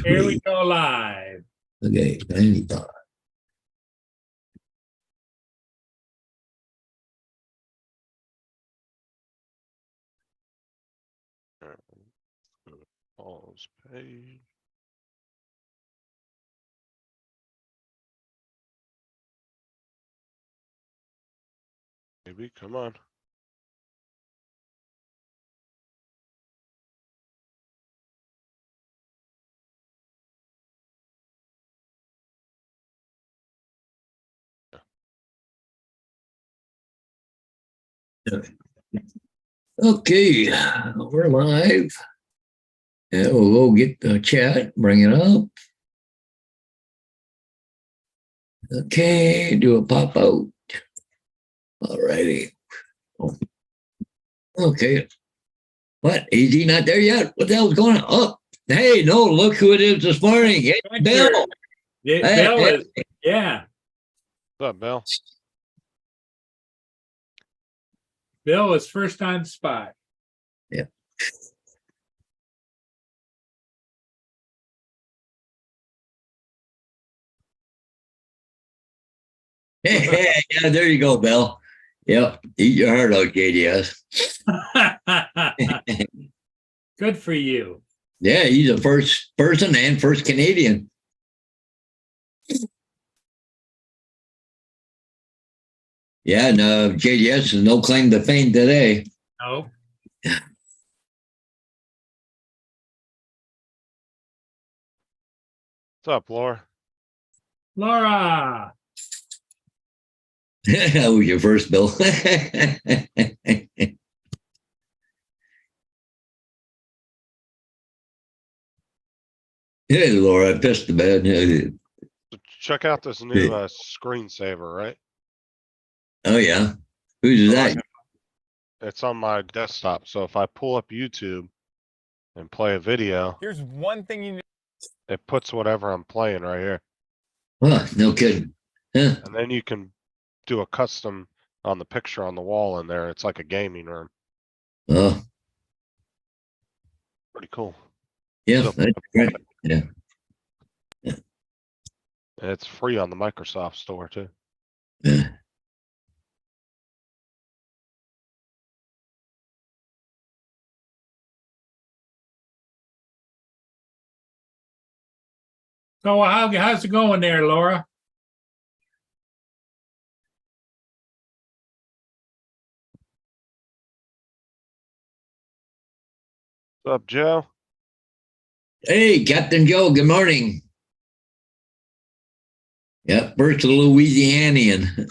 Here we go live. Okay, anytime. Pause page. Maybe, come on. Okay, we're live. And we'll go get the chat, bring it up. Okay, do a pop out. All righty. Okay. What? Easy, not there yet? What the hell's going on? Oh, hey, no, look who it is this morning. Hey, Bill. Yeah, Hey, Bill hey. is, yeah. What's up, Bill? Bill is first on spot. Yeah. Hey, yeah, there you go, Bill. Yep, eat your heart out, JDS. Good for you. Yeah, he's the first person and first Canadian. Yeah, and JDS has no claim to fame today. No. What's up, Laura? Laura. That was your first, Bill. Hey, Laura, I pissed the bed. So check out this new screensaver, right? Oh, yeah. Who's So that? it's on my desktop. So if I pull up YouTube and play a video, Here's one thing you need. it puts whatever I'm playing right here. Oh, no kidding. Huh. And then you can do a custom on the picture on the wall in there. It's like a gaming room. Oh, Pretty cool. yeah, So- that's great. Yeah. It's free on the Microsoft store too. Yeah. So how's it going there, Laura? What's up, Joe? Hey, Captain Joe, good morning. Yep, first Louisianian.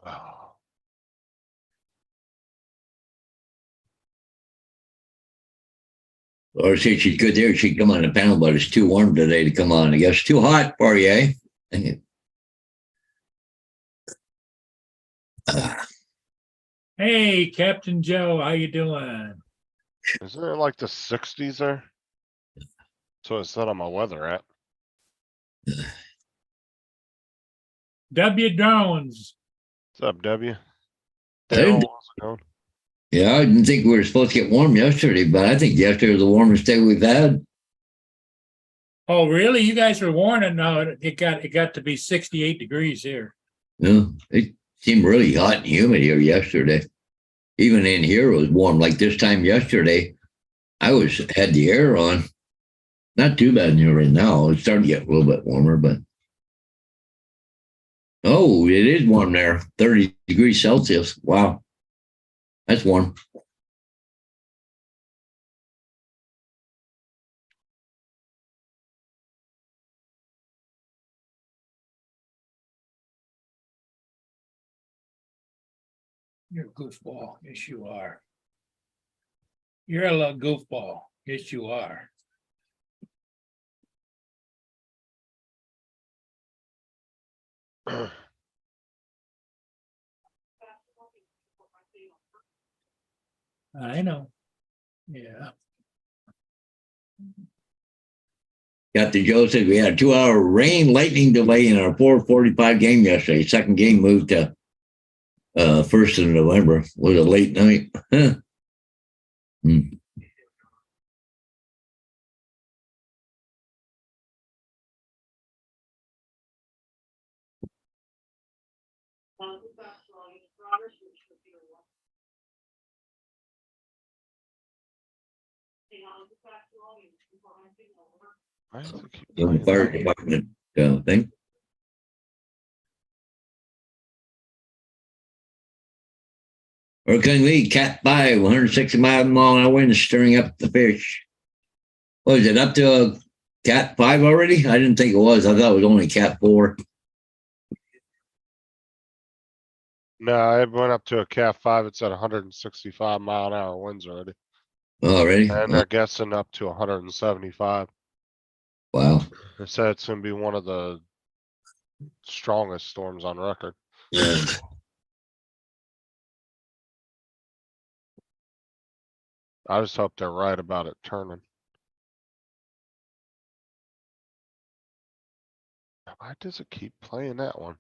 Oh. Or say she's good there. She'd come on the panel, but it's too warm today to come on. I guess too hot for you, eh? Hey, Captain Joe, how you doing? Isn't it like the 60s there? So it's set on my weather app. W Drones. What's up, W? I Daryl, didn't- how's it going? Yeah, I didn't think we were supposed to get warm yesterday, but I think yesterday was the warmest day we've had. Oh, really? You guys were warning? No, it got to be 68 degrees here. Yeah, it seemed really hot and humid here yesterday. Even in here it was warm. Like this time yesterday, I had the air on. Not too bad in here right now. It's starting to get a little bit warmer, but oh, it is warm there. 30 degrees Celsius. Wow. That's warm. You're a goofball. Yes, you are. You're a little goofball. Yes, you are. I know. Yeah. Captain Joe said we had a 2-hour rain lightning delay in our 4:45 game yesterday. Second game moved to 1st of November. Was a late night. Hmm. Why does it keep The playing fire that? department thing. Hurricane Lee, Cat 5, 160 mile-an-hour wind stirring up the fish. Was it up to a Cat 5 already? I didn't think it was. I thought it was only Cat 4. No, it went up to a Cat 5. It's at 165 mile-an-hour winds already. Already? And they're guessing up to 175. Wow. They said it's gonna be one of the strongest storms on record. Yeah. I just hope they're right about it turning. Why does it keep playing that one?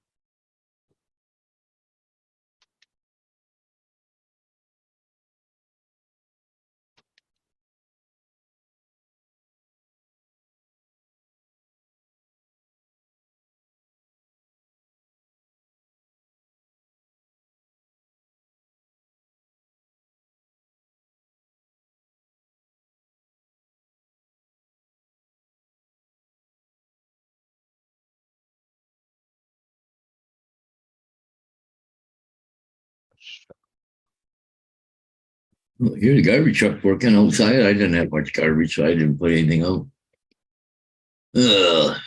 Here's a garbage truck working outside. I didn't have much garbage, so I didn't put anything out. Ugh.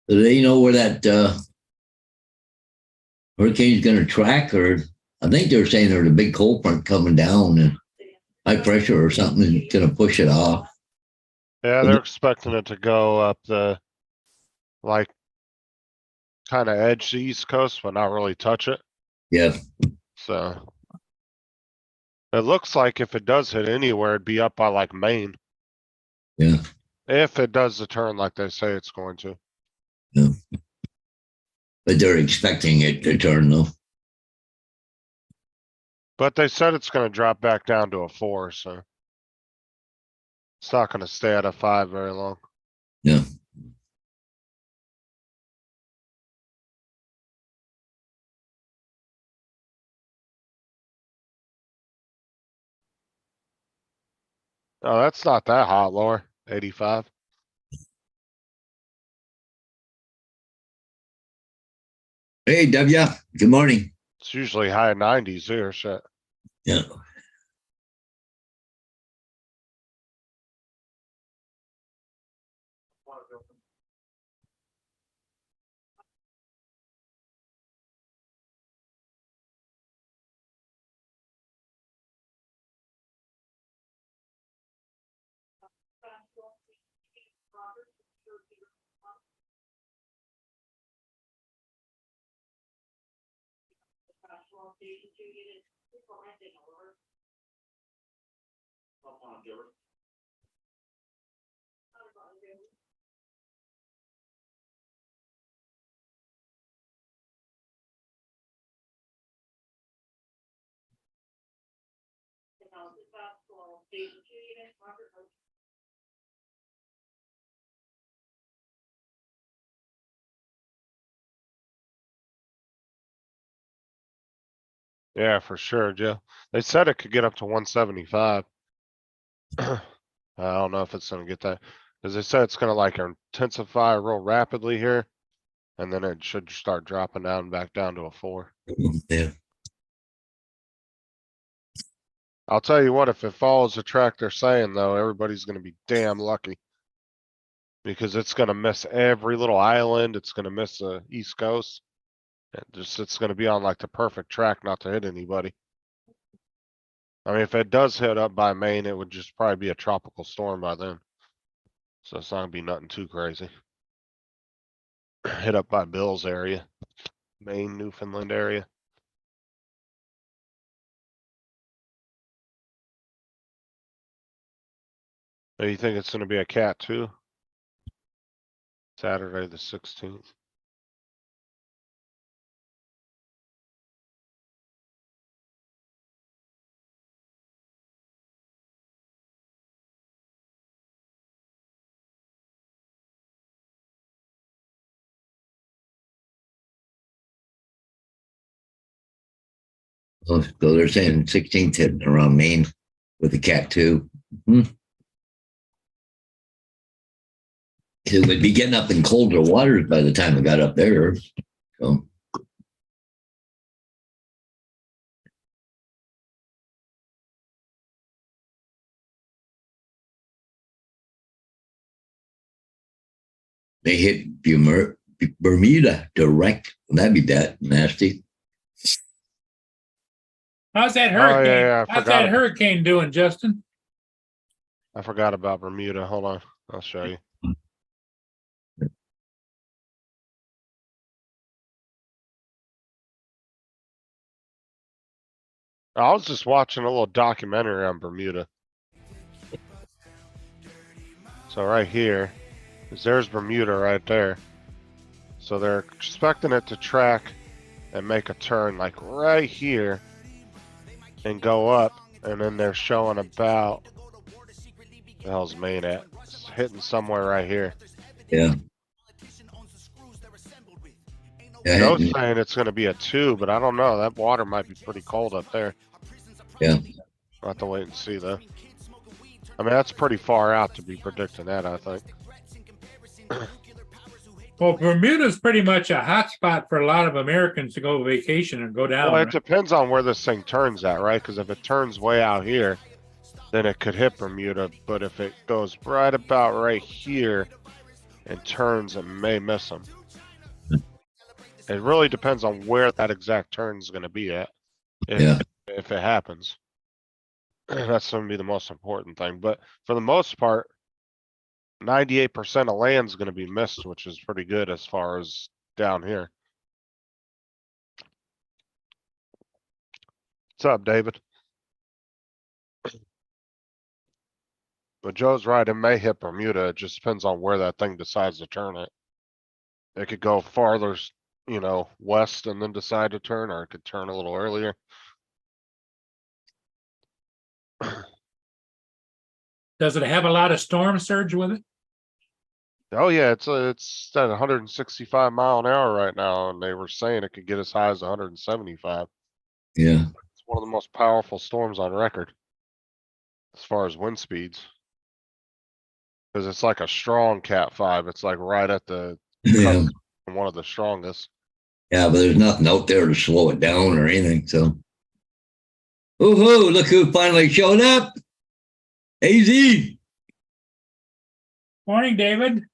Do they know where that hurricane's going to track? Or I think they're saying there's a big cold front coming down and high pressure or something is going to push it off. Yeah, they're expecting it to go up the, like, kinda edge the East Coast, but not really touch it, Yeah. so. It looks like if it does hit anywhere, it'd be up by like Maine. Yeah. If it does the turn like they say it's going to. Yeah. But they're expecting it to turn though. But they said it's gonna drop back down to a 4, so. It's not gonna stay at a 5 very long. Yeah. Oh, that's not that hot, Laura. 85. Hey, W. Good morning. It's usually high 90s here, shit. Yeah. Yeah, for sure, Joe. They said it could get up to 175. I don't know if it's gonna get that. Cause they said it's gonna like intensify real rapidly here. And then it should start dropping down back down to a 4. Yeah. I'll tell you what, if it follows the track they're saying though, everybody's gonna be damn lucky. Because it's gonna miss every little island, it's gonna miss the East Coast. It's gonna be on like the perfect track not to hit anybody. I mean, if it does hit up by Maine, it would just probably be a tropical storm by then. So it's not gonna be nothing too crazy. Hit up by Bill's area, Maine, Newfoundland area. Do you think it's gonna be a cat too? Saturday the 16th. Oh, so they're saying 16th hitting around Maine with the cat too. It would be getting up in colder waters by the time it got up there. So they hit Bermuda direct. That'd be that nasty. How's that Oh, hurricane? yeah, I How's forgot. that hurricane doing, Justin? I forgot about Bermuda. Hold on, I'll show you. I was just watching a little documentary on Bermuda. So right here, there's Bermuda right there. So they're expecting it to track and make a turn like right here and go up, and then they're showing about the hell's Maine at? It's hitting somewhere right here. Yeah. Joe's saying it's gonna be a 2, but I don't know. That water might be pretty cold up there. Yeah. I'll have to wait and see though. I mean, that's pretty far out to be predicting that, I think. Well, Bermuda's pretty much a hot spot for a lot of Americans to go vacation and go down. Well, it right? depends on where this thing turns at, right? Because if it turns way out here, then it could hit Bermuda. But if it goes right about right here and turns, it may miss them. It really depends on where that exact turn is going to be at. If it happens. That's going to be the most important thing. But for the most part, 98% of land's going to be missed, which is pretty good as far as down here. What's up, David? But Joe's right, it may hit Bermuda. It just depends on where that thing decides to turn it. It could go farther, west and then decide to turn, or it could turn a little earlier. Does it have a lot of storm surge with it? Oh yeah, it's at 165 mile an hour right now, and they were saying it could get as high as 175. Yeah. It's one of the most powerful storms on record as far as wind speeds. Cause it's like a strong Cat 5. It's like right at the Yeah. one of the strongest. Yeah, but there's nothing out there to slow it down or anything. So, ooh, look who finally showed up. AZ. Morning, David.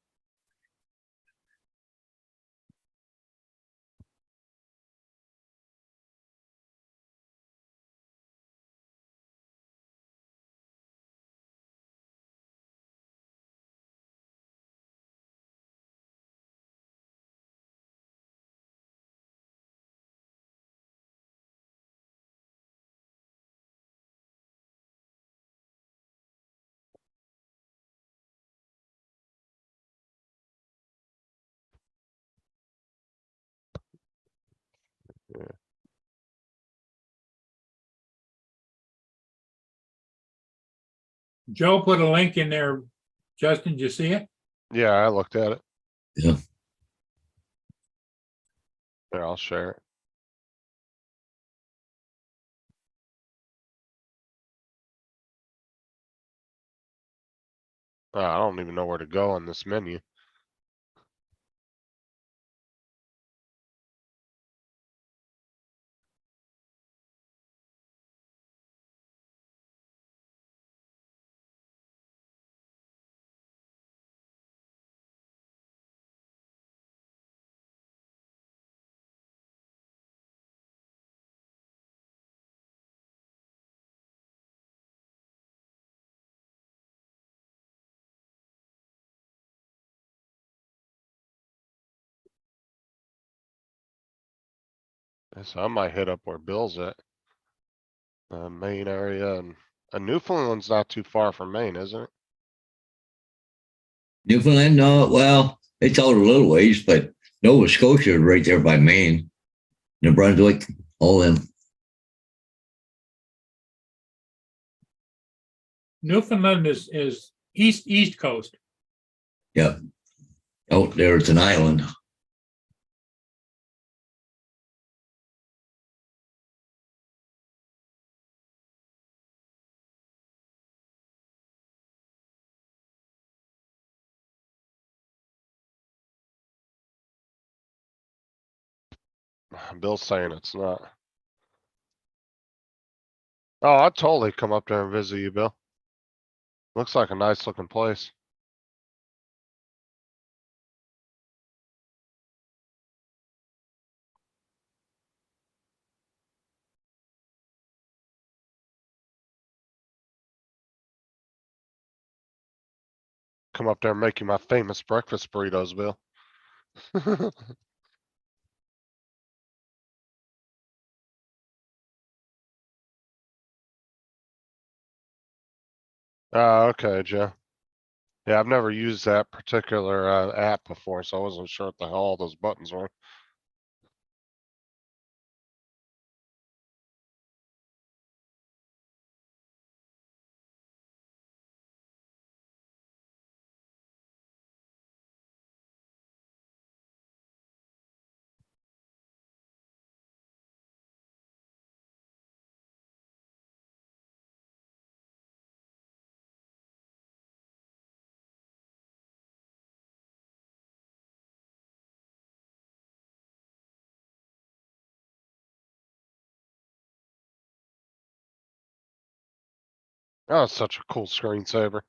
Joe put a link in there. Justin, did you see it? Yeah, I looked at it. Yeah. Here, I'll share it. I don't even know where to go on this menu. So I might hit up where Bill's at. Maine area and Newfoundland's not too far from Maine, isn't it? Newfoundland, no, well, it's out a little ways, but Nova Scotia is right there by Maine, New Brunswick, all them. Newfoundland is east coast. Yeah. Out there, it's an island. Bill's saying it's not. Oh, I'd totally come up there and visit you, Bill. Looks like a nice looking place. Come up there and make you my famous breakfast burritos, Bill. Oh, okay, Joe. Yeah, I've never used that particular app before, so I wasn't sure what the hell all those buttons were. Oh, it's such a cool screensaver.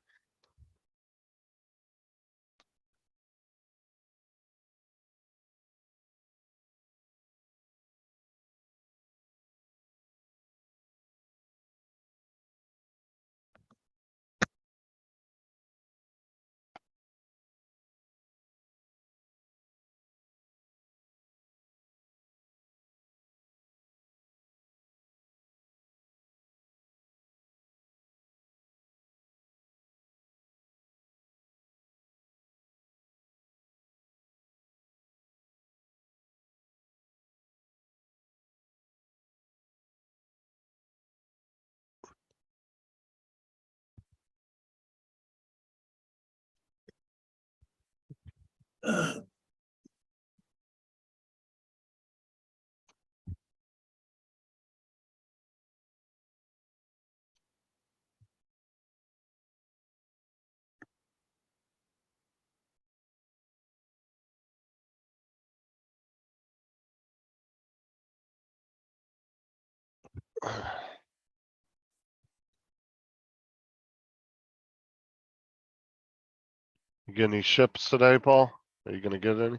You get any ships today, Paul? Are you gonna get any?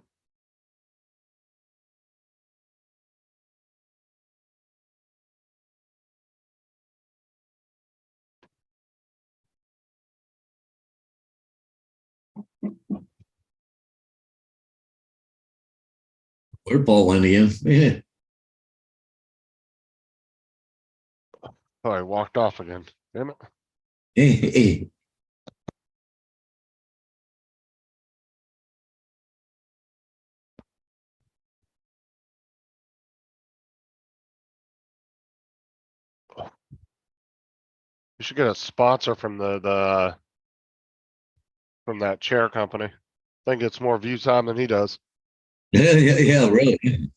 Where Paul went again? Yeah. Oh, I walked off again. Damn it. Hey, hey. You should get a sponsor from the from that chair company. I think it's more view time than he does. Yeah, yeah, yeah, really.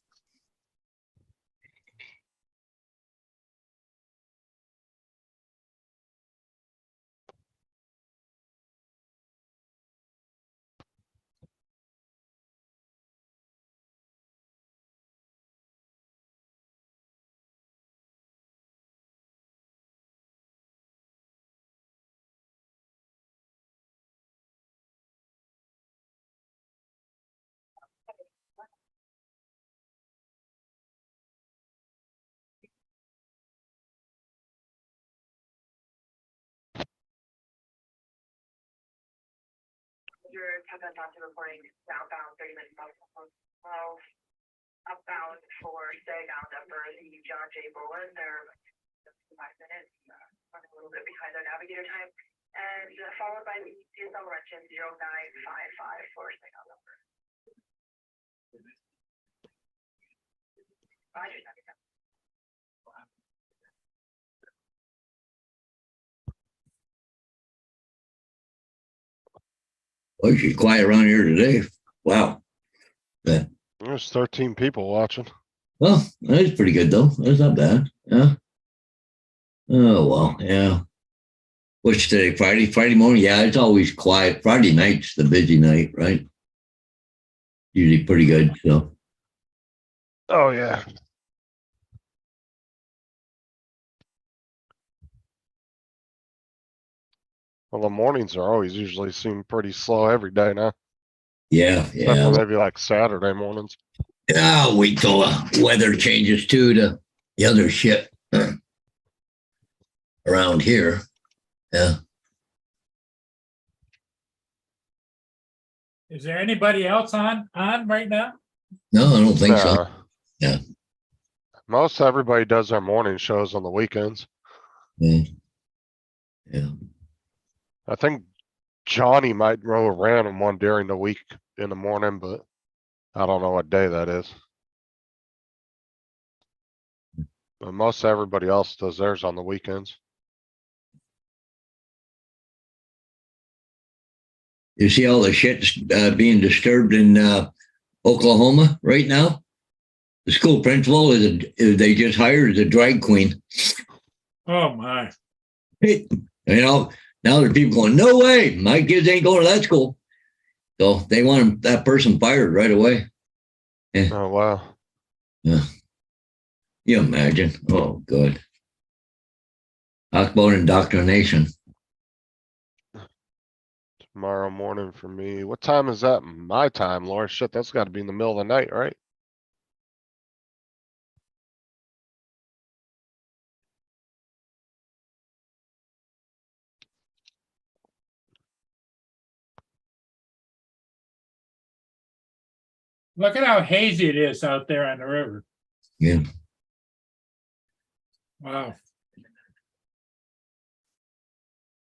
Your Kevin Johnson reporting southbound 30 minutes south. Outbound for Saginaw number, the John J. Bullen, they're 5 minutes, running a little bit behind their navigator time. And followed by the CSL Wrenchen 0955 for Saginaw number. Roger, Well, she's quiet around here today. Wow. There's 13 people watching. Well, that's pretty good though. That's not bad. Yeah. Oh well, yeah. What's today? Friday? Friday morning? Yeah, it's always quiet. Friday night's the busy night, right? Usually pretty good. So Oh, yeah. Well, the mornings are always usually seem pretty slow every day now, yeah, except for yeah. maybe like Saturday mornings. I'll wait till the weather changes too to the other shit around here. Yeah. Is there anybody else on right now? No, I don't think so. Nah. Yeah. Most everybody does their morning shows on the weekends. Yeah. Yeah. I think Johnny might roll a random one during the week in the morning, but I don't know what day that is. But most everybody else does theirs on the weekends. You see all the shit's being disturbed in Oklahoma right now? The school principal they just hired as a drag queen. Oh my. You know, now there's people going, no way, my kids ain't going to that school. So they want that person fired right away. Oh, wow. Yeah. You imagine? Oh, good. Talk about indoctrination. Tomorrow morning for me. What time is that? My time, Laura. Shit, that's gotta be in the middle of the night, right? Look at how hazy it is out there on the river. Yeah. Wow.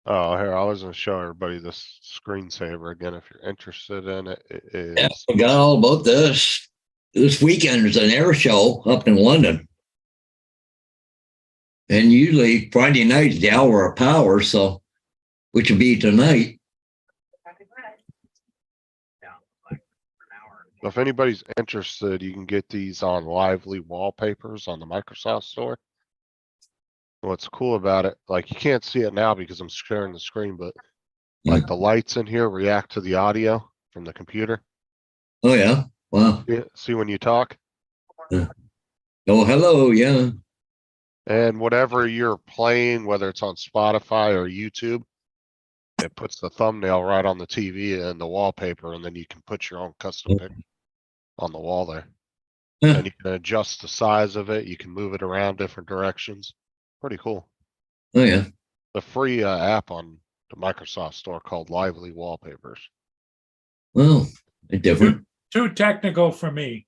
Oh, here, I was gonna show everybody this screensaver again if you're interested in it. It Yeah, is. I forgot all about this. This weekend is an air show up in London. And usually Friday night is the hour of power, so which will be tonight. If anybody's interested, you can get these on Lively wallpapers on the Microsoft Store. What's cool about it, like you can't see it now because I'm sharing the screen, but like the lights in here react to the audio from the computer. Oh yeah. Wow. Yeah, see when you talk? Oh, hello. Yeah. And whatever you're playing, whether it's on Spotify or YouTube, it puts the thumbnail right on the TV and the wallpaper, and then you can put your own custom pic on the wall there. Huh. And you can adjust the size of it. You can move it around different directions. Pretty cool. Oh yeah. The free app on the Microsoft Store called Lively Wallpapers. Well, it's different. Too technical for me.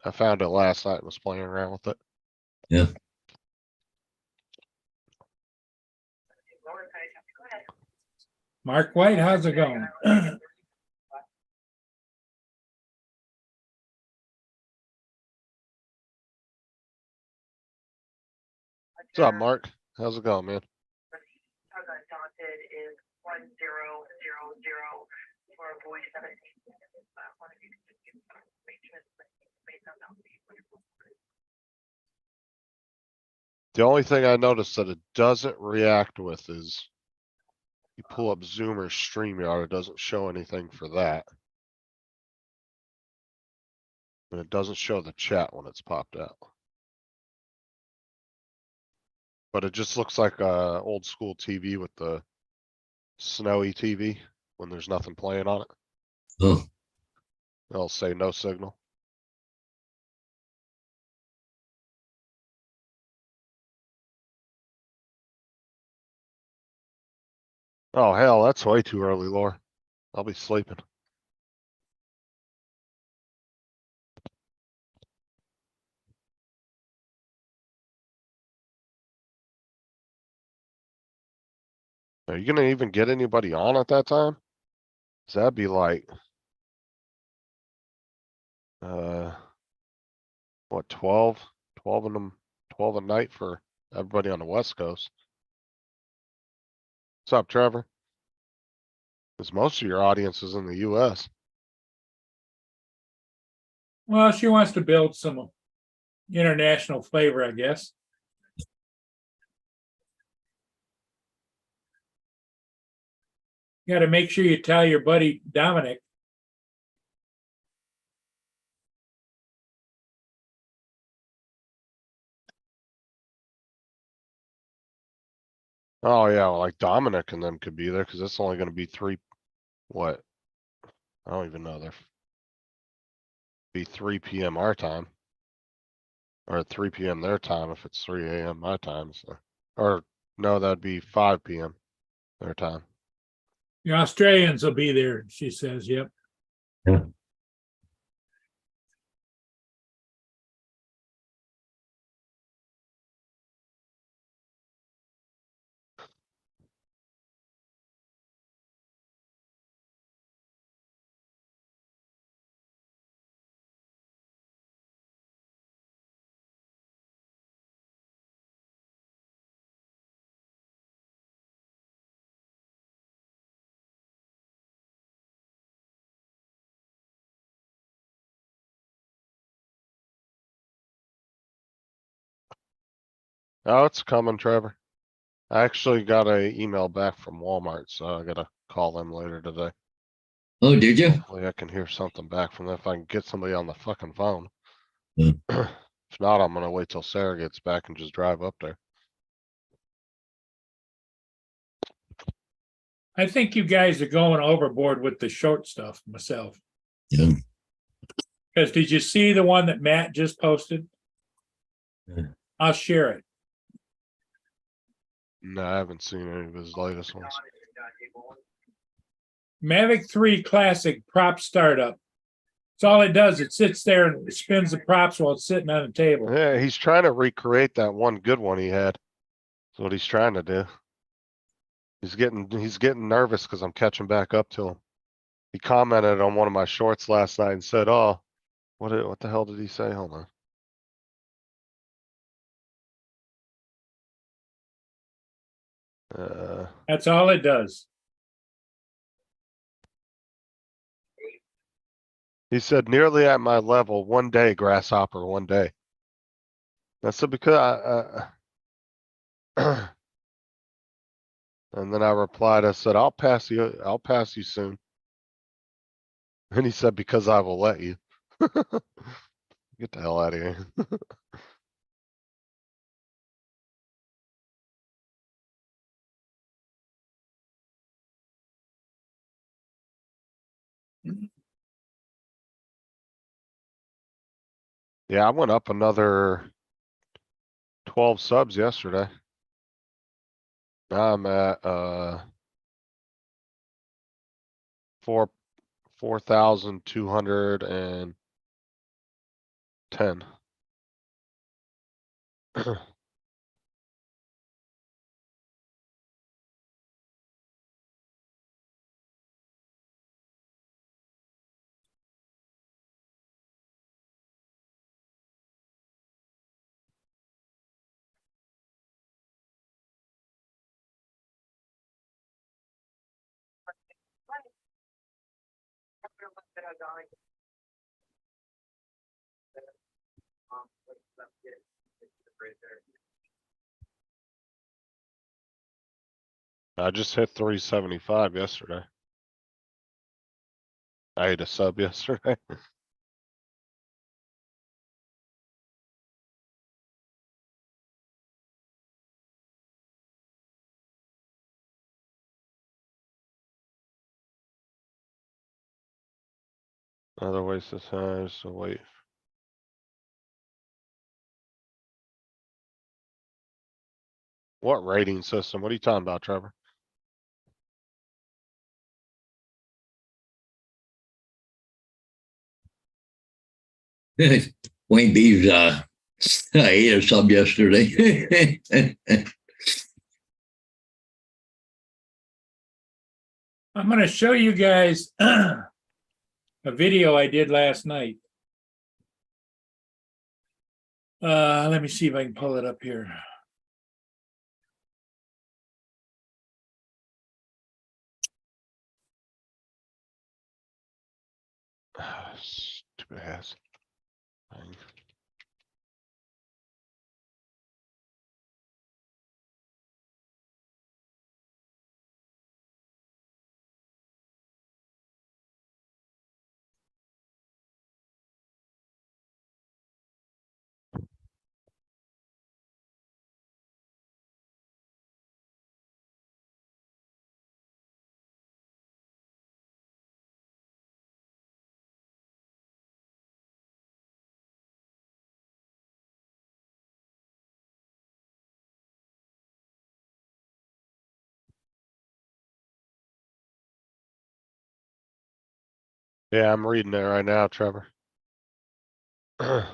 I found it last night and was playing around with it. Yeah. Mark White, how's it going? What's up, Mark? How's it going, man? Undaunted is 1000 for a boy 17. One of you can just give The only thing I noticed that it doesn't react with is you pull up Zoom or StreamYard, it doesn't show anything for that. And it doesn't show the chat when it's popped out. But it just looks like a old school TV with the snowy TV when there's nothing playing on it. Oh, It'll say no signal. Oh, hell, that's way too early, Laura. I'll be sleeping. Are you gonna even get anybody on at that time? 'Cause that'd be like. What, 12? 12 in them, 12 a night for everybody on the West Coast. What's up, Trevor? Cause most of your audience is in the US. Well, she wants to build some international flavor, I guess. You gotta make sure you tell your buddy Dominic. Oh yeah, well, like Dominic and them could be there, cause it's only gonna be what? I don't even know, be 3 PM our time. Or 3 PM their time if it's 3 AM my time, so, or no, that'd be 5 PM their time. The Australians will be there, she says, yep. Yeah. Oh, it's coming, Trevor. I actually got a email back from Walmart, so I gotta call them later today. Oh, did you? Hopefully I can hear something back from them if I can get somebody on the fucking phone. Hmm. If not, I'm gonna wait till Sarah gets back and just drive up there. I think you guys are going overboard with the short stuff myself. Yeah. Because did you see the one that Matt just posted? Yeah. I'll share it. No, I haven't seen any of his latest ones. Mavic 3 Classic prop startup. It's all it does. It sits there and it spins the props while it's sitting on the table. Yeah, he's trying to recreate that one good one he had. That's what he's trying to do. He's getting nervous because I'm catching back up to him. He commented on one of my shorts last night and said, "Oh, what the hell did he say? Hold on." That's all it does. He said, "Nearly at my level, one day, grasshopper, one day." That's because and then I replied, I said, I'll pass you soon. And he said, because I will let you. Get the hell out of here. Yeah, I went up another 12 subs yesterday. Now I'm at 4,210. I just hit 375 yesterday. I ate a sub yesterday. Other ways to time, so wait. What rating system? What are you talking about, Trevor? Wayne Beeves, I ate a sub yesterday. I'm gonna show you guys a video I did last night. Let me see if I can pull it up here. Stupid ass thing. Yeah, I'm reading it right now, Trevor. Can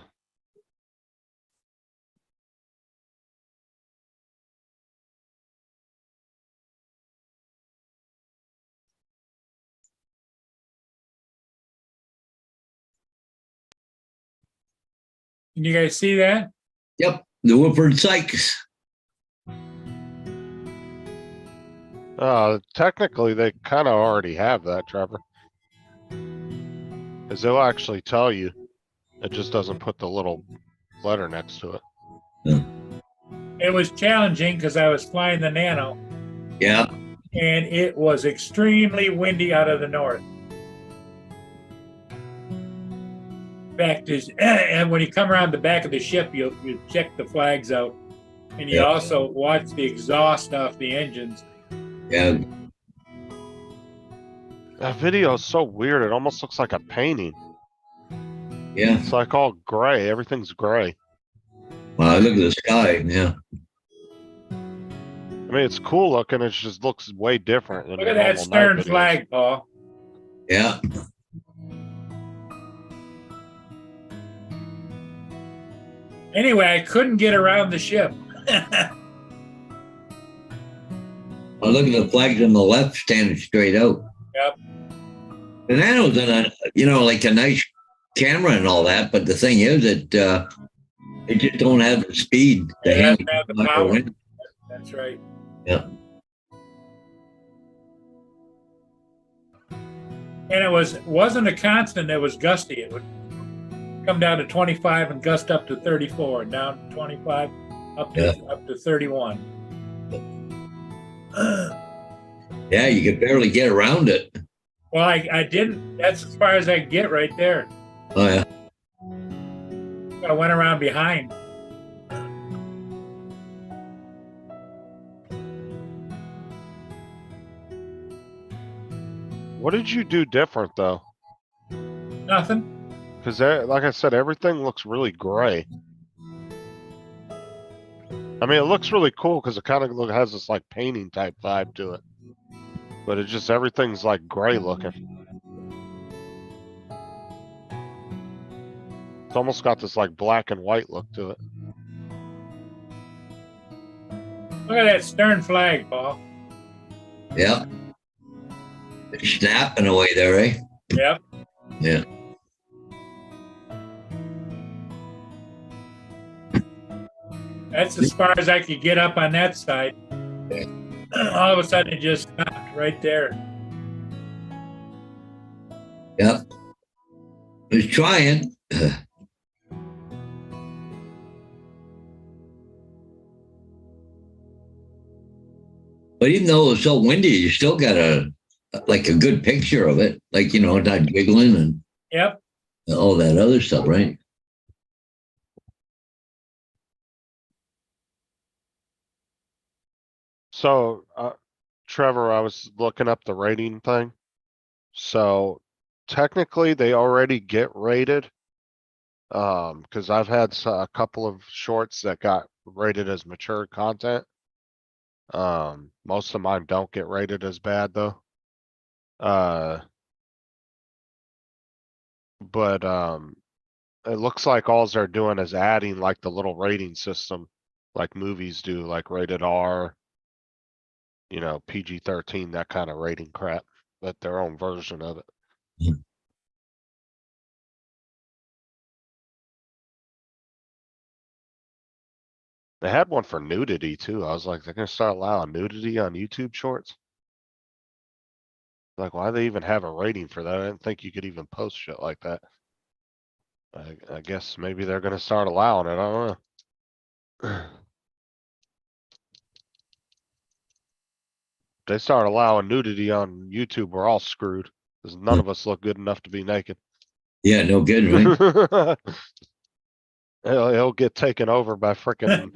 you guys see that? Yep, the Woodford Sykes. Technically, they kind of already have that, Trevor. Cause they'll actually tell you. It just doesn't put the little letter next to it. It was challenging because I was flying the Nano Yeah, and it was extremely windy out of the north. Fact is, and when you come around the back of the ship, you check the flags out, and you Yeah. also watch the exhaust off the engines. yeah, That video is so weird. It almost looks like a painting. yeah. It's like all gray. Everything's gray. Wow, look at the sky. Yeah, I mean, it's cool looking. It just looks way different than Look your at that normal night stern videos. flag, Paul. yeah. Anyway, I couldn't get around the ship. Well, look at the flags on the left standing straight out. Yep. The Nano's in a, you know, like a nice camera and all that, but the thing is that it just don't have the speed to It doesn't handle have the much power. wind. That's right. Yeah. And it wasn't a constant, it was gusty. It would come down to 25 and gust up to 34, and down to 25, up to 31. Yeah, you could barely get around it. Well, I didn't. That's as far as I could get right there. Oh yeah. I went around behind. What did you do different though? Nothing. Cause like I said, everything looks really gray. I mean, it looks really cool because it kind of has this like painting type vibe to it. But it just, everything's like gray looking. It's almost got this like black and white look to it. Look at that stern flag, Paul. Yeah. It's snapping away there, eh? Yep. Yeah. That's as far as I could get up on that side. All of a sudden, it just stopped right there. Yep. Was trying. But even though it was so windy, you still got a good picture of it. Like, you know, not jiggling and Yep. all that other stuff, right? So, Trevor, I was looking up the rating thing. So technically they already get rated. Cause I've had a couple of shorts that got rated as mature content. Most of mine don't get rated as bad though. But it looks like all they're doing is adding like the little rating system, like movies do, like rated R, you know, PG-13, that kind of rating crap. but their own version of it. Yeah. They had one for nudity too. I was like, they're gonna start allowing nudity on YouTube Shorts. Like, why they even have a rating for that? I didn't think you could even post shit like that. I guess maybe they're gonna start allowing it. I don't know. They start allowing nudity on YouTube, we're all screwed. Cause none of us look good enough to be naked. Yeah, no kidding, right? He'll get taken over by frickin'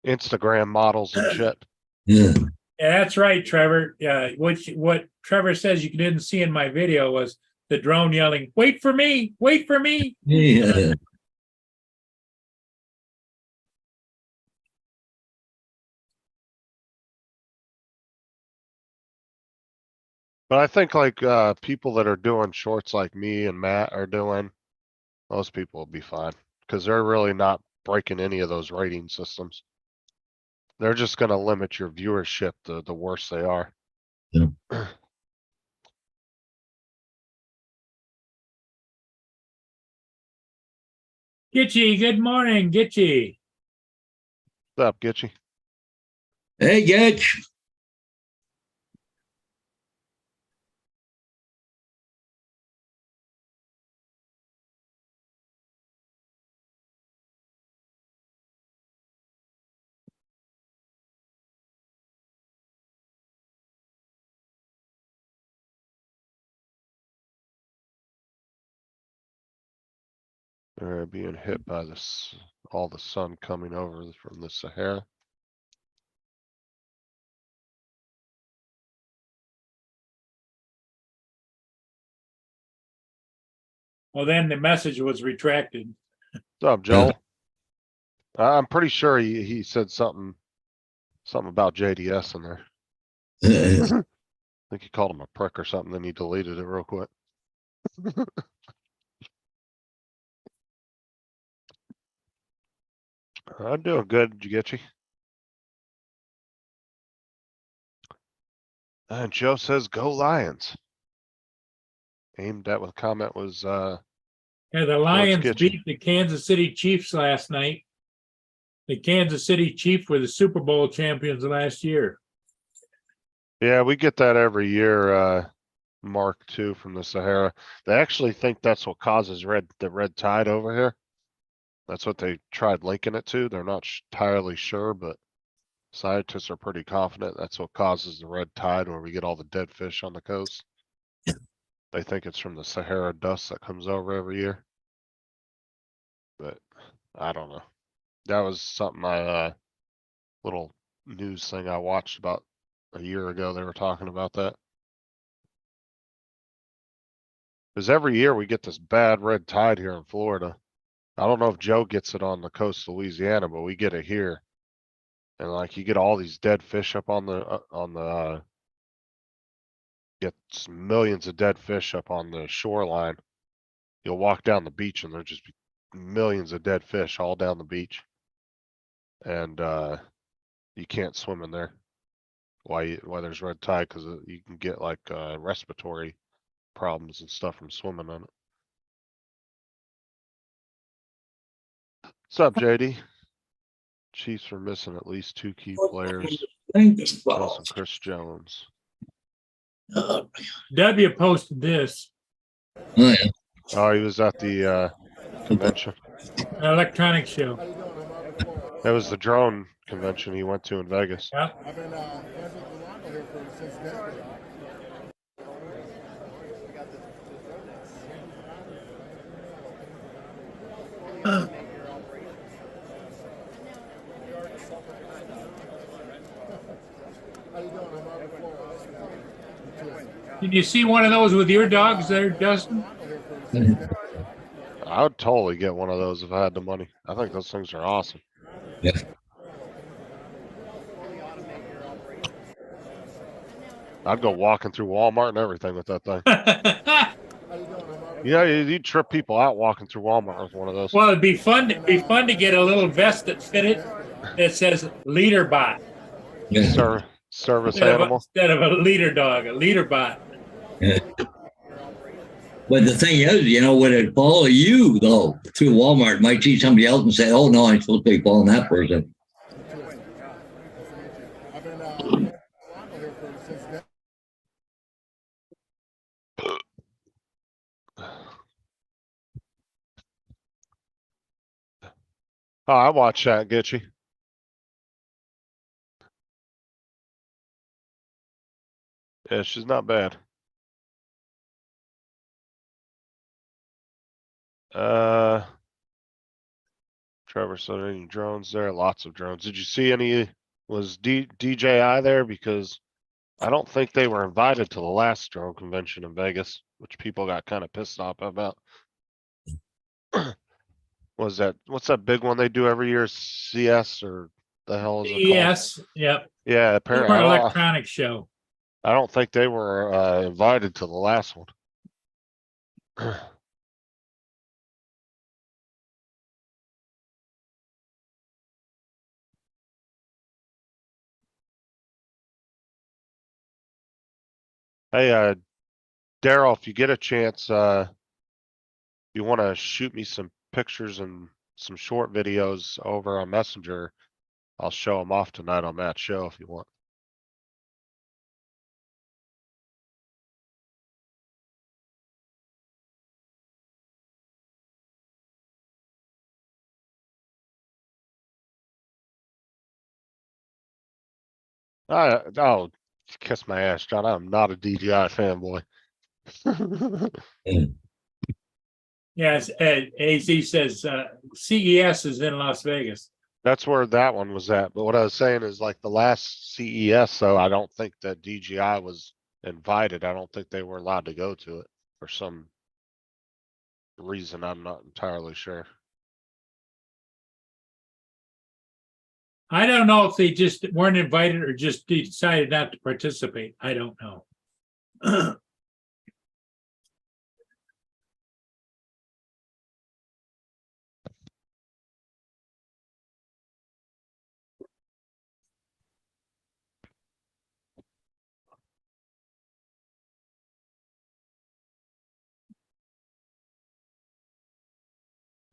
Instagram models and shit. Yeah. Yeah, that's right, Trevor. Yeah, what Trevor says you didn't see in my video was the drone yelling, "Wait for me! Wait for me!" Yeah. But I think like, people that are doing shorts like me and Matt are doing, most people will be fine. Cause they're really not breaking any of those rating systems. They're just gonna limit your viewership the worse they are. Yeah. Gitchy, good morning, Gitchy. What's up, Gitchy? Hey, Getch. They're being hit by this, all the sun coming over from the Sahara. Well, then the message was retracted. What's up, Joel? I'm pretty sure he said something about JDS in there. I think he called him a prick or something, then he deleted it real quick. I'm doing good, Gitchy. And Joe says, "Go Lions." Aimed at with comment was, Yeah, the Lions Gitchy. beat the Kansas City Chiefs last night. The Kansas City Chiefs were the Super Bowl champions last year. yeah, we get that every year, Mark too, from the Sahara. They actually think that's what causes the red tide over here. That's what they tried linking it to. They're not entirely sure, but scientists are pretty confident that's what causes the red tide where we get all the dead fish on the coast. They think it's from the Sahara dust that comes over every year. But I don't know. That was something little news thing I watched about a year ago. They were talking about that. Because every year we get this bad red tide here in Florida. I don't know if Joe gets it on the coast of Louisiana, but we get it here. And like you get all these dead fish up on the get millions of dead fish up on the shoreline. You'll walk down the beach and there'll just be millions of dead fish all down the beach. And you can't swim in there. Why there's red tide? Because you can get like respiratory problems and stuff from swimming on it. What's up, JD? Chiefs are missing at least 2 key players. Plus Chris Jones. W posted this. Oh, yeah. Oh, he was at the convention. An electronic show. That was the drone convention he went to in Vegas. Yeah. I've been here since then. Did you see one of those with your dogs there, Justin? I would totally get one of those if I had the money. I think those things are awesome. Yeah. I'd go walking through Walmart and everything with that thing. Yeah, you'd trip people out walking through Walmart with one of those. Well, it'd be fun to get a little vest that fitted that says leader bot Yeah. Service animal. instead of a leader dog, a leader bot. But the thing is, when it follow you though through Walmart, might see somebody else and say, "Oh no, I'm supposed to be following that person." I've been Toronto here for since then. Oh, I watched that, Gitchy. Yeah, she's not bad. Trevor said any drones there? Lots of drones. Did you see any? Was DJI there? Because I don't think they were invited to the last drone convention in Vegas, which people got kind of pissed off about. What's that big one they do every year? CS or the hell is it called? Yes, yep. Yeah, apparently Consumer Electronics Show. I don't think they were invited to the last one. Hey, Daryl, if you get a chance, you want to shoot me some pictures and some short videos over on Messenger, I'll show them off tonight on that show if you want. Oh, kiss my ass, John. I'm not a DJI fanboy. Yes, AZ says CES is in Las Vegas. That's where that one was at. But what I was saying is like the last CES, though, I don't think that DJI was invited. I don't think they were allowed to go to it for some reason. I'm not entirely sure. I don't know if they just weren't invited or just decided not to participate. I don't know.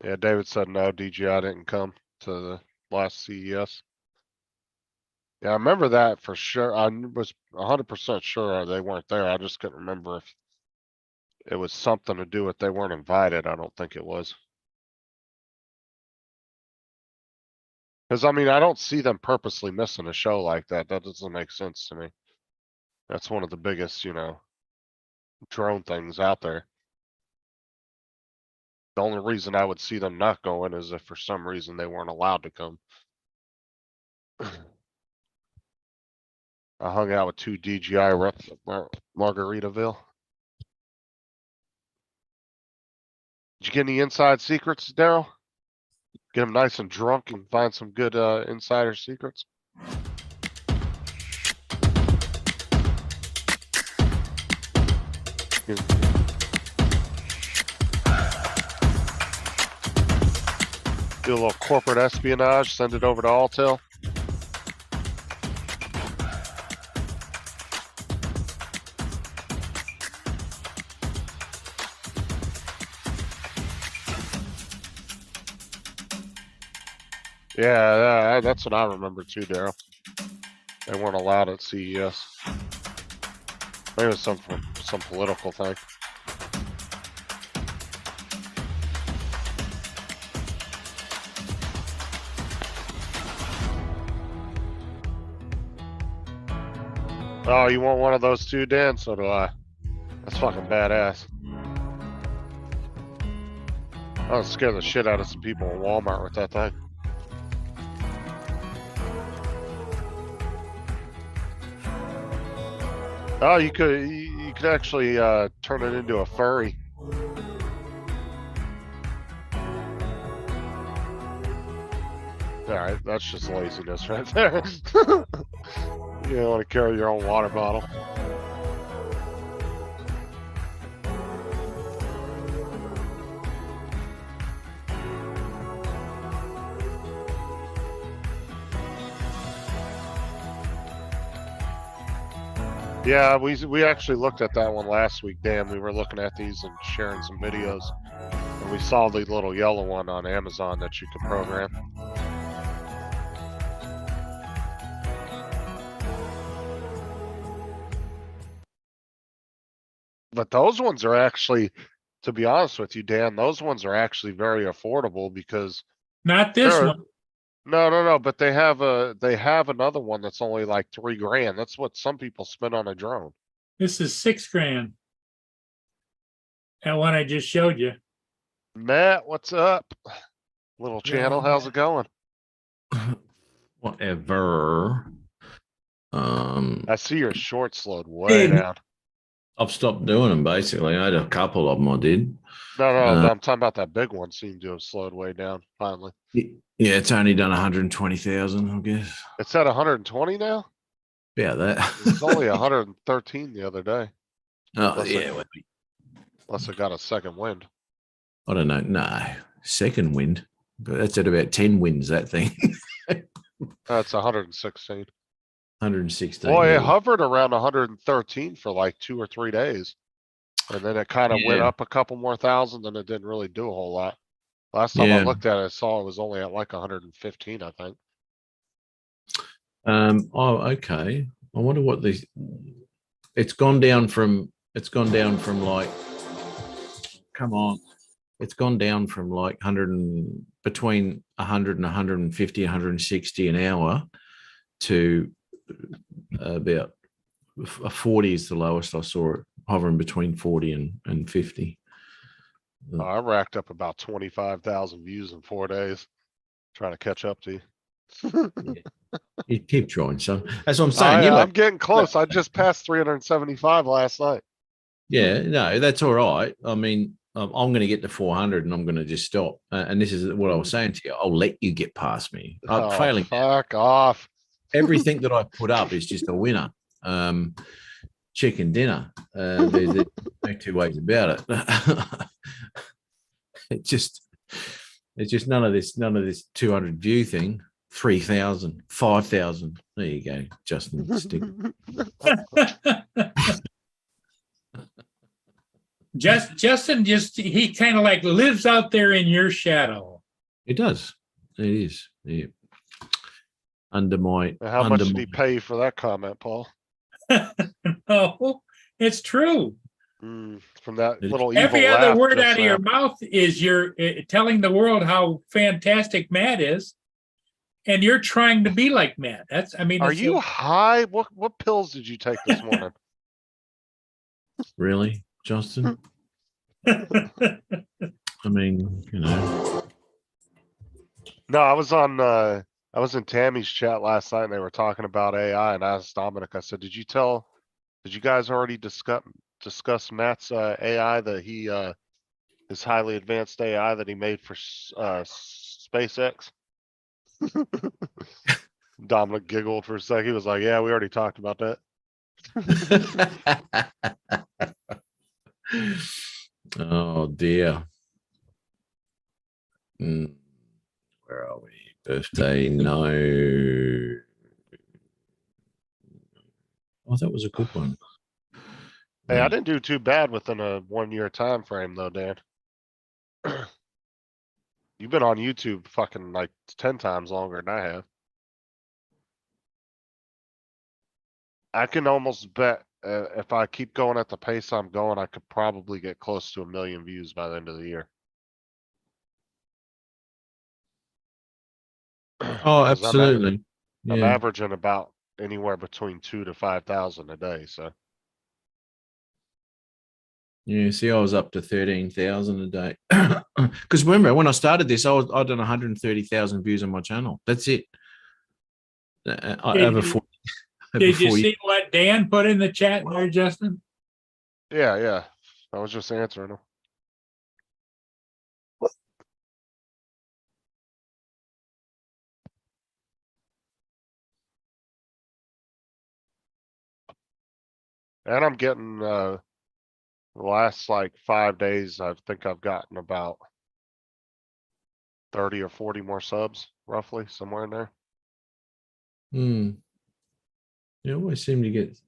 Yeah, David said no, DJI didn't come to the last CES. Yeah, I remember that for sure. I was 100% sure they weren't there. I just couldn't remember if it was something to do with they weren't invited. I don't think it was. Cause I mean, I don't see them purposely missing a show like that. That doesn't make sense to me. That's one of the biggest, drone things out there. The only reason I would see them not going is if for some reason they weren't allowed to come. I hung out with 2 DJI reps at Margaritaville. Did you get any inside secrets, Daryl? Get them nice and drunk and find some good insider secrets. Do a little corporate espionage, send it over to Altel. Yeah, that's what I remember too, Daryl. They weren't allowed at CES. Maybe it was some political thing. Oh, you want one of those too, Dan? So do I. That's fucking badass. I'll scare the shit out of some people in Walmart with that thing. Oh, you could actually turn it into a furry. All right, that's just laziness right there. You don't want to carry your own water bottle. Yeah, we actually looked at that one last week, Dan. We were looking at these and sharing some videos. And we saw the little yellow one on Amazon that you could program. But those ones are actually, to be honest with you, Dan, those ones are actually very affordable because Not this Sure. one. no, but they have another one that's only like $3,000. That's what some people spend on a drone. This is $6,000. That one I just showed you. Matt, what's up? Little channel, how's it going? Whatever. I see your short slowed way Hey. down. I've stopped doing them basically. I had a couple of them I did. No, Uh, I'm talking about that big one seemed to have slowed way down finally. Yeah, it's only done 120,000, I guess. It's at 120 now? Yeah, that. It's only 113 the other day, Oh, Unless yeah. it- well, unless it got a second wind. I don't know. No, second wind. But that's at about 10 winds, that thing. That's 116. 116. Boy, it yeah. hovered around 113 for like 2 or 3 days. And then it kind of went Yeah. up a couple more thousand and it didn't really do a whole lot. Last time I Yeah. looked at it, I saw it was only at like 115, I think. Oh, okay. I wonder what the it's gone down from like, come on. It's gone down from like 100 and between 100 and 150, 160 an hour to about 40 is the lowest I saw it, hovering between 40 and 50. I racked up about 25,000 views in 4 days. Trying to catch up to you. You keep trying, son. That's what I'm saying. You I'm getting close. I just passed 375 last night. Yeah, no, that's all right. I mean, I'm going to get to 400 and I'm going to just stop. And this is what I was saying to you. I'll let you get past me. I'm Oh, failing. fuck off. Everything that I put up is just a winner. Chicken dinner. There's no two ways about it. It's just none of this 200 view thing. 3,000, 5,000. There you go, Justin. Stick. Justin he kind of like lives out there in your shadow. It does. It is. Yeah. Under my. How much did he pay you for that comment, Paul? No, it's true. From that It- little evil Every other laugh word just out of your now. mouth is you're telling the world how fantastic Matt is, and you're trying to be like Matt. Are you high? What pills did you take this morning? Really, Justin? I mean, No, I was in Tammy's chat last night and they were talking about AI and I asked Dominic, I said, did you guys already discuss Matt's AI that he his highly advanced AI that he made for SpaceX? Dominic giggled for a second. He was like, yeah, we already talked about that. Oh dear. Where are we? Birthday? No. Oh, that was a good one. Hey, I didn't do too bad within a 1-year time frame though, Dan. You've been on YouTube fucking like 10 times longer than I have. I can almost bet if I keep going at the pace I'm going, I could probably get close to 1 million views by the end of the year. Oh, 'Cause absolutely. I'm Yeah. averaging about anywhere between 2 to 5,000 a day, so. Yeah, see, I was up to 13,000 a day. Because remember, when I started this, I'd done 130,000 views on my channel. That's it. Over 4 Did you see what Dan put in the chat there, Justin? Yeah. I was just answering them. And I'm getting, the last like 5 days, I think I've gotten about 30 or 40 more subs, roughly, somewhere in there. You always seem to get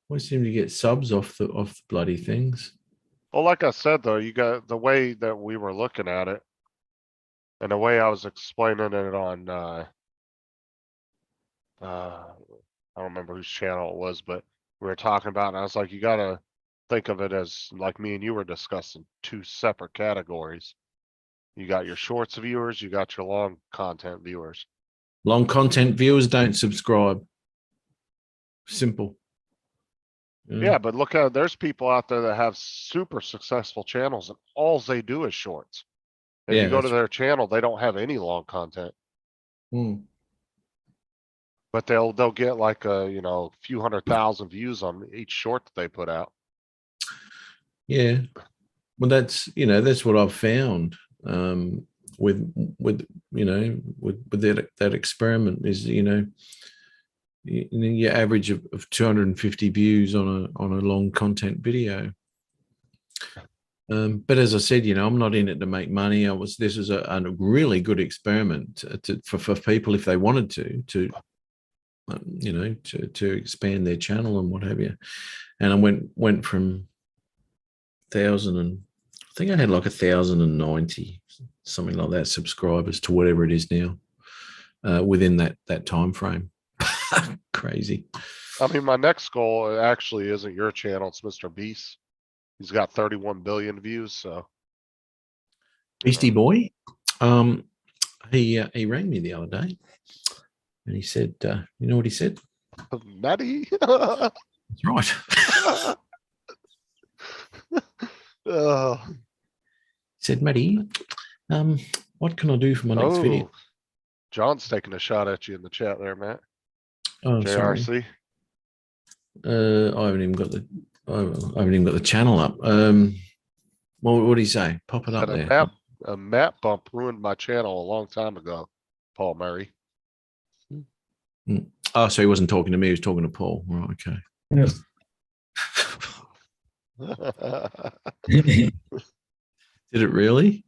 We seem to get subs off the bloody things. Well, like I said, though, you got the way that we were looking at it. And the way I was explaining it on, I don't remember whose channel it was, but we were talking about, and I was like, you gotta think of it as, like me and you were discussing, two separate categories. You got your shorts viewers, you got your long content viewers. Long content viewers don't subscribe. Simple. Yeah, but look at, there's people out there that have super successful channels and all they do is shorts. And Yeah, you go to that's- their channel, they don't have any long content, Mm. but they'll get like a, you know, few 100,000 views on each short that they put out. Yeah. Well, that's, you know, that's what I've found with you know, with that experiment is, you know, your average of 250 views on a long content video. But as I said, you know, I'm not in it to make money. This was a really good experiment for people if they wanted to you know, to expand their channel and what have you. And I went from 1,000 and I think I had like 1,090 something like that subscribers to whatever it is now within that time frame. Crazy. I mean, my next goal actually isn't your channel, it's Mr. Beast. He's got 31 billion views, so. Beastie Boy, he rang me the other day, and he said, "You know what he said?" Matty. That's right. Oh, He said, "Matty, what can I do for my next video?" John's taking a shot at you in the chat there, Matt. Oh, sorry. JRC. I haven't even got the channel up. What did he say? Pop it up Said there. a map bump ruined my channel a long time ago. Paul Murray. Oh, so he wasn't talking to me. He was talking to Paul. Right, okay. Did it really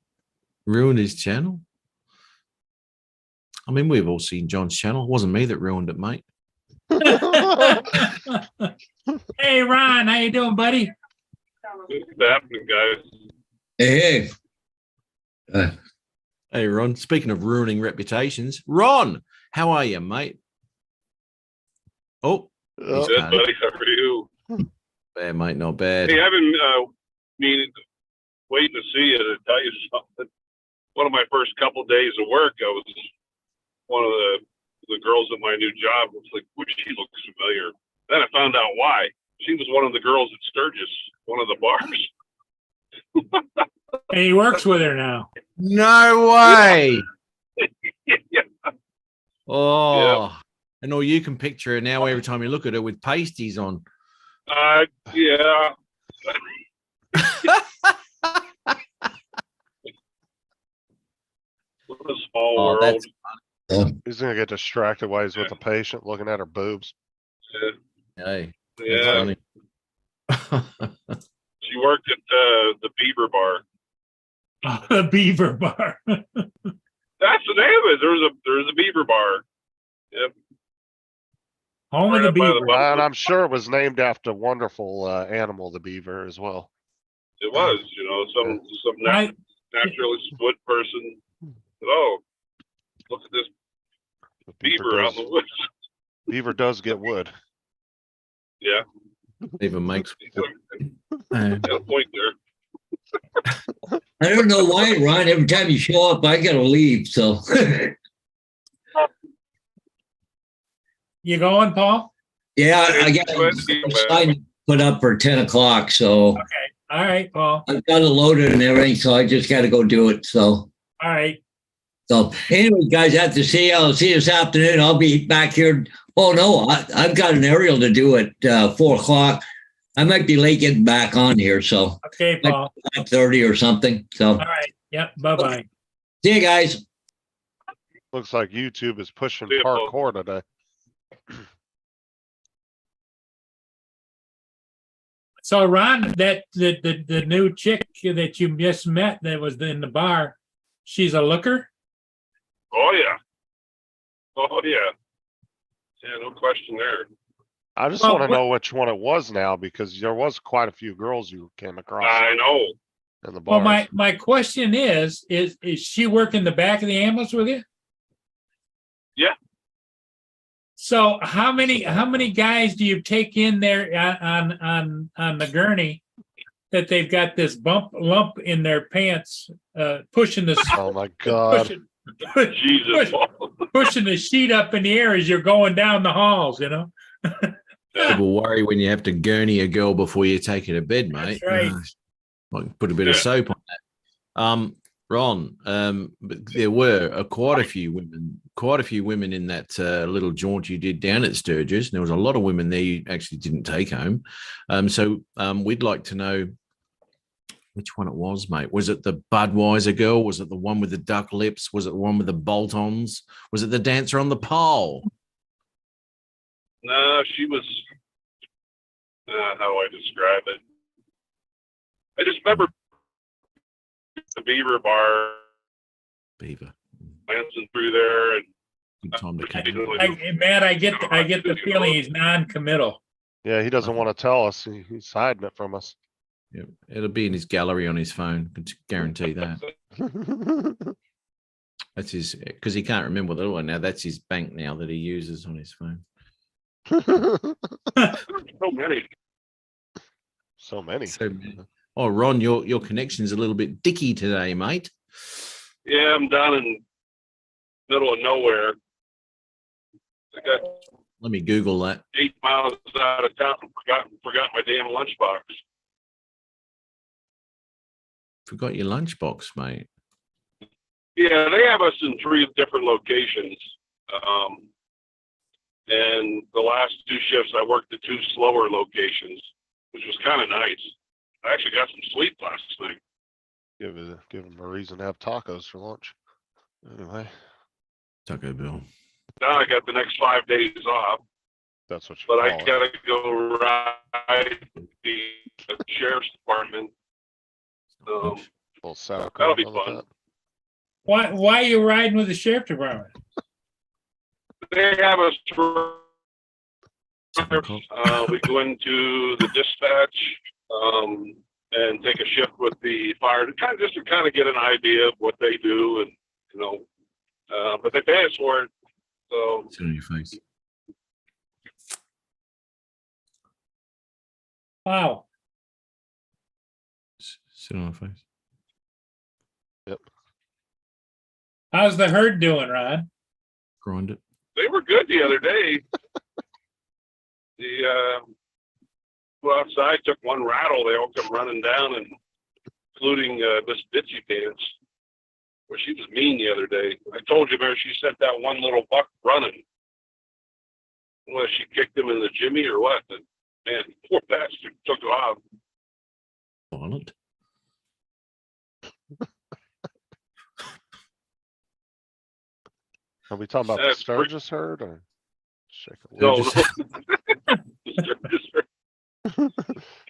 ruin his channel? I mean, we've all seen John's channel. It wasn't me that ruined it, mate. Hey, Ron, how you doing, buddy? What's happening, guys? Hey, Hey, Ron. Speaking of ruining reputations, Ron, how are you, mate? Oh, he's Good, gone. buddy. How are you? Bad, mate. Not bad. Hey, I've been waiting to see you to tell you something. One of my first couple days of work, I was one of the girls at my new job. Was like, "Would she look familiar?" Then I found out why. She was one of the girls at Sturgis, one of the bars. And he works with her now. No way. Yeah. Oh, and all you can picture her now every time you look at her with pasties on. Yeah. What a small Oh, world. that's He's gonna get distracted while he's with a patient looking at her boobs. hey. That's Yeah. funny. She worked at the Beaver Bar. The Beaver Bar. That's the name of it. There's a Beaver Bar. Yep. Home of Right the up by the Beaver. bar. And I'm sure it was named after wonderful animal, the beaver, as well. It was, some I- naturally split person. Oh, look at this The beaver out in the woods. beaver does get wood. Yeah, Even makes. he's got a point there. I don't know why, Ron. Every time you show up, I gotta leave. So You going, Paul? yeah, I got a sign put up for 10 o'clock. So Okay. All right, Paul. I've got it loaded and everything. So I just got to go do it. So All right. Anyway, guys, I have to see you. I'll see you this afternoon. I'll be back here. Oh no, I've got an aerial to do at 4 o'clock. I might be late getting back on here. So Okay, Paul. 5:30 or something. So All right. Yep. Bye-bye. see you guys. Looks like YouTube is pushing See ya, Paul. parkour today. So, Ron, that the new chick that you just met that was in the bar, she's a looker? Oh yeah. Oh yeah. Yeah, no question there. I just Well, wanna what- know which one it was now, because there was quite a few girls you came across I know. in the Well, bars. my question is she working the back of the ambulance with you? Yeah. So how many guys do you take in there on the gurney that they've got this lump in their pants, pushing the Oh my god. Jesus. pushing the sheet up in the air as you're going down the halls, you know? People worry when you have to gurney a girl before you take her to bed, mate. That's right. Like put a bit of soap on that. Ron, but there were quite a few women in that little jaunt you did down at Sturgis. And there was a lot of women there you actually didn't take home. So we'd like to know which one it was, mate. Was it the Budweiser girl? Was it the one with the duck lips? Was it the one with the bolt-ons? Was it the dancer on the pole? No, she was, how do I describe it? I just remember the Beaver Bar Beaver. glancing through there, and Good time to catch. Matt, I get the feeling he's non-committal. Yeah, he doesn't wanna tell us. He's hiding it from us. Yeah, it'll be in his gallery on his phone. Can guarantee that. That's his because he can't remember the other one now. That's his bank now that he uses on his phone. so many. So many. So, oh, Ron, your connection's a little bit dicky today, mate. Yeah, I'm down in middle of nowhere. I got Let me Google that. 8 miles out of town and forgot my damn lunchbox. Forgot your lunchbox, mate. Yeah, they have us in 3 different locations. And the last 2 shifts, I worked at 2 slower locations, which was kind of nice. I actually got some sleep last night. Give him a reason to have tacos for lunch. Anyway, Taco Bell. Now I got the next 5 days off, that's what you but call I it. gotta go ride the sheriff's department. Little sour that'll cream be on the fun. top. Why are you riding with the sheriff department? They have us for, Typical. we go into the dispatch, and take a shift with the fire to kind of get an idea of what they do, and but they pay us for it. So Sit on your face. Wow. Sit on your face. How's the herd doing, Ron? Grind it. they were good the other day. Go outside, took one rattle, they all come running down, and including Miss Bitsy Pants, where she was mean the other day. I told you, Mary, she sent that one little buck running. Well, she kicked him in the jimmy or what? And, man, poor bastard took off. Violent. Are we talking about the That's pretty- Sturgis herd or? Shake a No, leg?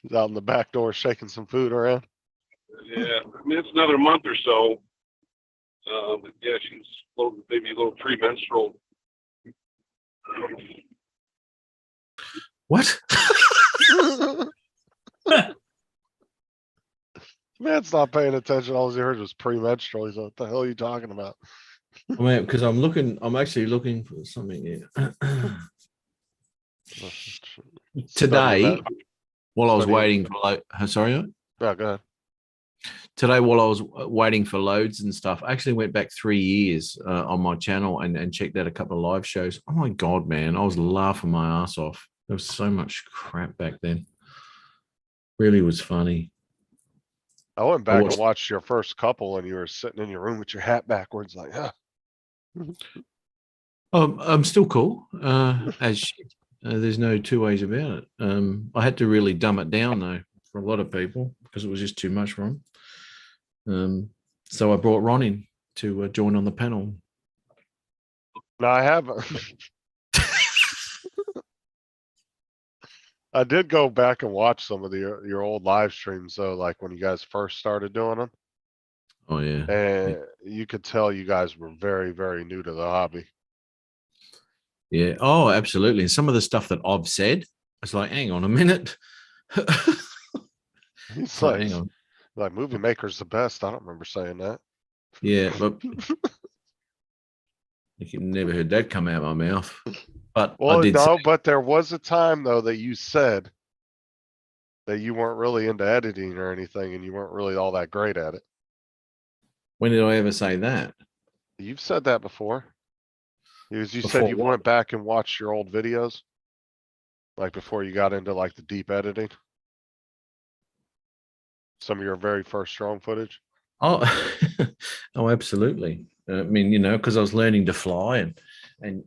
He's out in the back door shaking some food around. yeah, I mean, it's another month or so. But yeah, she's maybe a little premenstrual. What? Man's not paying attention. All he heard was premenstrual. He's like, what the hell are you talking about? I mean, because I'm actually looking for something here. Today, while I was Study. waiting for sorry, Yeah, go ahead. today while I was waiting for loads and stuff, I actually went back 3 years on my channel and checked out a couple of live shows. Oh my god, man, I was laughing my ass off. There was so much crap back then. Really was funny. I went back watched- and watched your first couple and you were sitting in your room with your hat backwards like, yeah. I'm still cool as shit. There's no 2 ways about it. I had to really dumb it down though for a lot of people because it was just too much for them. So I brought Ron in to join on the panel. No, I haven't. I did go back and watch some of your old live streams though, like when you guys first started doing them. Oh yeah. And you could tell you guys were very, very new to the hobby. Yeah. Oh, absolutely. And some of the stuff that I've said, it's like, hang on a minute. He's It's like, hang like, on. like movie maker's the best. I don't remember saying that. Yeah, but you never heard that come out of my mouth. But I Well, did say, no, but there was a time though that you said that you weren't really into editing or anything and you weren't really all that great at it. when did I ever say that? You've said that before. You said Before you what? went back and watched your old videos. Like before you got into like the deep editing. Some of your very first strong footage. Oh, oh, absolutely. I mean, because I was learning to fly and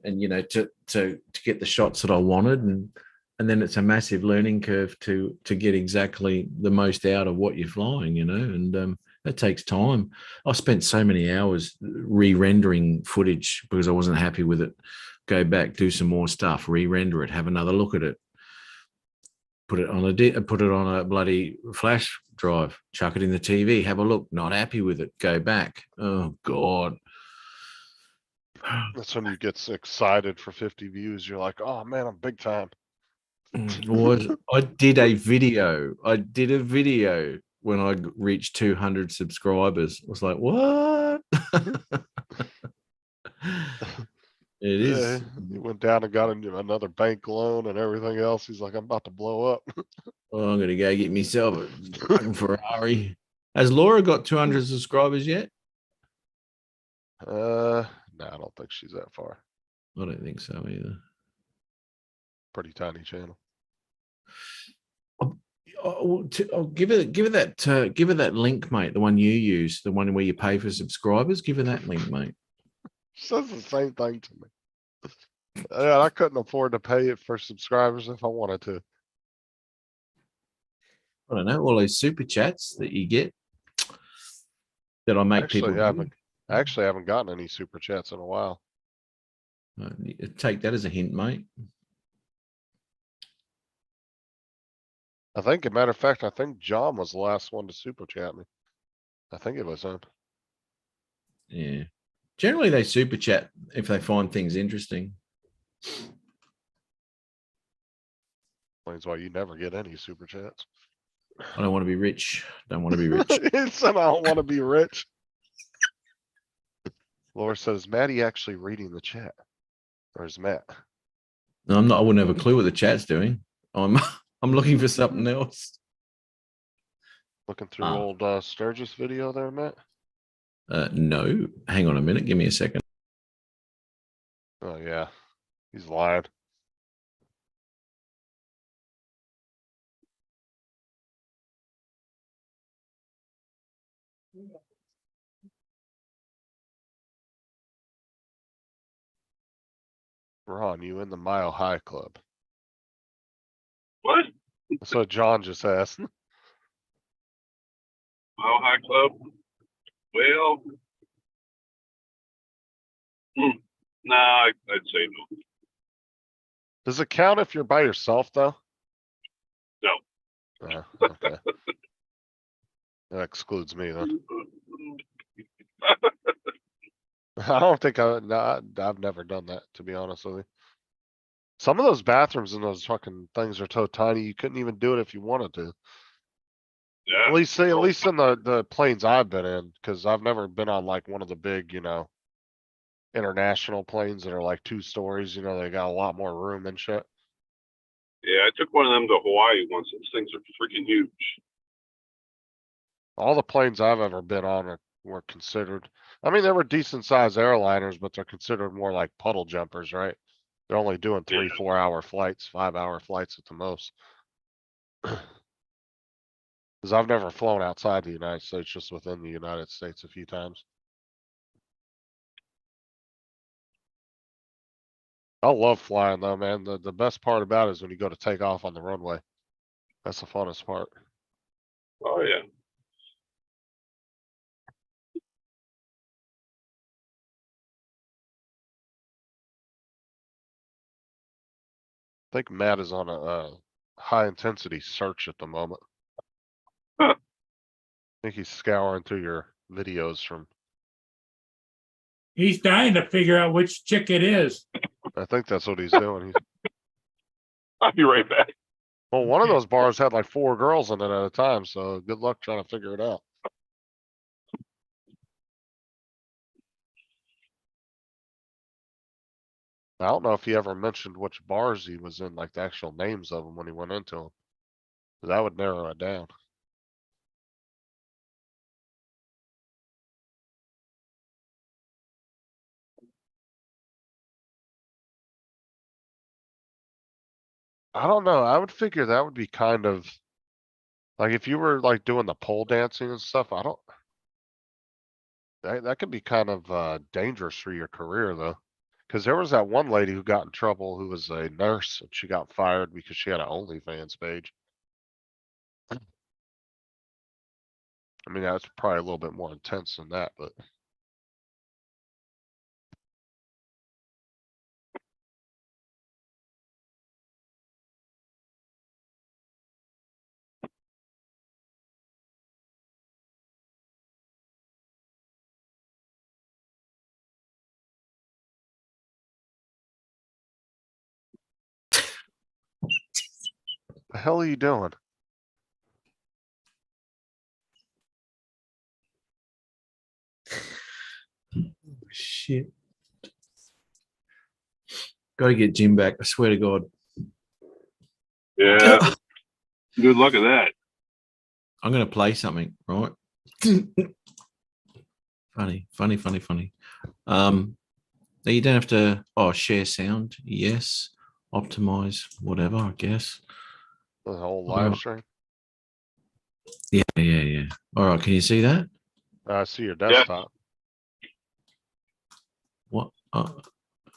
to get the shots that I wanted, and then it's a massive learning curve to get exactly the most out of what you're flying, and that takes time. I spent so many hours re-rendering footage because I wasn't happy with it. Go back, do some more stuff, re-render it, have another look at it, put it on a bloody flash drive, chuck it in the TV, have a look, not happy with it, go back. Oh God. That's when you get excited for 50 views. You're like, oh man, I'm big time. I did a video. When I reached 200 subscribers. I was like, what? It Yeah, is. he went down and got another bank loan and everything else. He's like, I'm about to blow up. Oh, I'm gonna go get myself a fucking Ferrari. Has Laura got 200 subscribers yet? No, I don't think she's that far. I don't think so either. Pretty tiny channel. Give her that link, mate. The one you use, the one where you pay for subscribers. Give her that link, mate. She says the same thing to me. Yeah, I couldn't afford to pay it for subscribers if I wanted to. I don't know, all those super chats that you get that I make people Actually, I haven't gotten any super chats in a while. take that as a hint, mate. I think, as a matter of fact, I think John was the last one to super chat me. I think it was him. Yeah. Generally, they super chat if they find things interesting. Explains why you never get any super chats. I don't want to be rich. Don't want to be rich. He said, I don't want to be rich. Laura says, is Maddie actually reading the chat? Or is Matt? No, I'm not. I wouldn't have a clue what the chat's doing. I'm I'm looking for something else. Looking through Ah. old Sturgis video there, Matt? No. Hang on a minute. Give me a second. Oh yeah, he's lying. Ron, you in the Mile High Club? What? That's what John just asked. Mile High Club? Well, nah, I'd say no. Does it count if you're by yourself though? No. Okay. That excludes me then. I don't think I've never done that, to be honest with you. Some of those bathrooms in those fucking things are so tiny, you couldn't even do it if you wanted to. Yeah. At least in the planes I've been in, because I've never been on like one of the big, international planes that are like 2 stories, they got a lot more room and shit. Yeah, I took one of them to Hawaii once. Those things are freaking huge. All the planes I've ever been on were considered, I mean, they were decent sized airliners, but they're considered more like puddle jumpers, right? They're only doing 3, 4 hour flights, 5-hour flights at the most. Cause I've never flown outside the United States, just within the United States a few times. I love flying though, man. The best part about it is when you go to take off on the runway. That's the funnest part. Oh, yeah. I think Matt is on a high intensity search at the moment. Huh. I think he's scouring through your videos from. He's dying to figure out which chick it is. I think that's what he's doing. I'll be right back. Well, one of those bars had like 4 girls in it at a time, so good luck trying to figure it out. I don't know if he ever mentioned which bars he was in, like the actual names of them when he went into them. That would narrow it down. I don't know. I would figure that would be kind of like if you were like doing the pole dancing and stuff, I don't. That could be kind of dangerous for your career though. Cause there was that one lady who got in trouble who was a nurse and she got fired because she had an OnlyFans page. I mean, that's probably a little bit more intense than that, but. The hell are you doing? Shit. Got to get Jim back. I swear to God. Yeah. Good luck at that. I'm going to play something, right? Funny. You don't have to, share sound. Yes. Optimize, whatever, I guess. The whole live stream? Yeah. All right. Can you see that? I see your desktop. What? You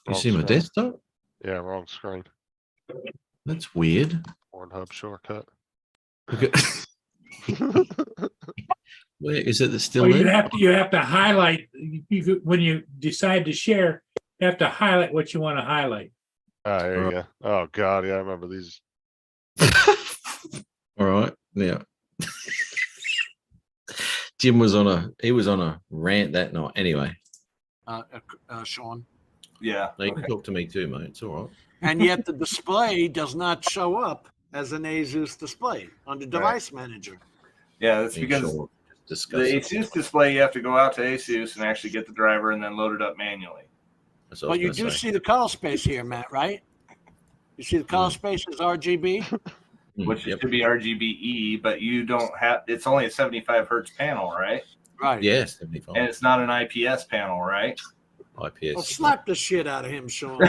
Wrong see my screen. desktop? Yeah, wrong screen. That's weird. Pornhub shortcut. Look at, where is it? That's still Well, there? you have to highlight, when you decide to share, you have to highlight what you want to highlight. Ah, there you go. Oh god, yeah, I remember these. All right. Yeah. Jim was on a rant that night. Anyway, Sean. Yeah. you can talk to me too, mate. It's all right. And yet the display does not show up as an ASUS display on the device manager. Yeah, that's because Sure. the Discuss it. ASUS display, you have to go out to ASUS and actually get the driver and then load it up manually. That's what I But you was do gonna say. see the color space here, Matt, right? You see the color space is RGB? Which Yep. should be RGBE, but you don't have. It's only a 75 hertz panel, right? Right. Yeah, 75. And it's not an IPS panel, right? IPS. Well, slap the shit out of him, Sean.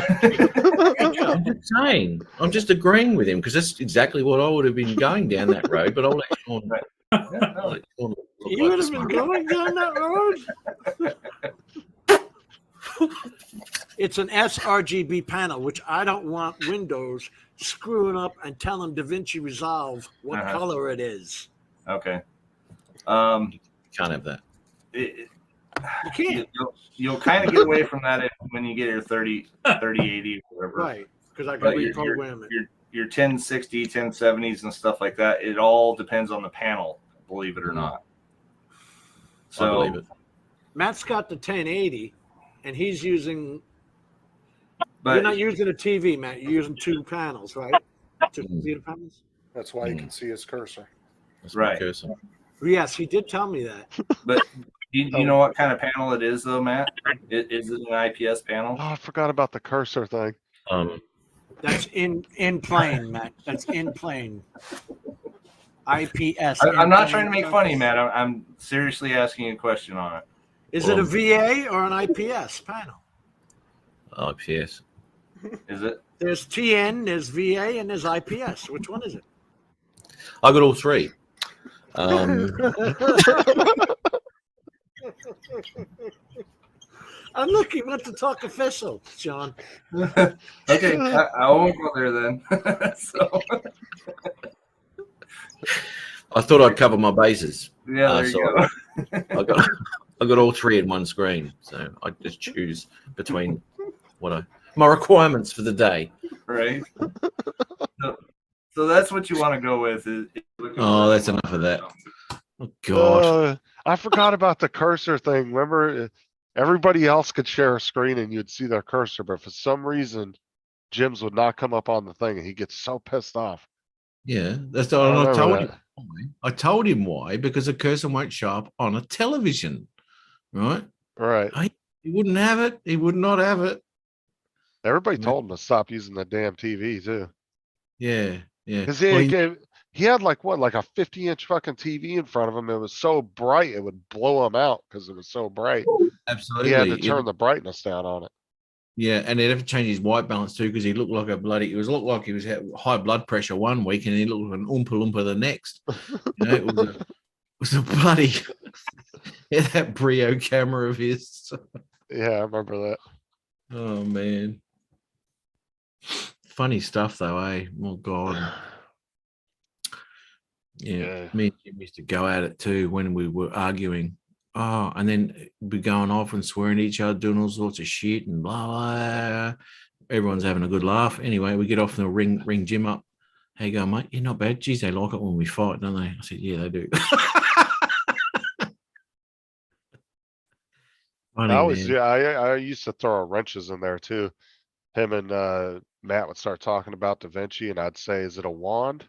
I'm just saying. I'm just agreeing with him because that's exactly what I would have been going down that road. But I'll let Sean. Right. I'll let Sean look You like would the have been smart going down that road. It's an sRGB panel, which I don't want Windows screwing up and telling DaVinci Resolve what color it is. Okay. Can't have that. You can't. You'll kind of get away from that when you get your 3080 or whatever. Right, because I can But reprogram it. Your 1060, 1070s and stuff like that, it all depends on the panel, believe it or not. I believe it. Matt's got the 1080, and he's using. But You're not using a TV, Matt. You're using 2 panels, right? 2 computer panels. That's why you can see his cursor. That's my Right. cursor. Yes, he did tell me that. But you know what kind of panel it is, though, Matt? Is it an IPS panel? Oh, I forgot about the cursor thing. That's in plane, Matt. That's in plane. IPS. I'm not trying to make funny, Matt. I'm seriously asking you a question on it. Is it a VA or an IPS panel? IPS. Is it? There's TN, there's VA, and there's IPS. Which one is it? I got all 3. I'm looking. Want to talk official, John? Okay, I won't go there then. So, I thought I'd cover my bases. yeah, there you go. I got all 3 in one screen, so I just choose between my requirements for the day. Right. So that's what you want to go with. Oh, that's enough of that. Oh God. I forgot about the cursor thing. Remember, everybody else could share a screen and you'd see their cursor, but for some reason, Jim's would not come up on the thing and he gets so pissed off. Yeah, that's I and I remember told him that. why. I told him why, because a cursor won't show up on a television, right? Right. He wouldn't have it. He would not have it. Everybody Man. told him to stop using the damn TV too. Yeah, yeah. Cause Well, he had like what, like a 50-inch fucking TV in front of him. It was so bright, it would blow him out because it was so bright. absolutely. He had to It- turn the brightness down on it. yeah, and he'd have to change his white balance too because he looked like looked like he was had high blood pressure one week and he looked like an oompa loompa the next. You know, it was a bloody yeah, that Brio camera of his. Yeah, I remember that. Oh man. Funny stuff though, eh? Oh God. Yeah. Me and Jim used to go at it too when we were arguing. Oh, and then we're going off and swearing at each other, doing all sorts of shit and blah blah. Everyone's having a good laugh. Anyway, we get off and they'll ring Jim up. How you going, mate? You're not bad. Geez, they like it when we fight, don't they? I said, yeah, they do. Funny, man. I used to throw wrenches in there too. Him and Matt would start talking about Da Vinci and I'd say, is it a wand?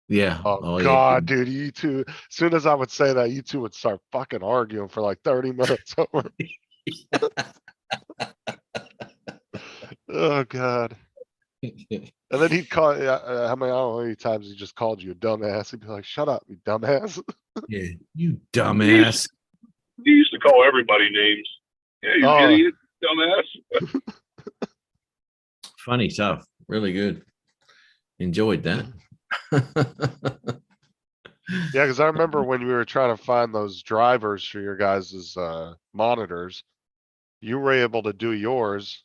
Yeah. Oh, yeah. God, dude, you two, as soon as I would say that, you two would start fucking arguing for like 30 minutes over. Oh, God. And then he'd call, I don't know how many times he just called you a dumbass. He'd be like, shut up, you dumbass. Yeah, you dumbass. He used to call everybody names. Yeah, you Oh. idiot, dumbass. Funny stuff. Really good. Enjoyed that. Yeah, because I remember when we were trying to find those drivers for your guys' monitors, you were able to do yours,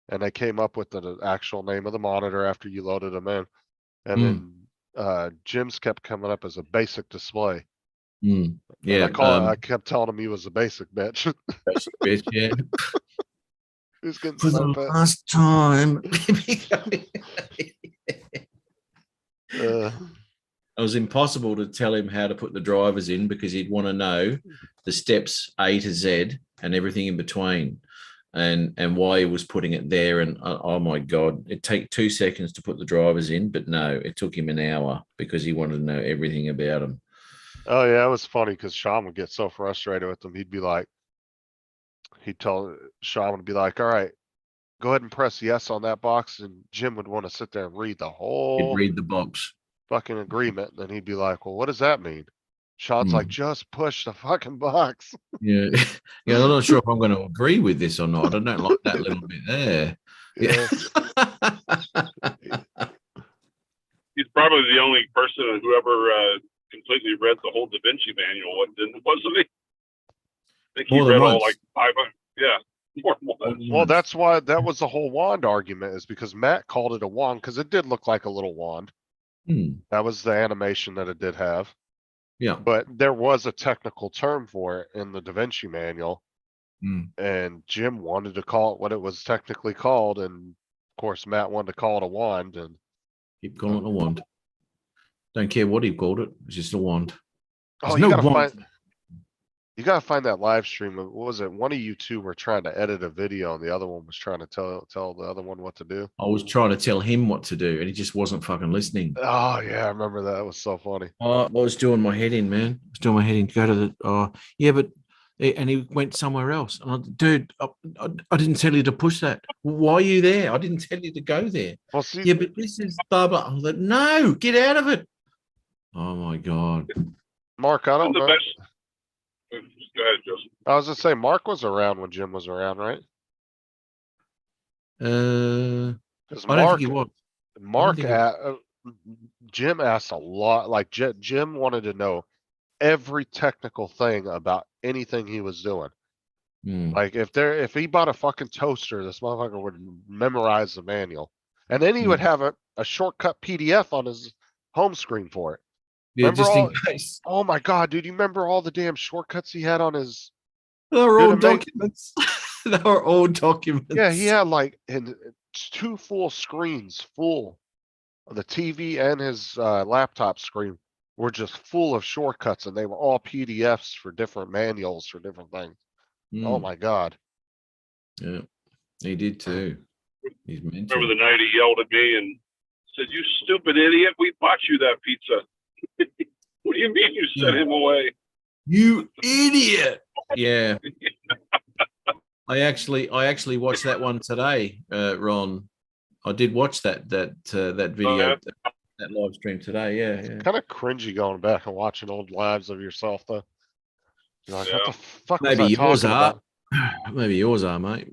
and they came up with the actual name of the monitor after you loaded them in. And then Jim's kept coming up as a basic display. And Yeah. I kept telling him he was a basic bitch. Basic bitch, yeah. Who's getting For so the pissed? last time. It was impossible to tell him how to put the drivers in because he'd want to know the steps A to Z and everything in between and why he was putting it there. And oh my God, it'd take 2 seconds to put the drivers in, but no, it took him an hour because he wanted to know everything about them. Oh yeah, it was funny because Sean would get so frustrated with them. He'd tell Sean would be like, all right, go ahead and press yes on that box. And Jim would want to sit there and read the He'd whole read the box. fucking agreement. And then he'd be like, well, what does that mean? Sean's like, just push the fucking box. Yeah. Yeah. I'm not sure if I'm going to agree with this or not. I don't like that little bit there. Yeah. He's probably the only person who ever completely read the whole Da Vinci manual, wasn't he? I think he More than read all once. like 500. Yeah, more than once. Well, that's why that was the whole wand argument, is because Matt called it a wand because it did look like a little wand. That was the animation that it did have. Yeah. But there was a technical term for it in the Da Vinci manual. And Jim wanted to call it what it was technically called. And of course, Matt wanted to call it a wand. And Keep calling it a wand. Don't care what he called it. It's just a wand. oh, There's you no gotta wand. you gotta find that live stream. What was it? One of you two were trying to edit a video, and the other one was trying to tell the other one what to do. I was trying to tell him what to do, and he just wasn't fucking listening. Oh yeah, I remember that. It was so funny. I was doing my head in, man. I was doing my head in. Go to the. Yeah, but and he went somewhere else. And dude, I didn't tell you to push that. Why are you there? I didn't tell you to go there. Well, see, Yeah, but this is blah blah. I was like, no, get out of it. Oh my God. Mark, I don't The know. best. Go ahead, Joseph. I was gonna say Mark was around when Jim was around, right? Because I don't think he was. Mark, think he Jim asked a lot. Like Jim wanted to know every technical thing about anything he was doing. Like if he bought a fucking toaster, this motherfucker would memorize the manual, and then he would have a shortcut PDF on his home screen for it. Yeah, Remember just all- in case. Oh my God, dude! You remember all the damn shortcuts he had on his? They were Dude, all it made- documents. They were all documents. Yeah, he had like two full screens full. The TV and his laptop screen were just full of shortcuts, and they were all PDFs for different manuals for different things. Oh my God. Yeah, he did too. He's mental. Remember the night he yelled at me and said, "You stupid idiot, we bought you that pizza." What do you mean you sent him away? You idiot! Yeah. I actually watched that one today, Ron. I did watch that video, yeah? that live stream today. Yeah. Kind of cringy going back and watching old lives of yourself though. You're like, what Yeah. the fuck Maybe was I yours talking are. about? Maybe yours are, mate.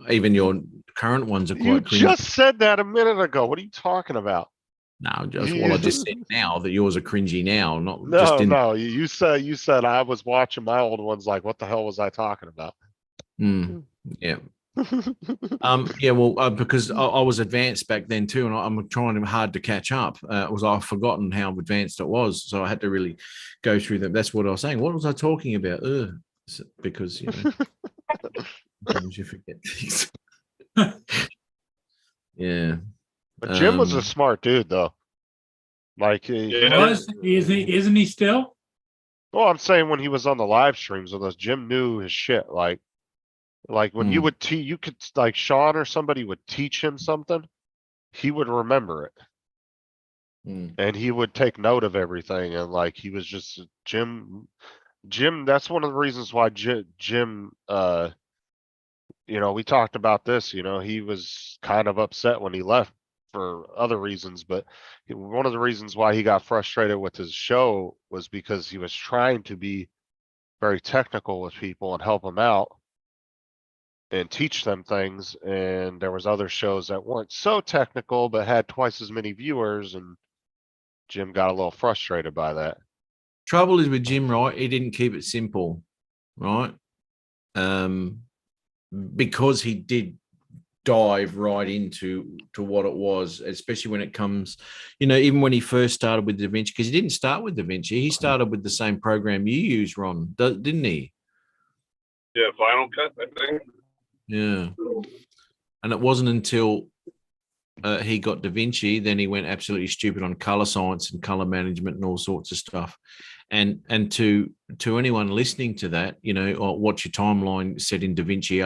Even your current ones are You quite cringy. just said that a minute ago. What are you talking about? No, I just said now that yours are cringy now, not just No, in. no. You said I was watching my old ones. Like, what the hell was I talking about? Yeah. Yeah, well, because I was advanced back then too, and I'm trying hard to catch up. I've forgotten how advanced it was, so I had to really go through them. That's what I was saying. What was I talking about? Because sometimes you forget things. Yeah. But Jim was a smart dude, though. Like, Yeah. Isn't he still? well, I'm saying when he was on the live streams with us, Jim knew his shit. Like when you would you could like Sean or somebody would teach him something, he would remember it. And he would take note of everything. And like, he was just Jim, that's one of the reasons why Jim, we talked about this, he was kind of upset when he left for other reasons, but one of the reasons why he got frustrated with his show was because he was trying to be very technical with people and help them out and teach them things. And there was other shows that weren't so technical, but had twice as many viewers, and Jim got a little frustrated by that. Trouble is with Jim, right? He didn't keep it simple, right? Because he did dive right into what it was, especially when it comes, even when he first started with DaVinci, because he didn't start with DaVinci. He started with the same program you use, Ron, didn't he? Yeah, Final Cut, I think. Yeah. And it wasn't until he got DaVinci, then he went absolutely stupid on color science and color management and all sorts of stuff. And to anyone listening to that, or watch your timeline set in DaVinci,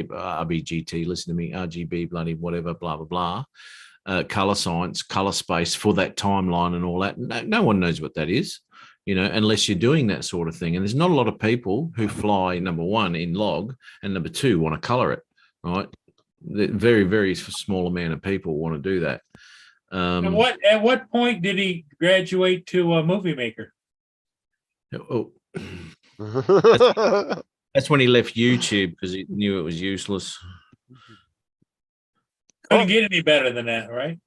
RBGT, listen to me, RGB, bloody whatever, blah, blah, blah, color science, color space for that timeline and all that. No one knows what that is, unless you're doing that sort of thing. And there's not a lot of people who fly, number one, in log, and number two, want to color it, right? The very, very small amount of people want to do that. At what point did he graduate to a movie maker? That's when he left YouTube because he knew it was useless. Couldn't get any better than that, right?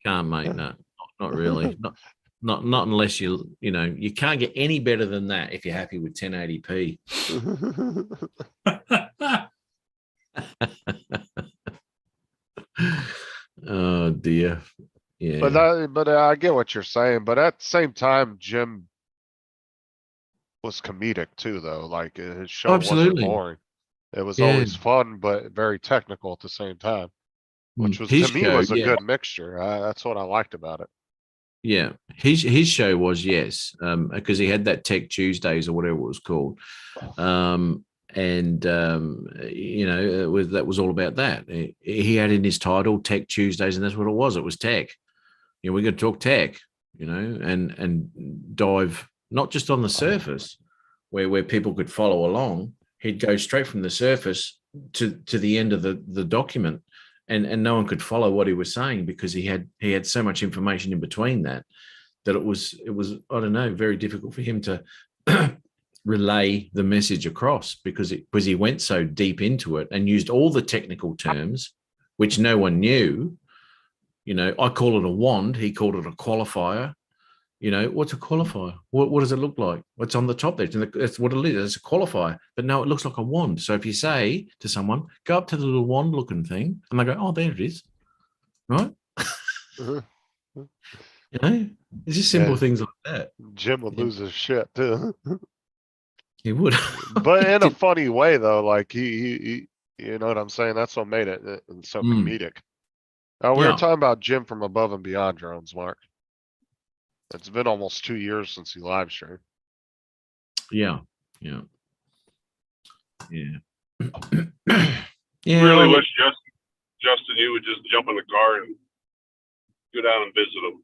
Can't, mate. No, not really. Not unless you can't get any better than that if you're happy with 1080p. Oh dear. Yeah. But I get what you're saying. But at the same time, Jim was comedic too, though. Like, his show wasn't boring. It was always fun, but very technical at the same time, which was his to me show, was a good mixture. That's what I liked about it. Yeah, his show was, yes, because he had that Tech Tuesdays or whatever it was called, that was all about that. He had in his title Tech Tuesdays, and that's what it was. It was tech. We're going to talk tech, and dive not just on the surface where people could follow along. He'd go straight from the surface to the end of the document. And no one could follow what he was saying because he had so much information in between that it was I don't know, very difficult for him to relay the message across because he went so deep into it and used all the technical terms which no one knew. I call it a wand, he called it a qualifier. What's a qualifier? What does it look like? What's on the top there? That's what it is. It's a qualifier. But no, it looks like a wand. So if you say to someone, go up to the little wand looking thing, and they go, oh, there it is. Right? It's just simple things like that. Jim would lose his shit too. He would. But in a funny way, though. Like, he you know what I'm saying? That's what made it so comedic. We were talking about Jim from Above and Beyond Drones, Mark. It's been almost 2 years since he live streamed. Yeah. Really wish Justin, you would just jump in the car and go down and visit him.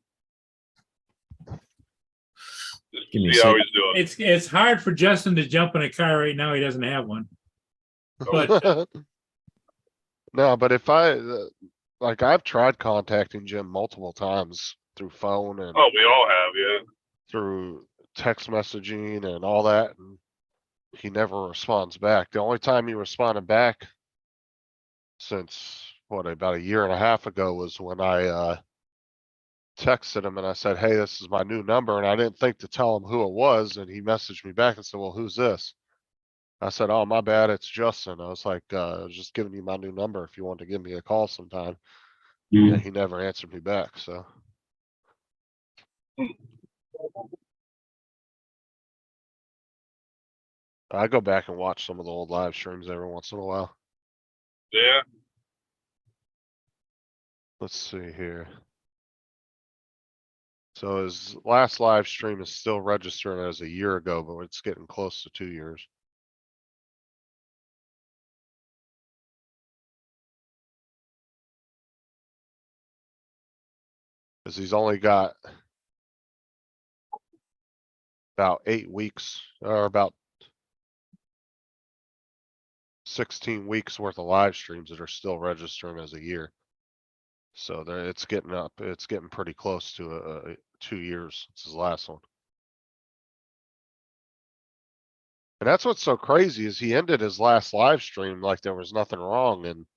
Just Give me a see how sec. he's doing. It's hard for Justin to jump in a car right now. He doesn't have one. But No, but if like I've tried contacting Jim multiple times through phone and Oh, we all have, yeah. through text messaging and all that, and he never responds back. The only time he responded back since about a year and a half ago was when I texted him and I said, "Hey, this is my new number," and I didn't think to tell him who it was, and he messaged me back and said, "Well, who's this?" I said, "Oh, my bad, it's Justin." I was like, I was just giving you my new number if you want to give me a call sometime. And he never answered me back, so. I go back and watch some of the old live streams every once in a while. Yeah, Let's see here. So his last live stream is still registered as a year ago, but it's getting close to 2 years. Cause he's only got about 8 weeks or about 16 weeks worth of live streams that are still registering as a year. So there, it's getting pretty close to 2 years. It's his last one. And that's what's so crazy is he ended his last live stream like there was nothing wrong, and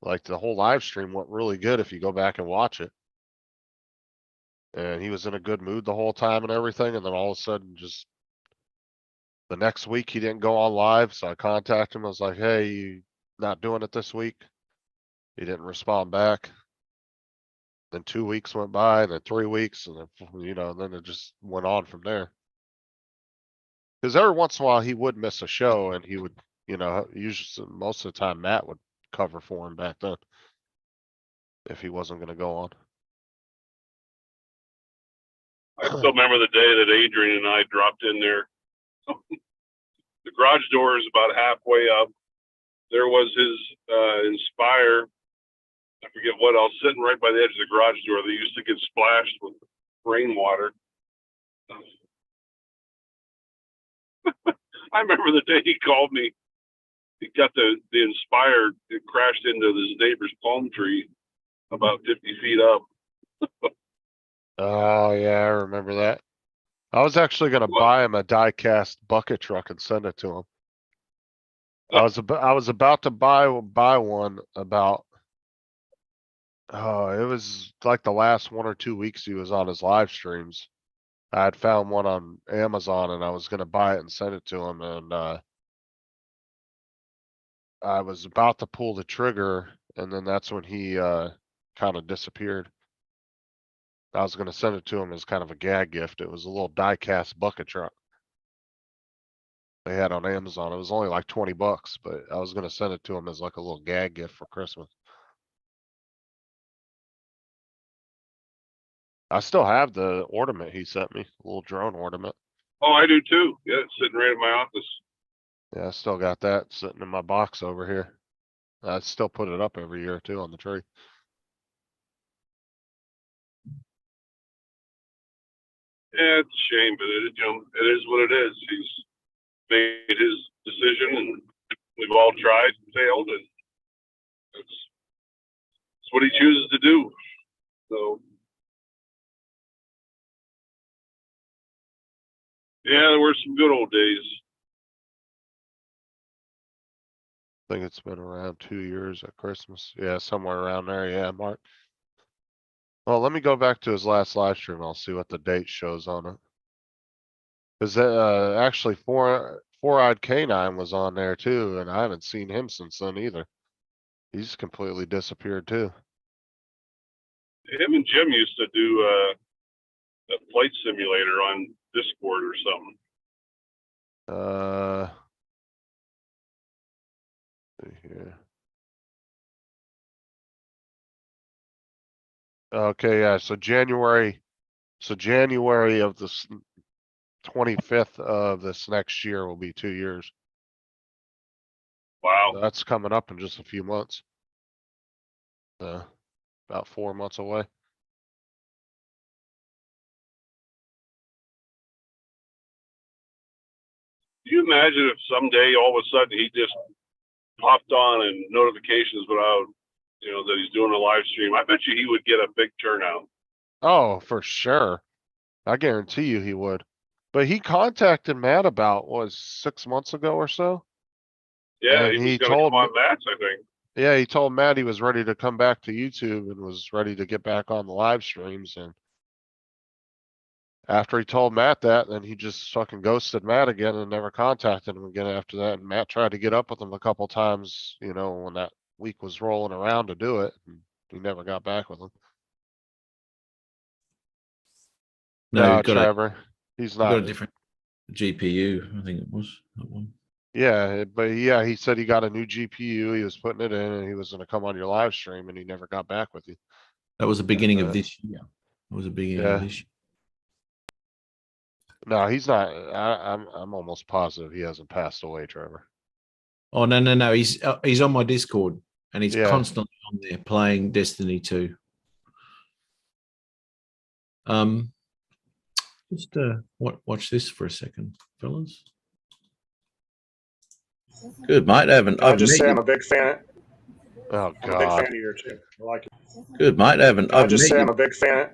like the whole live stream went really good if you go back and watch it. And he was in a good mood the whole time and everything, and then all of a sudden just the next week he didn't go on live, so I contacted him. I was like, "Hey, you not doing it this week?" He didn't respond back. Then 2 weeks went by, and then 3 weeks, and then, then it just went on from there. Cause every once in a while he would miss a show and he would, usually most of the time Matt would cover for him back then. If he wasn't gonna go on. I still remember the day that Adrian and I dropped in there. The garage door is about halfway up. There was his Inspire. I forget what else, sitting right by the edge of the garage door. They used to get splashed with rainwater. I remember the day he called me. He got the Inspire. It crashed into his neighbor's palm tree about 50 feet up. Oh yeah, I remember that. I was actually gonna buy him a die-cast bucket truck and send it to him. I was about to buy one about. Oh, it was like the last 1 or 2 weeks he was on his live streams. I had found one on Amazon and I was gonna buy it and send it to him, and I was about to pull the trigger, and then that's when he kind of disappeared. I was gonna send it to him as kind of a gag gift. It was a little die-cast bucket truck they had on Amazon. It was only like 20 bucks, but I was gonna send it to him as like a little gag gift for Christmas. I still have the ornament he sent me, a little drone ornament. Oh, I do too. Yeah, it's sitting right in my office. Yeah, I still got that sitting in my box over here. I still put it up every year too on the tree. Yeah, it's a shame, but it is what it is. He's made his decision, and we've all tried and failed, and it's what he chooses to do. So, yeah, there were some good old days. I think it's been around 2 years at Christmas. Yeah, somewhere around there. Yeah, Mark. Well, let me go back to his last live stream. I'll see what the date shows on it. Cause actually Four-Eyed Canine was on there too, and I haven't seen him since then either. He's completely disappeared too. Him and Jim used to do a flight simulator on Discord or something. See here. Okay, yeah, so January of this 25th of this next year will be 2 years. Wow. That's coming up in just a few months. About 4 months away. Do you imagine if someday all of a sudden he just popped on and notifications without, that he's doing a live stream? I bet you he would get a big turnout. Oh, for sure. I guarantee you he would. But he contacted Matt about, was 6 months ago or so? Yeah, And he was he going to told come on me- Matt's, I think. Yeah, he told Matt he was ready to come back to YouTube and was ready to get back on the live streams, and after he told Matt that, then he just fucking ghosted Matt again and never contacted him again after that. And Matt tried to get up with him a couple times, when that week was rolling around to do it. And he never got back with him. No, No, you've got Trevor, he's you've got a not. different GPU. I think it was that one. Yeah, but yeah, he said he got a new GPU. He was putting it in and he was gonna come on your live stream and he never got back with you. That was the beginning of this year. That was the beginning Yeah. of this year. No, he's not. I'm almost positive he hasn't passed away, Trevor. Oh no! He's on my Discord and he's Yeah. constantly on there playing Destiny 2. Just watch this for a second, fellas. Good, mate. I just say I'm a big fan. Oh I'm a big fan God. of your channel. I like it. Good, mate. I just say I'm a big fan.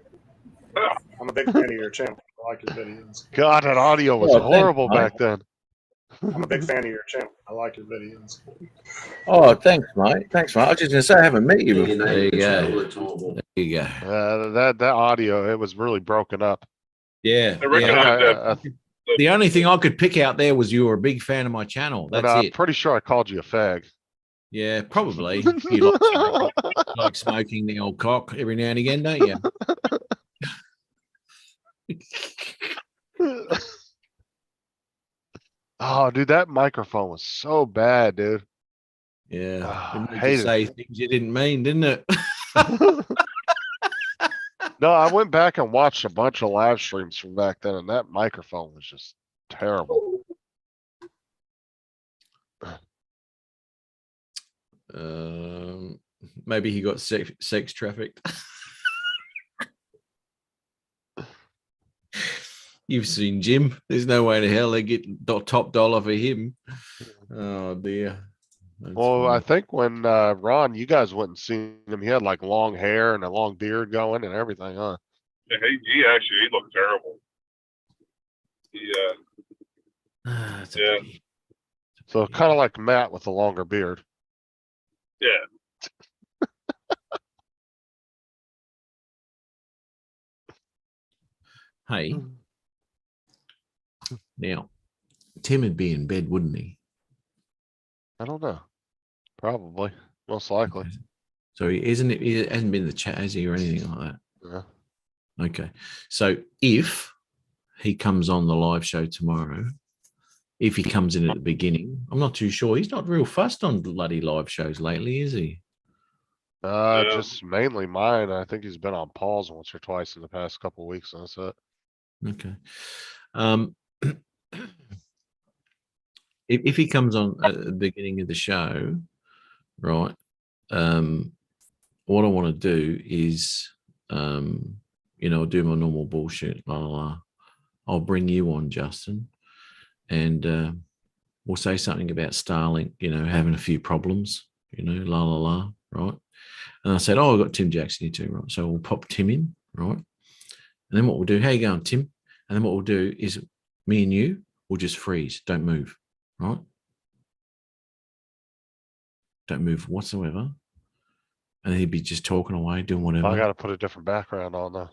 I'm a big fan of your channel. I like your videos. God, that audio was Oh, thanks, horrible mate. back then. I'm a big fan of your channel. I like your videos. Oh, thanks, mate. Thanks, mate. I was just going to say I haven't met you before. There you go. There you go. That audio, it was really broken up. Yeah. I recognize that. The only thing I could pick out there was you were a big fan of my channel. And That's I'm it. pretty sure I called you a fag. Yeah, probably. You like smoking the old cock every now and again, don't you? Oh, dude, that microphone was so bad, dude. Yeah. Ah, Didn't it hated just say things you didn't mean, didn't it? No, I went back and watched a bunch of live streams from back then, and that microphone was just terrible. Maybe he got sex trafficked. You've seen Jim. There's no way to hell they get top dollar for him. Oh dear. That's Well, I funny. think when Ron, you guys wouldn't see him. He had like long hair and a long beard going and everything, huh? Yeah, he looked terrible. It's a Yeah. pity. So kind of like Matt with a longer beard. Yeah. Hey, now Tim would be in bed, wouldn't he? I don't know. Probably, most likely. So he isn't. He hasn't been in the chat, has he, or anything like that? Yeah. Okay. So if he comes on the live show tomorrow, if he comes in at the beginning, I'm not too sure. He's not real fussed on bloody live shows lately, is he? Yeah. Just mainly mine. I think he's been on Paul's once or twice in the past couple of weeks, and that's it. Okay. If he comes on at the beginning of the show, right? What I want to do is, do my normal bullshit. I'll bring you on, Justin, and we'll say something about Starlink, having a few problems, right? And I said, I've got Tim Jackson here too, right? So we'll pop Tim in, right? And then what we'll do, how you going, Tim? And then what we'll do is me and you will just freeze, don't move, right? Don't move whatsoever. And he'd be just talking away, doing whatever. I got to put a different background on though.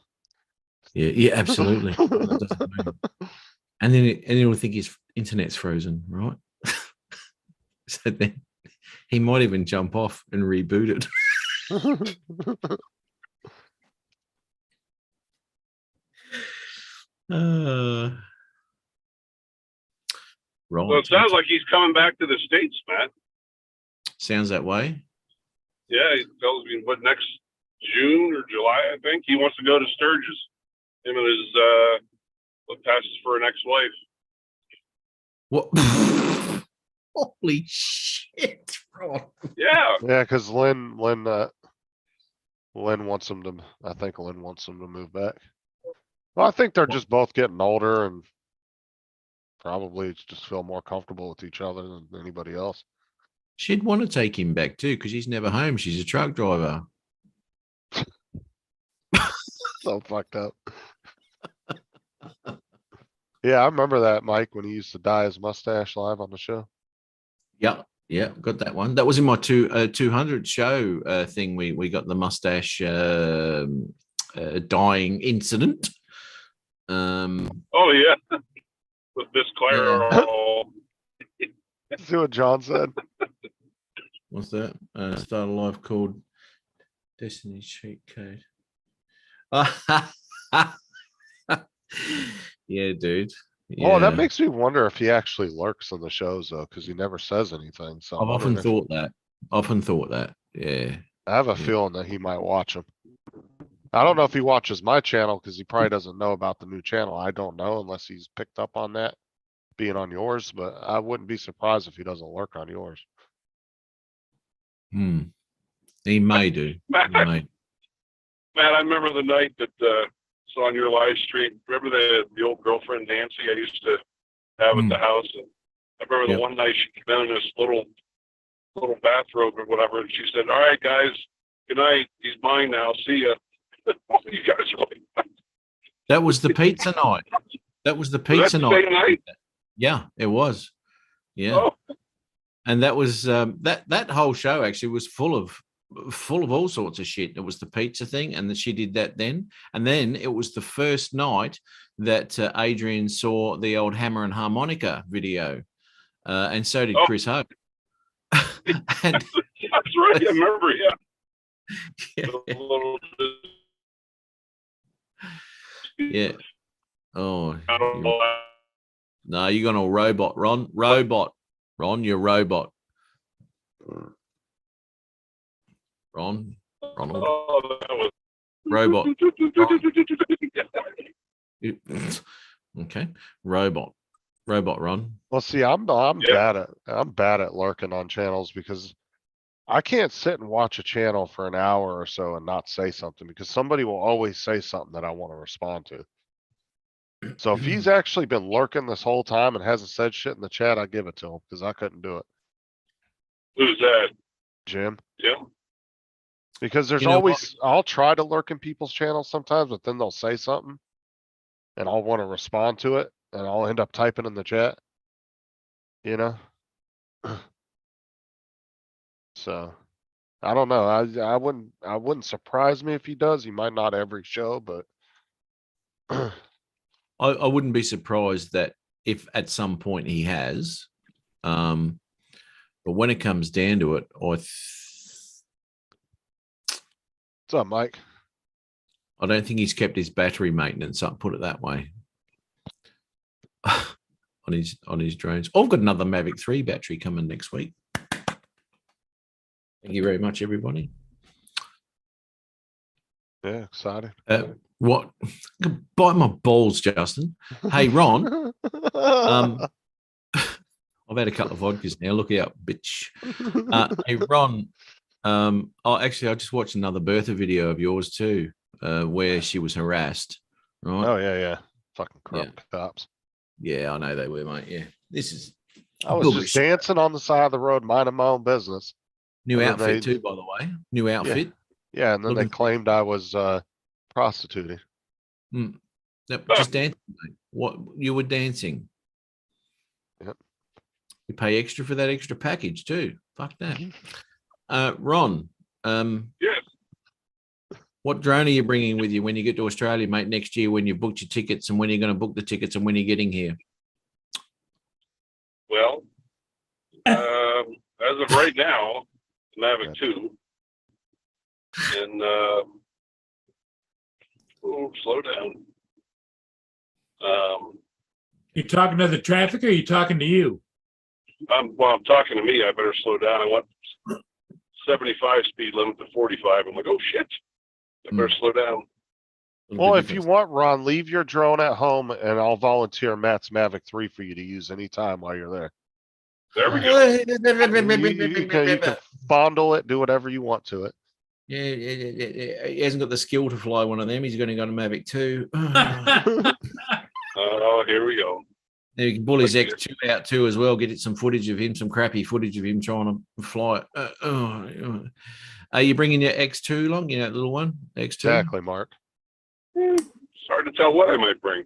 Yeah, absolutely. And then he'll think his internet's frozen, right? So then he might even jump off and reboot it. Right. So it sounds like he's coming back to the States, Matt. Sounds that way. Yeah, he tells me next June or July, I think. He wants to go to Sturgis. Him and his what passes for an ex-wife. What? Holy shit, Ron. Yeah. Yeah, because Lynn Lynn wants him to, I think Lynn wants him to move back. Well, I think they're just both getting older and probably just feel more comfortable with each other than anybody else. She'd want to take him back too because he's never home. She's a truck driver. So fucked up. Yeah, I remember that, Mike, when he used to dye his mustache live on the show. Yeah, yeah, got that one. That was in my 200 show thing. We got the mustache dyeing incident. Oh, yeah. With Miss Clara. Oh, See what John said? What's that? Start a life called Destiny Cheat Code. Yeah, dude. Oh, that Yeah. makes me wonder if he actually lurks in the shows though, because he never says anything. So I've I'm often wondering if- thought that. Yeah. I have a Yeah. feeling that he might watch him. I don't know if he watches my channel because he probably doesn't know about the new channel. I don't know unless he's picked up on that being on yours, but I wouldn't be surprised if he doesn't lurk on yours. He may do. He Matt, may. I remember the night that, saw on your live stream. Remember the old girlfriend Nancy I used to have at the house? And I remember Yep. the one night she came in this little bathrobe or whatever, and she said, "All right, guys, good night. He's mine now. See ya." You guys are like, That was the pizza night. That was the was that pizza the night. same night? Yeah, it was. Yeah. Oh, And that was that whole show actually was full of all sorts of shit. It was the pizza thing, and then she did that then, and then it was the first night that Adrian saw the old Hammer and Harmonica video, and so did Oh. Chris Hope. And that's right. I remember, yeah. yeah, The little- yeah. Oh, I don't know. no, you're gonna robot, Ron. Ron, you're robot. Ronald, Oh, that was robot. Okay, robot, Ron. Well, see, I'm Yeah. bad at lurking on channels because I can't sit and watch a channel for an hour or so and not say something because somebody will always say something that I want to respond to. So if he's actually been lurking this whole time and hasn't said shit in the chat, I give it to him because I couldn't do it. Who's that? Jim, Yeah. because there's You know what? always, I'll try to lurk in people's channels sometimes, but then they'll say something and I'll want to respond to it and I'll end up typing in the chat. You know? So I don't know. I wouldn't surprise me if he does. He might not every show, but I wouldn't be surprised that if at some point he has, but when it comes down to it, what's up, Mike? I don't think he's kept his battery maintenance up. Put it that way. on his drones. I've got another Mavic 3 battery coming next week. Thank you very much, everybody. Yeah, excited. What? Bite my balls, Justin. Hey, Ron. I've had a couple of vodkas now. Look out, bitch. Hey, Ron. I just watched another Bertha video of yours too, where she was harassed. Right? Oh yeah. Fucking corrupt cops. Yeah, I know they were, mate. Yeah, this is I was just dancing on the side of the road, minding my own business. new and then outfit they- too, by the way. New outfit. Yeah, and then they Looking- claimed I was prostituting. Yep, just dancing. Mate. What you were dancing? Yep. You pay extra for that extra package too. Fuck that. Ron. Yes. What drone are you bringing with you when you get to Australia, mate, next year when you booked your tickets and when you're going to book the tickets and when you're getting here? Well, as of right now, Mavic 2. And, slow down. You talking to the traffic or are you talking to you? I'm talking to me. I better slow down. I went 75 speed limit to 45. I'm like, oh shit. I better slow down. Well, if you want, Ron, leave your drone at home and I'll volunteer Matt's Mavic 3 for you to use anytime while you're there. There we go. You can fondle it, do whatever you want to it. He hasn't got the skill to fly one of them. He's going to go to Mavic 2. Oh, here we go. You can pull his X2 out too as well. Get it some footage of him, some crappy footage of him trying to fly it. Are you bringing your X2 along? You know, that little one, X2. Exactly, Mark. It's hard to tell what I might bring.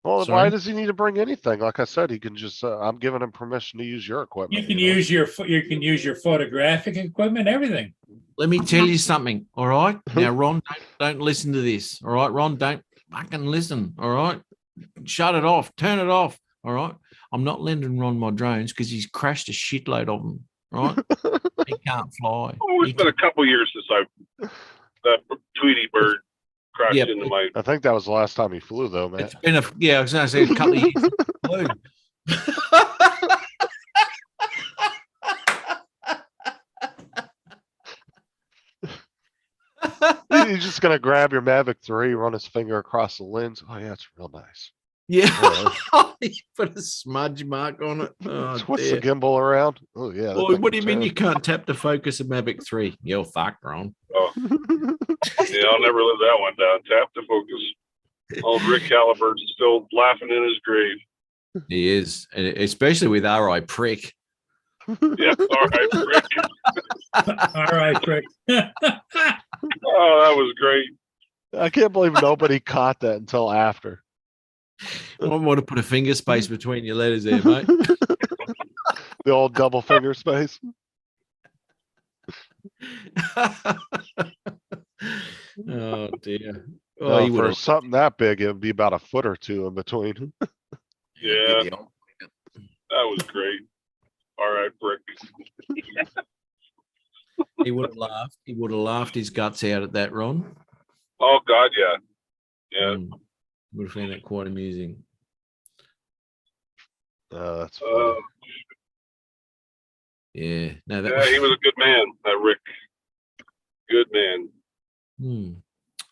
Well, why Sorry? does he need to bring anything? Like I said, he can just. I'm giving him permission to use your equipment. You can know? use your photographic equipment, everything. Let me tell you something. All right. Now, Ron, don't listen to this. All right, Ron, don't fucking listen. All right. Shut it off. Turn it off. All right. I'm not lending Ron my drones because he's crashed a shitload of them. Right. He can't fly. Oh, it's been a couple years since that Tweety bird crashed Yep. into my. I think that was the last time he flew, though, man. It's been I was going to say a couple of years. Blue. He's just gonna grab your Mavic 3, run his finger across the lens. Oh yeah, it's real nice. Yeah. Yeah. He put a smudge mark on it. Oh, Twist dear. the gimbal around. Oh yeah. that Boy, thing what do you can mean turn. you can't tap the focus of Mavic 3? You're fucked, Ron. Oh, yeah, I'll never live that one down. Tap the focus. Old Rick Halliburton's still laughing in his grave. He is, and especially with R.I. Prick. Yeah, all right, Rick. All right, Rick. Oh, that was great. I can't believe nobody caught that until after. I want to put a finger space between your letters there, mate. The old double finger space. Oh dear. Oh, No, you for would something that big, it would be about a foot or two in between. Yeah, that was great. All right, Rick. he would have laughed. He would have laughed his guts out at that, Ron. Oh God, yeah, yeah. Would have found that quite amusing. That's funny. Yeah. No, that Yeah, he was a good man, that Rick. Good man.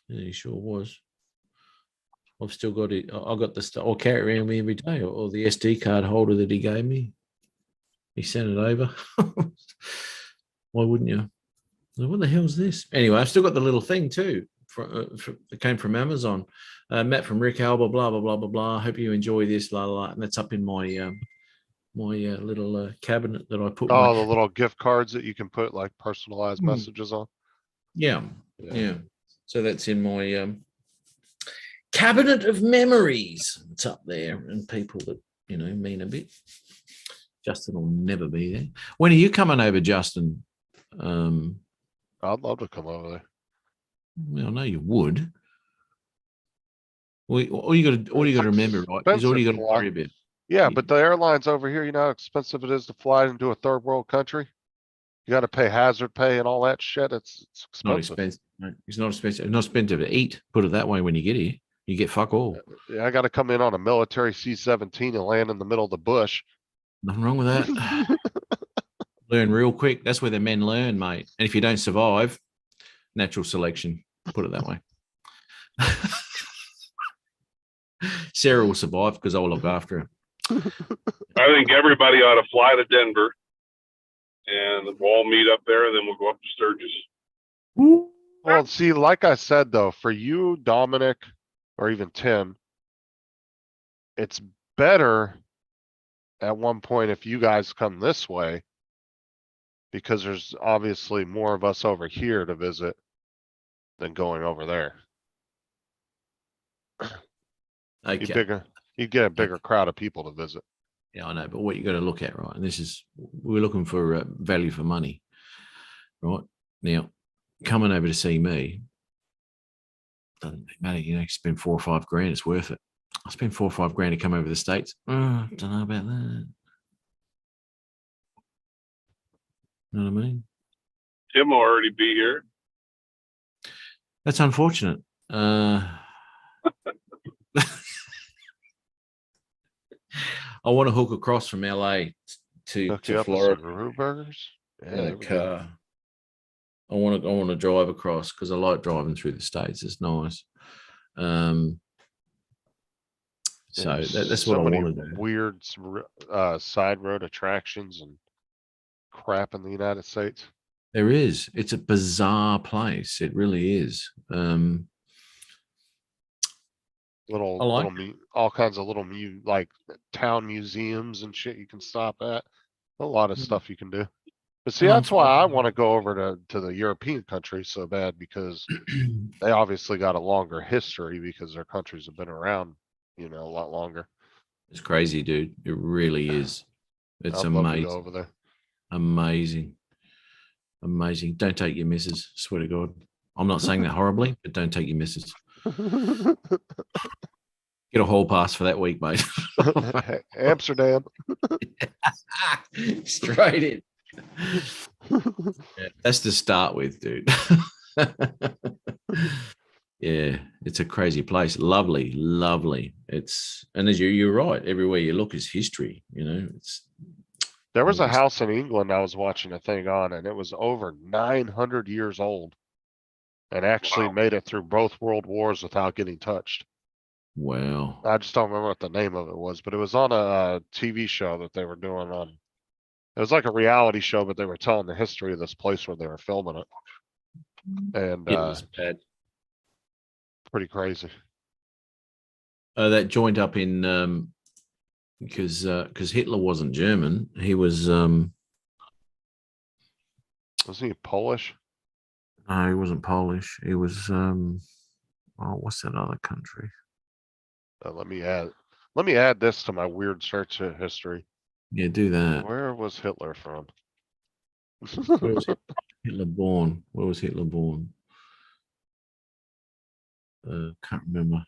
Yeah, he sure was. I've still got it. I got the stuff. I'll carry it around with me every day, or the SD card holder that he gave me. He sent it over. Why wouldn't you? What the hell's this? Anyway, I've still got the little thing too. It came from Amazon. Matt from Rick Alba, blah blah blah blah blah. Hope you enjoy this, la la, la. And that's up in my little cabinet that I put. Oh, the little gift cards that you can put like personalized Hmm. messages on. Yeah. So that's in my cabinet of memories. It's up there, and people that mean a bit. Justin will never be there. When are you coming over, Justin? I'd love to come over there. Well, I know you would. All you got to remember, right, is all you got to worry about. Yeah, but the airlines over here, you know how expensive it is to fly into a third world country? You got to pay hazard pay and all that shit. It's Not expensive. expensive. No, it's not expensive. It's not expensive to eat. Put it that way. When you get here, you get fuck all. Yeah, I got to come in on a military C-17 and land in the middle of the bush. Nothing wrong with that. Learn real quick. That's where the men learn, mate. And if you don't survive, natural selection. Put it that way. Sarah will survive because I'll look after her. I think everybody ought to fly to Denver, and we'll all meet up there, and then we'll go up to Sturgis. Well, see, like I said, though, for you, Dominic, or even Tim, it's better at one point if you guys come this way, because there's obviously more of us over here to visit than going over there. Okay. You get a bigger crowd of people to visit. Yeah, I know, but what you got to look at, right? And this is, we're looking for value for money, right? Now, coming over to see me doesn't matter. Spend $4 or $5 grand, it's worth it. I spend $4 or $5 grand to come over the States. Don't know about that. Know what I mean? Tim will already be here. That's unfortunate. I want to hook across from LA to Hook you up with Florida. some Roo burgers. Yeah, in there a we go. car. I want to drive across because I like driving through the States. It's nice. So There's that's so what I many want to do. weird side road attractions and crap in the United States. There is. It's a bizarre place. It really is. Little, I like all kinds of little like town museums and shit you can stop at. A lot of stuff you can do. But see, And that's why I want to unfortunately- go over to the European countries so bad, because they obviously got a longer history because their countries have been around, a lot longer. It's crazy, dude. It really is. It's I'd love to go amazing. over there. Amazing. Amazing. Don't take your misses. Swear to God. I'm not saying that horribly, but don't take your misses. Get a hall pass for that week, mate. Amsterdam. Straight in. Yeah, that's to start with, dude. Yeah, it's a crazy place. Lovely, lovely. And as you're right. Everywhere you look is history. There was a Just- house in England I was watching a thing on, and it was over 900 years old and actually Wow. made it through both world wars without getting touched. Wow. I just don't remember what the name of it was, but it was on a TV show that they were doing on. It was like a reality show, but they were telling the history of this place where they were filming it. And It was bad. pretty crazy. That joint up in because Hitler wasn't German. He was Was he Polish? no, he wasn't Polish. He was what's that other country? Let me add this to my weird search history. Yeah, do that. Where was Hitler from? Where was Hitler born? Where was Hitler born? Can't remember.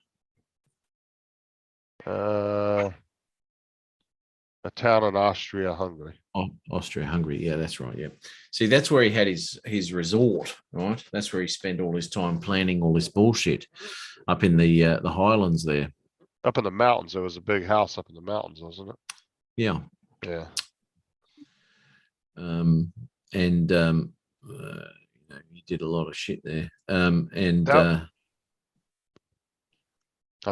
A town in Austria, Hungary. Oh, Austria, Hungary. Yeah, that's right. Yeah. See, that's where he had his resort, right? That's where he spent all his time planning all this bullshit up in the highlands there. Up in the mountains. There was a big house up in the mountains, wasn't it? Yeah. Yeah. He did a lot of shit there. I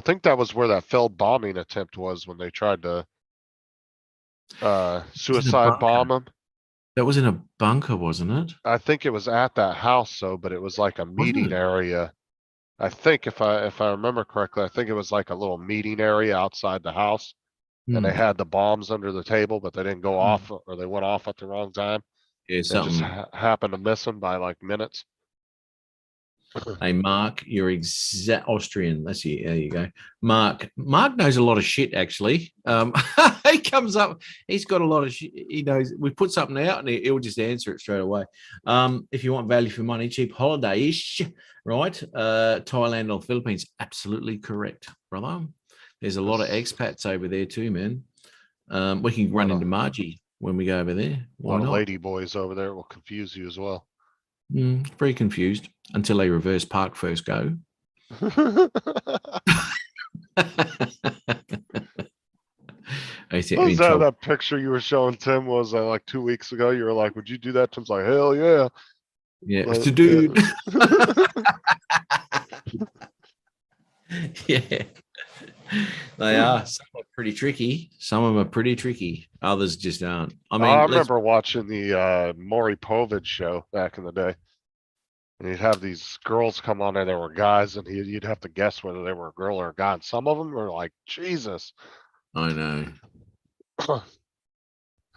think that was where that failed bombing attempt was when they tried to suicide bomb him. That was in a bunker, wasn't it? I think it was at that house, but it was like a meeting it? area. I think if I remember correctly, I think it was like a little meeting area outside the house. And they Hmm. had the bombs under the table, but they didn't go off, or they went off at the wrong time. Yeah, They just something. happened to miss them by like minutes. Hey, Mark, you're exact Austrian. Let's see. There you go. Mark knows a lot of shit, actually. He comes up, he's got a lot of shit. He knows we put something out and he'll just answer it straight away. If you want value for money, cheap holiday-ish, right? Thailand or Philippines. Absolutely correct, brother. There's a lot of expats over there too, man. We can run into Margie when we go over there. A Why lot of not? lady boys over there will confuse you as well. Very confused until they reverse park first go. I think Was that picture you were showing Tim was like 2 weeks ago? You were like, would you do that? Tim's like, hell yeah. yeah, But, it's a dude. Yeah, they are. Some are pretty tricky. Some of them are pretty tricky. Others just aren't. I mean, I let's- remember watching the Maury Povich show back in the day. And he'd have these girls come on there, there were guys, and you'd have to guess whether they were a girl or a guy. And some of them were like, Jesus. I know.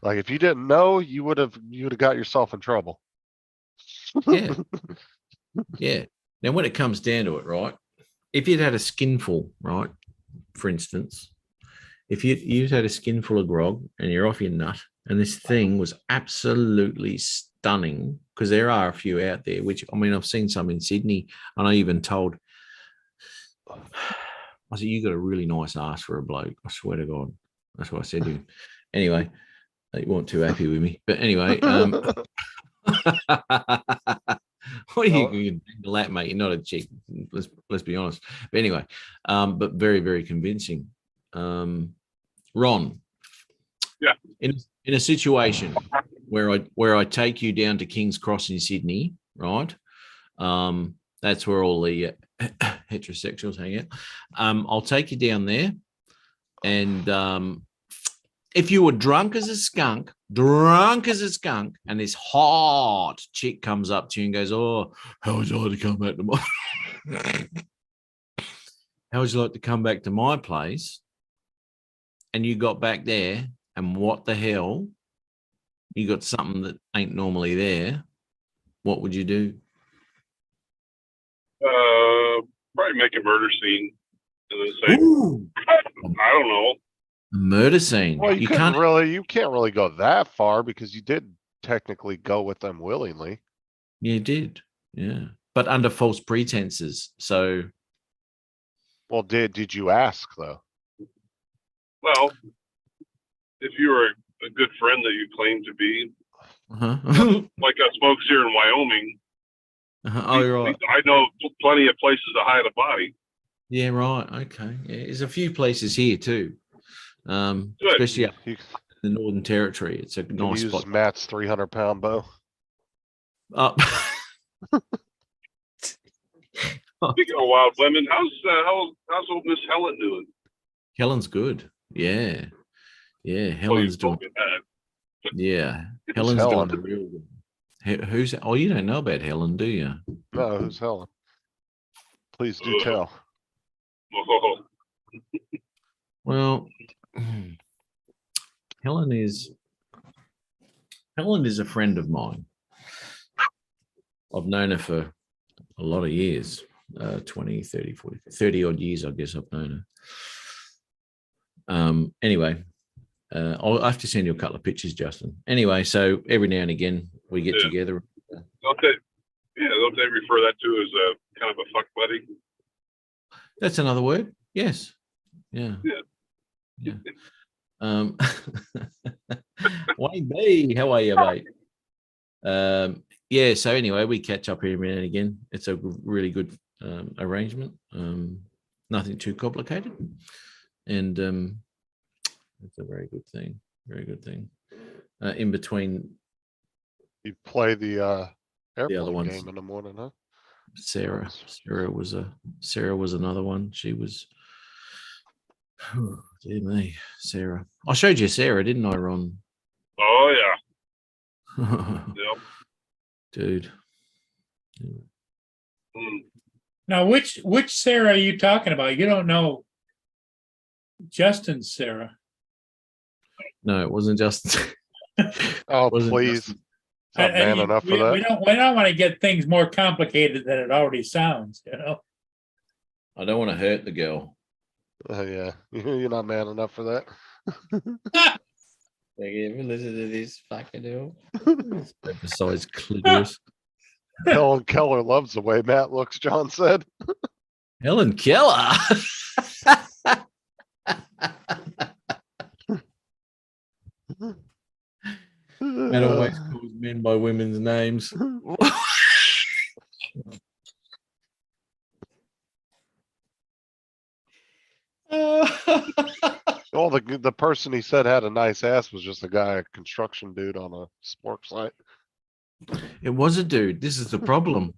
Like if you didn't know, you would have got yourself in trouble. Yeah, yeah. Now, when it comes down to it, right? If you'd had a skinful, right? For instance, if you'd had a skinful of grog and you're off your nut, and this thing was absolutely stunning, because there are a few out there, which I mean, I've seen some in Sydney, and I even told, I said, you got a really nice ass for a bloke. I swear to God. That's what I said to him. Anyway, you weren't too happy with me. But anyway, what are you handle that, mate? You're not a chick. Let's be honest. But anyway, but very, very convincing. Ron. Yeah. In a situation where I take you down to King's Cross in Sydney, right? That's where all the heterosexuals hang out. I'll take you down there, and if you were drunk as a skunk, drunk as a skunk, and this hot chick comes up to you and goes, "Oh, how would you like to come back to my how would you like to come back to my place?" And you got back there, and what the hell? You got something that ain't normally there. What would you do? Probably make a murder scene and then say, Ooh, I don't know. a murder scene. Well, you can't. you can't really go that far because you did technically go with them willingly. You did, yeah, but under false pretenses. So, Well, did you ask though? Well, if you were a good friend that you claim to be, like us folks here in Wyoming, oh, you're right. I know plenty of places to hide a body. Yeah, right. Okay. Yeah, there's a few places here too, especially up You in the Northern Territory. It's a can nice use spot. Matt's 300-pound bow. Speaking of wild women, how's old Miss Helen doing? Helen's good. Yeah, yeah. Well, Helen's you doing. told me that. Yeah, Who's Helen's Helen? doing real good. Who's? Oh, you don't know about Helen, do you? No, who's Helen? Please do tell. Oh, Well, Helen is a friend of mine. I've known her for a lot of years, 20, 30, 40, 30 odd years, I guess I've known her. Anyway, I'll have to send you a couple of pictures, Justin. Anyway, so every now and again we get Yeah. together. don't they refer that to as a kind of a fuck buddy? That's another word. Yes. Yeah. Yeah. Yeah. Wayne B, how are you, mate? Yeah. So anyway, we catch up every now and again. It's a really good arrangement. Nothing too complicated, and it's a very good thing. Very good thing. In between You play the airplane ones. game in the morning, huh? Sarah was another one. She was, dear me, Sarah. I showed you Sarah, didn't I, Ron? Oh yeah. Yep. Dude. Mm. Now, which Sarah are you talking about? You don't know Justin's Sarah. No, it wasn't just. Oh, Wasn't please. just- Not man enough for we that. don't want to get things more complicated than it already sounds, you know? I don't want to hurt the girl. Yeah, you're not man enough for that. Listen to this fucking hell. Besides clitoris. Helen Keller loves the way Matt looks, John said. Helen Keller. Man always calls men by women's names. Well, the person he said had a nice ass was just a guy, a construction dude on a sports site. It was a dude. This is the problem.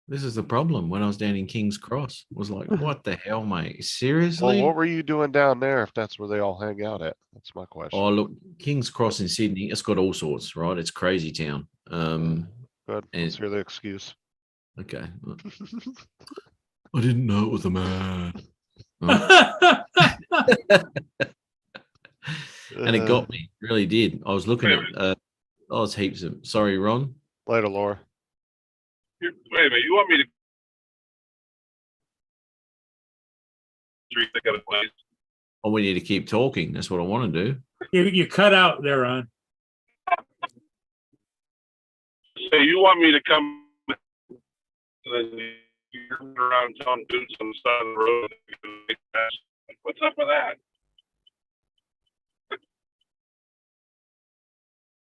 This is the problem. When I was down in King's Cross, I was like, what the hell, mate? Seriously? Well, what were you doing down there if that's where they all hang out at? That's my question. Oh, look, King's Cross in Sydney, it's got all sorts, right? It's crazy town. Good. and- Let's hear the excuse. Okay. I didn't know it was a man. Right? And it got me, really did. I was looking at, oh, it's heaps of, sorry, Ron. Later, Laura. Wait a minute, you want me to? They got a place. I want you to keep talking. That's what I want to do. You cut out there, Ron. Say you want me to come, and then you're around telling dudes on the side of the road. What's up with that?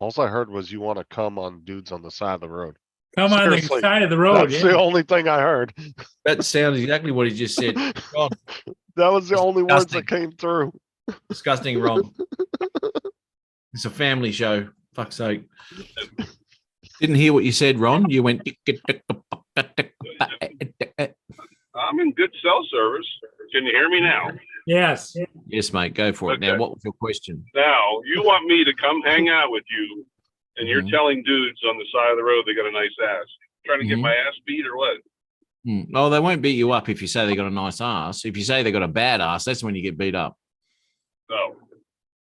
All I heard was you want to come on dudes on the side of the road. Come on the Seriously, side of the road. That's Yeah. the only thing I heard. That sounds exactly what he just said. Ron, That was the It's only words disgusting. that came through. disgusting, Ron. It's a family show. Fuck's sake. Didn't hear what you said, Ron. You went. I'm in good cell service. Can you hear me now? Yes. Yes, mate. Go for it. Now, Okay. what was your question? Now, you want me to come hang out with you, and you're Mhm. telling dudes on the side of the road they got a nice ass. Trying to get Mhm. my ass beat or what? Oh, they won't beat you up if you say they got a nice ass. If you say they got a bad ass, that's when you get beat up. No.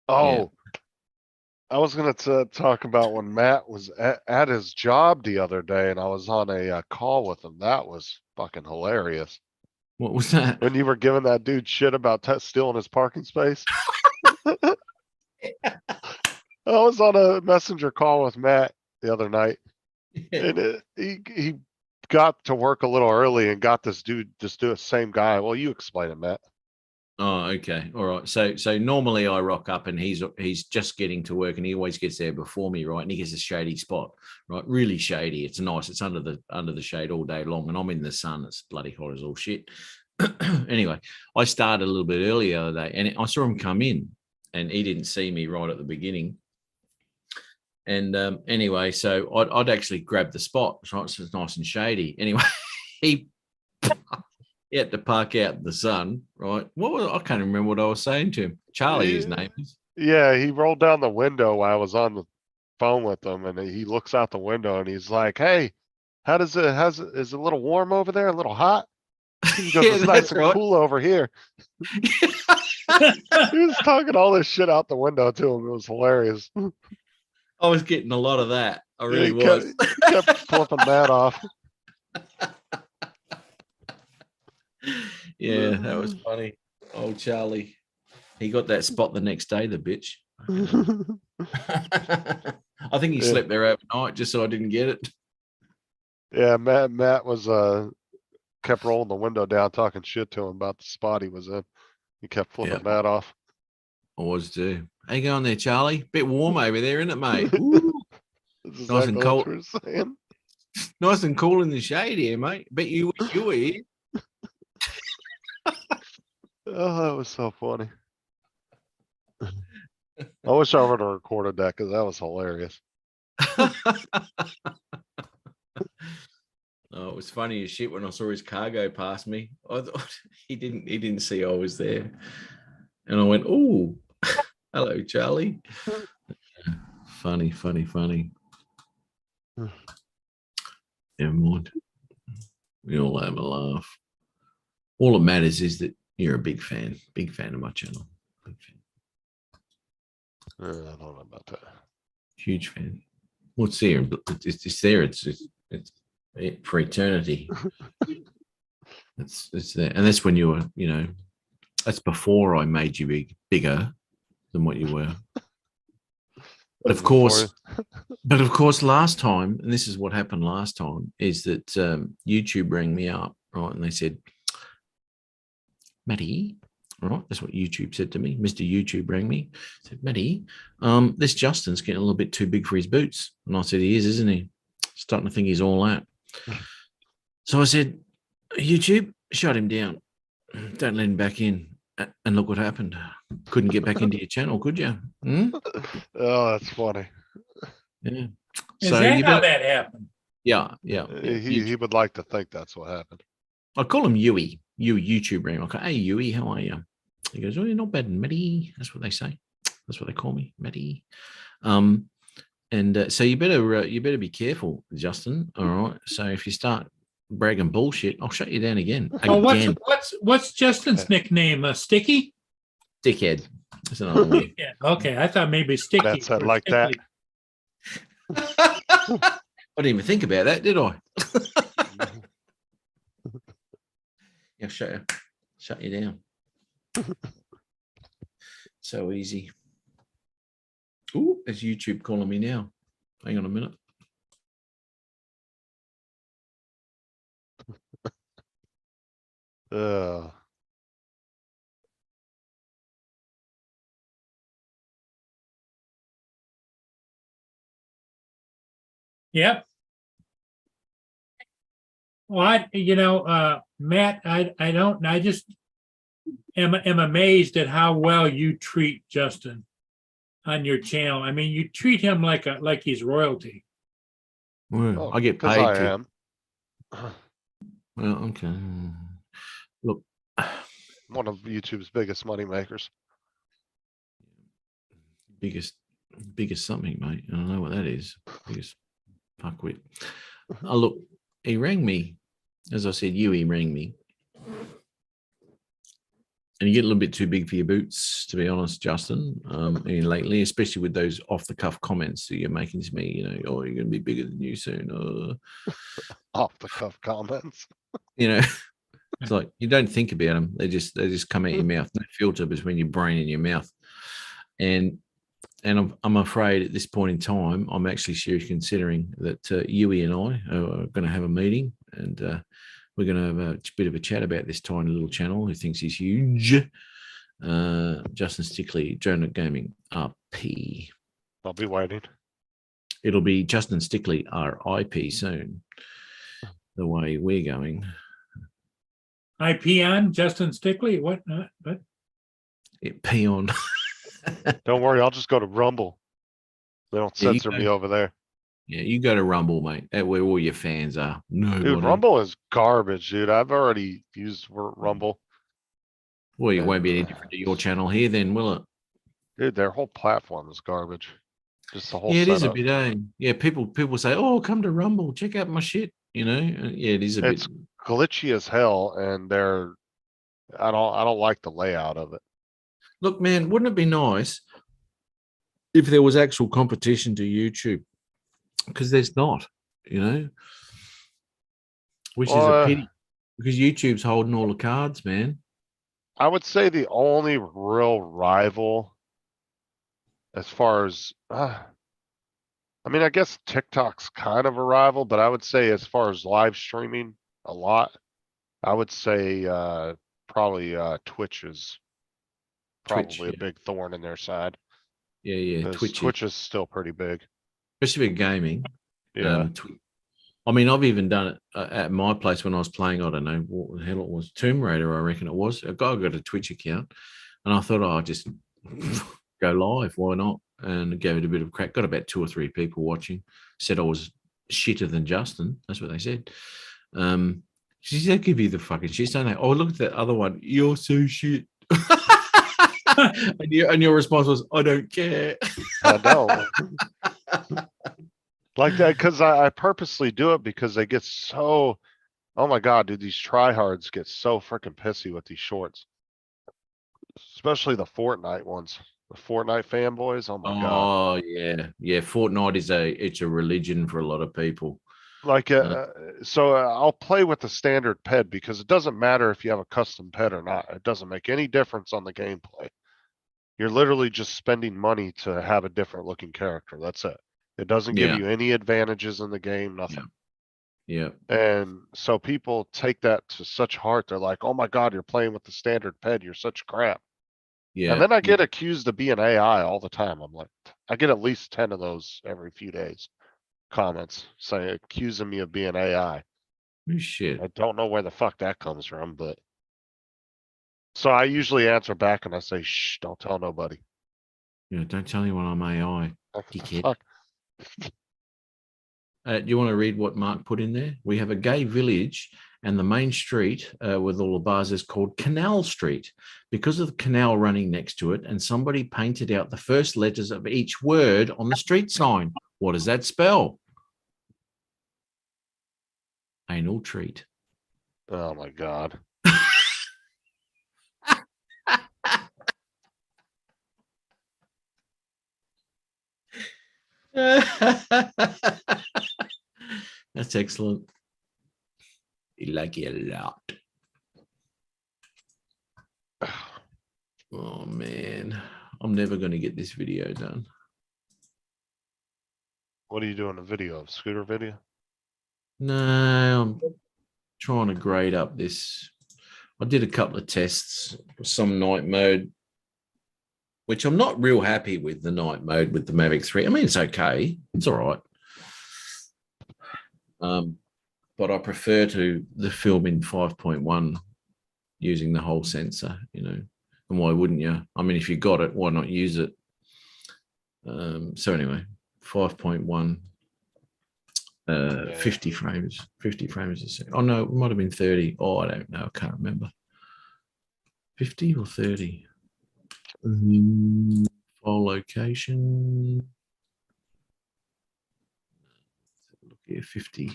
Oh, I was gonna talk about when Matt was at his job the other day, and I was on a call with him. That was fucking hilarious. What was that? When you were giving that dude shit about stealing his parking space. I was on a messenger call with Matt the other night, and he got to work a little early and got this dude, same guy. Well, you explain it, Matt. Oh, okay. All right. So normally I rock up and he's just getting to work and he always gets there before me, right? And he gets a shady spot, right? Really shady. It's nice. It's under the shade all day long, and I'm in the sun. It's bloody hot as all shit. Anyway, I started a little bit earlier the other day, and I saw him come in, and he didn't see me right at the beginning. And anyway, so I'd actually grabbed the spot, right? So it's nice and shady. Anyway, he had to park out in the sun, right? I can't remember what I was saying to him. Charlie, his name is. Yeah, he rolled down the window while I was on the phone with him, and he looks out the window and he's like, "Hey, is it a little warm over there? A little hot?" He goes, Yeah, "It's nice that's and right. cool over here." He was talking all this shit out the window to him. It was hilarious. I was getting a lot of that. I really He was. kept flipping Matt off. Yeah, that was funny. Oh, Charlie. He got that spot the next day, the bitch. I think he Yeah. slept there overnight just so I didn't get it. Yeah, Matt was kept rolling the window down, talking shit to him about the spot he was in. He kept flipping Yeah. Matt off. I was too. How you going there, Charlie? Bit warm over there, isn't it, mate? Ooh, That's nice and exactly cold. what you were saying. Nice and cool in the shade here, mate. Bet you were here. Oh, that was so funny. I wish I would have recorded that because that was hilarious. Oh, it was funny as shit when I saw his car go past me. I thought he didn't see I was there. And I went, "Oh, hello, Charlie." Funny. Never mind. We all have a laugh. All that matters is that you're a big fan of my channel. Big fan. I don't know about that. Huge fan. What's there? It's there. It's for eternity. It's there, and that's when you were, that's before I made you bigger than what you were. But of course, last time, and this is what happened last time, is that YouTube rang me up, right, and they said, "Matty," right? That's what YouTube said to me. Mr. YouTube rang me, said, "Matty, this Justin's getting a little bit too big for his boots." And I said, "He is, isn't he? Starting to think he's all that." So I said, "YouTube, shut him down. Don't let him back in." And look what happened. Couldn't get back into your channel, could you? Hmm? Oh, that's funny. Yeah. Is So that you how better, that happened? yeah. He would like to think that's what happened. I call him Yui. YouTube ring. I go, "Hey Yui, how are you?" He goes, "Oh, you're not bad, Matty." That's what they say. That's what they call me, Matty. And so you better be careful, Justin. All right. So if you start bragging bullshit, I'll shut you down again. Oh, Again. what's Justin's nickname? Sticky? Dickhead. That's another one. Yeah. Okay. I thought maybe Sticky. That's it, or like that. Sticky. I didn't even think about that, did I? Yeah, shut you down. So easy. Ooh, is YouTube calling me now? Hang on a minute. Yep. Well, Matt, I just am amazed at how well you treat Justin on your channel. I mean, you treat him like he's royalty. Well, I get 'Cause paid I to. am. Well, okay. Look, one of YouTube's biggest money makers. Biggest something, mate. I don't know what that is. Biggest fuckwit. Oh, look, he rang me. As I said, he rang me. And you get a little bit too big for your boots, to be honest, Justin, lately, especially with those off-the-cuff comments that you're making to me, oh, you're going to be bigger than you soon. Off the cuff comments. It's like you don't think about them. They just come out your mouth. No filter between your brain and your mouth. And I'm afraid at this point in time, I'm actually seriously considering that Yui and I are going to have a meeting, and we're going to have a bit of a chat about this tiny little channel who thinks he's huge. Justin Stickley, Jonah Gaming RP. I'll be waiting. It'll be Justin Stickley RIP soon. The way we're going. IP on Justin Stickley? What? What? Peon. Don't worry, I'll just go to Rumble. They don't Yeah, you censor go. me over there. Yeah, you go to Rumble, mate. That's where all your fans are. No, Dude, Rumble is garbage, dude. I've already used Rumble. Well, it won't be any different to your channel here, then, will it? Dude, their whole platform is garbage. Just the whole Yeah, it is a setup. bit. Yeah, people say, "Oh, come to Rumble, check out my shit." Yeah, it is a It's bit. glitchy as hell, and I don't like the layout of it. Look, man, wouldn't it be nice if there was actual competition to YouTube? Because there's not, which is a pity. Because YouTube's holding all the cards, man. I would say the only real rival as far as, I mean, I guess TikTok's kind of a rival, but I would say as far as live streaming a lot, I would say, probably, Twitch is Twitch, probably a big thorn in their side. Yeah. 'Cause Twitch is still pretty big. Especially with gaming. Yeah. I mean, I've even done it at my place when I was playing. I don't know what the hell it was, Tomb Raider, I reckon it was. A guy got a Twitch account, and I thought, I'll just go live. Why not? And gave it a bit of a crack. Got about 2 or 3 people watching. Said I was shitter than Justin. That's what they said. She said, "Give you the fucking shit." Don't they? Oh, look at that other one. You're so shit. and your response was, "I don't care." I know. Like that, because I purposely do it because they get so, oh my God, dude, these tryhards get so freaking pissy with these shorts. Especially the Fortnite ones, the Fortnite fanboys. Oh my God. Oh yeah. Fortnite it's a religion for a lot of people. Like, so I'll play with the standard ped because it doesn't matter if you have a custom ped or not. It doesn't make any difference on the gameplay. You're literally just spending money to have a different looking character. That's it. It doesn't give you any advantages in the game, nothing. Yeah. And so people take that to such heart. They're like, oh my God, you're playing with the standard ped. You're such crap. Yeah. And then I get accused of being AI all the time. I'm like, I get at least 10 of those every few days. Comments saying, accusing me of being AI. Oh, shit. I don't know where the fuck that comes from, but. So I usually answer back and I say, shh, don't tell nobody. Yeah, don't tell anyone I'm AI. Dickhead. Fuck. Do you want to read what Mark put in there? We have a gay village, and the main street with all the bars is called Canal Street because of the canal running next to it, and somebody painted out the first letters of each word on the street sign. What does that spell? Anal treat. Oh my God. That's excellent. You like it a lot. Oh man, I'm never going to get this video done. What are you doing? A video of scooter video? No, I'm trying to grade up this. I did a couple of tests for some night mode, which I'm not real happy with, the night mode with the Mavic 3. I mean, it's okay. It's all right. But I prefer to the film in 5.1 using the whole sensor, and why wouldn't you? I mean, if you got it, why not use it? So anyway, 5.1, 50 frames a second. Oh no, it might have been 30. Oh, I don't know. I can't remember. 50 or 30? File location. Look here, 50.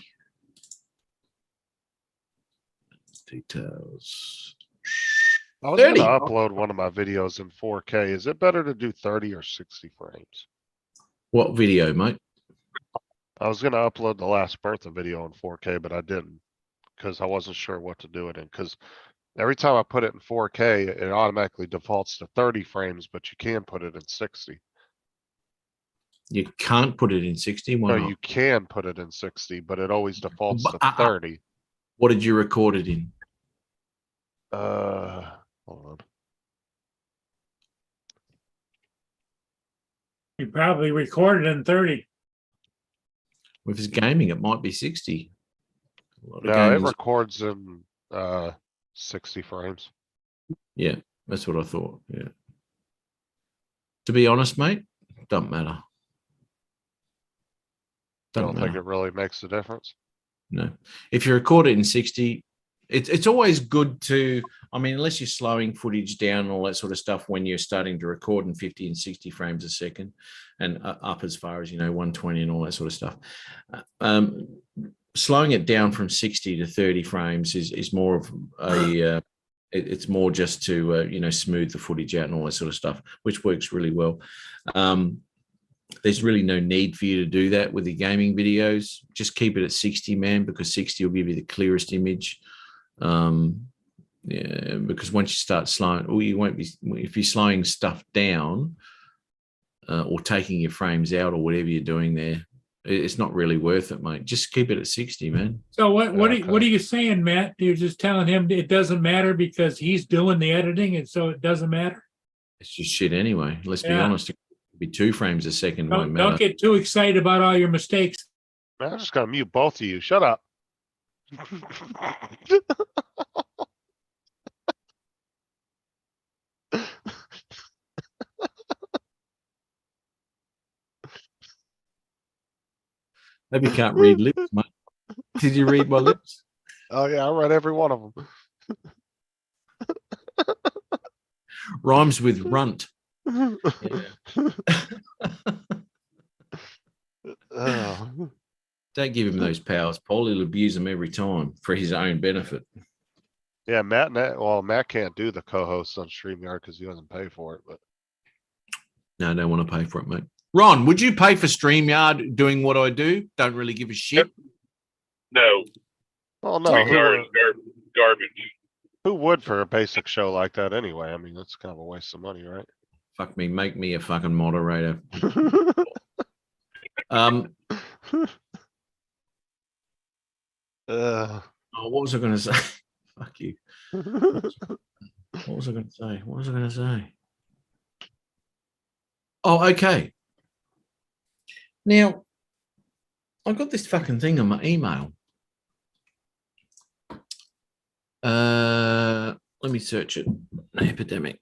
Details. I was gonna 30. upload one of my videos in 4K. Is it better to do 30 or 60 frames? What video, mate? I was gonna upload the last Bertha video in 4K, but I didn't because I wasn't sure what to do it in. Because every time I put it in 4K, it automatically defaults to 30 frames, but you can put it in 60. You can't put it in 60. Why No, not? you can put it in 60, but it always defaults But, to 30. What did you record it in? Hold on. You probably recorded in 30. If it's gaming, it might be 60. A lot of No, it gaming. records in 60 frames. Yeah, that's what I thought. Yeah. To be honest, mate, don't matter. I don't think matter. it really makes a difference. No. If you record it in 60, it's always good to, I mean, unless you're slowing footage down and all that sort of stuff when you're starting to record in 50 and 60 frames a second and up as far as, 120 and all that sort of stuff. Slowing it down from 60 to 30 frames is more of a, it's more just to, smooth the footage out and all that sort of stuff, which works really well. There's really no need for you to do that with the gaming videos. Just keep it at 60, man, because 60 will give you the clearest image. Because once you start slowing, or you won't be, if you're slowing stuff down or taking your frames out or whatever you're doing there, it's not really worth it, mate. Just keep it at 60, man. So what are you saying, Matt? You're just telling him it doesn't matter because he's doing the editing, and so it doesn't matter. It's just shit anyway. Let's be Yeah. honest. It could be 2 frames a second. Won't matter. Don't get too excited about all your mistakes. Man, I'm just gonna mute both of you. Shut up. Maybe you can't read lips, mate. Did you read my lips? Oh yeah, I read every one of them. Rhymes with runt. Oh. Don't give him those powers, Paul. He'll abuse them every time for his own benefit. Yeah, Matt can't do the co-host on StreamYard because he doesn't pay for it, but No, I don't want to pay for it, mate. Ron, would you pay for StreamYard doing what I do? Don't really give a shit. No, well, no, StreamYard is garbage. who would for a basic show like that anyway? I mean, that's kind of a waste of money, right? Fuck me, make me a fucking moderator. Uh, What was I going to say? Fuck you. What was I going to say? Oh, okay. Now, I got this fucking thing on my email. Let me search it. Epidemic.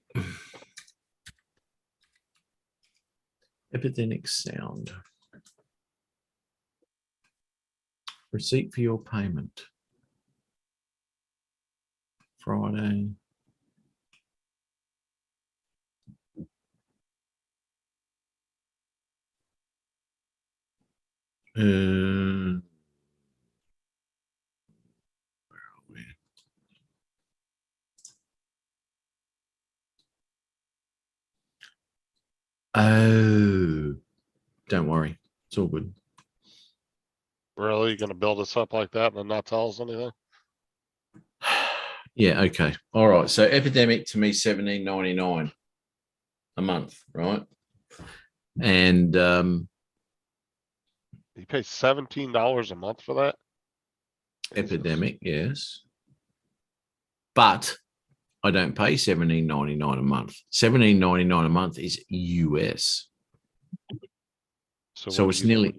Epidemic sound. Receipt for your payment. Friday. Where are we? Oh, don't worry. It's all good. really, you gonna build us up like that and then not tell us anything? Yeah, okay. All right. So Epidemic to me, $17.99 a month, right? And You pay $17 a month for that? Epidemic, yes. But I don't pay $17.99 a month. $17.99 a month is US. So what it's do you-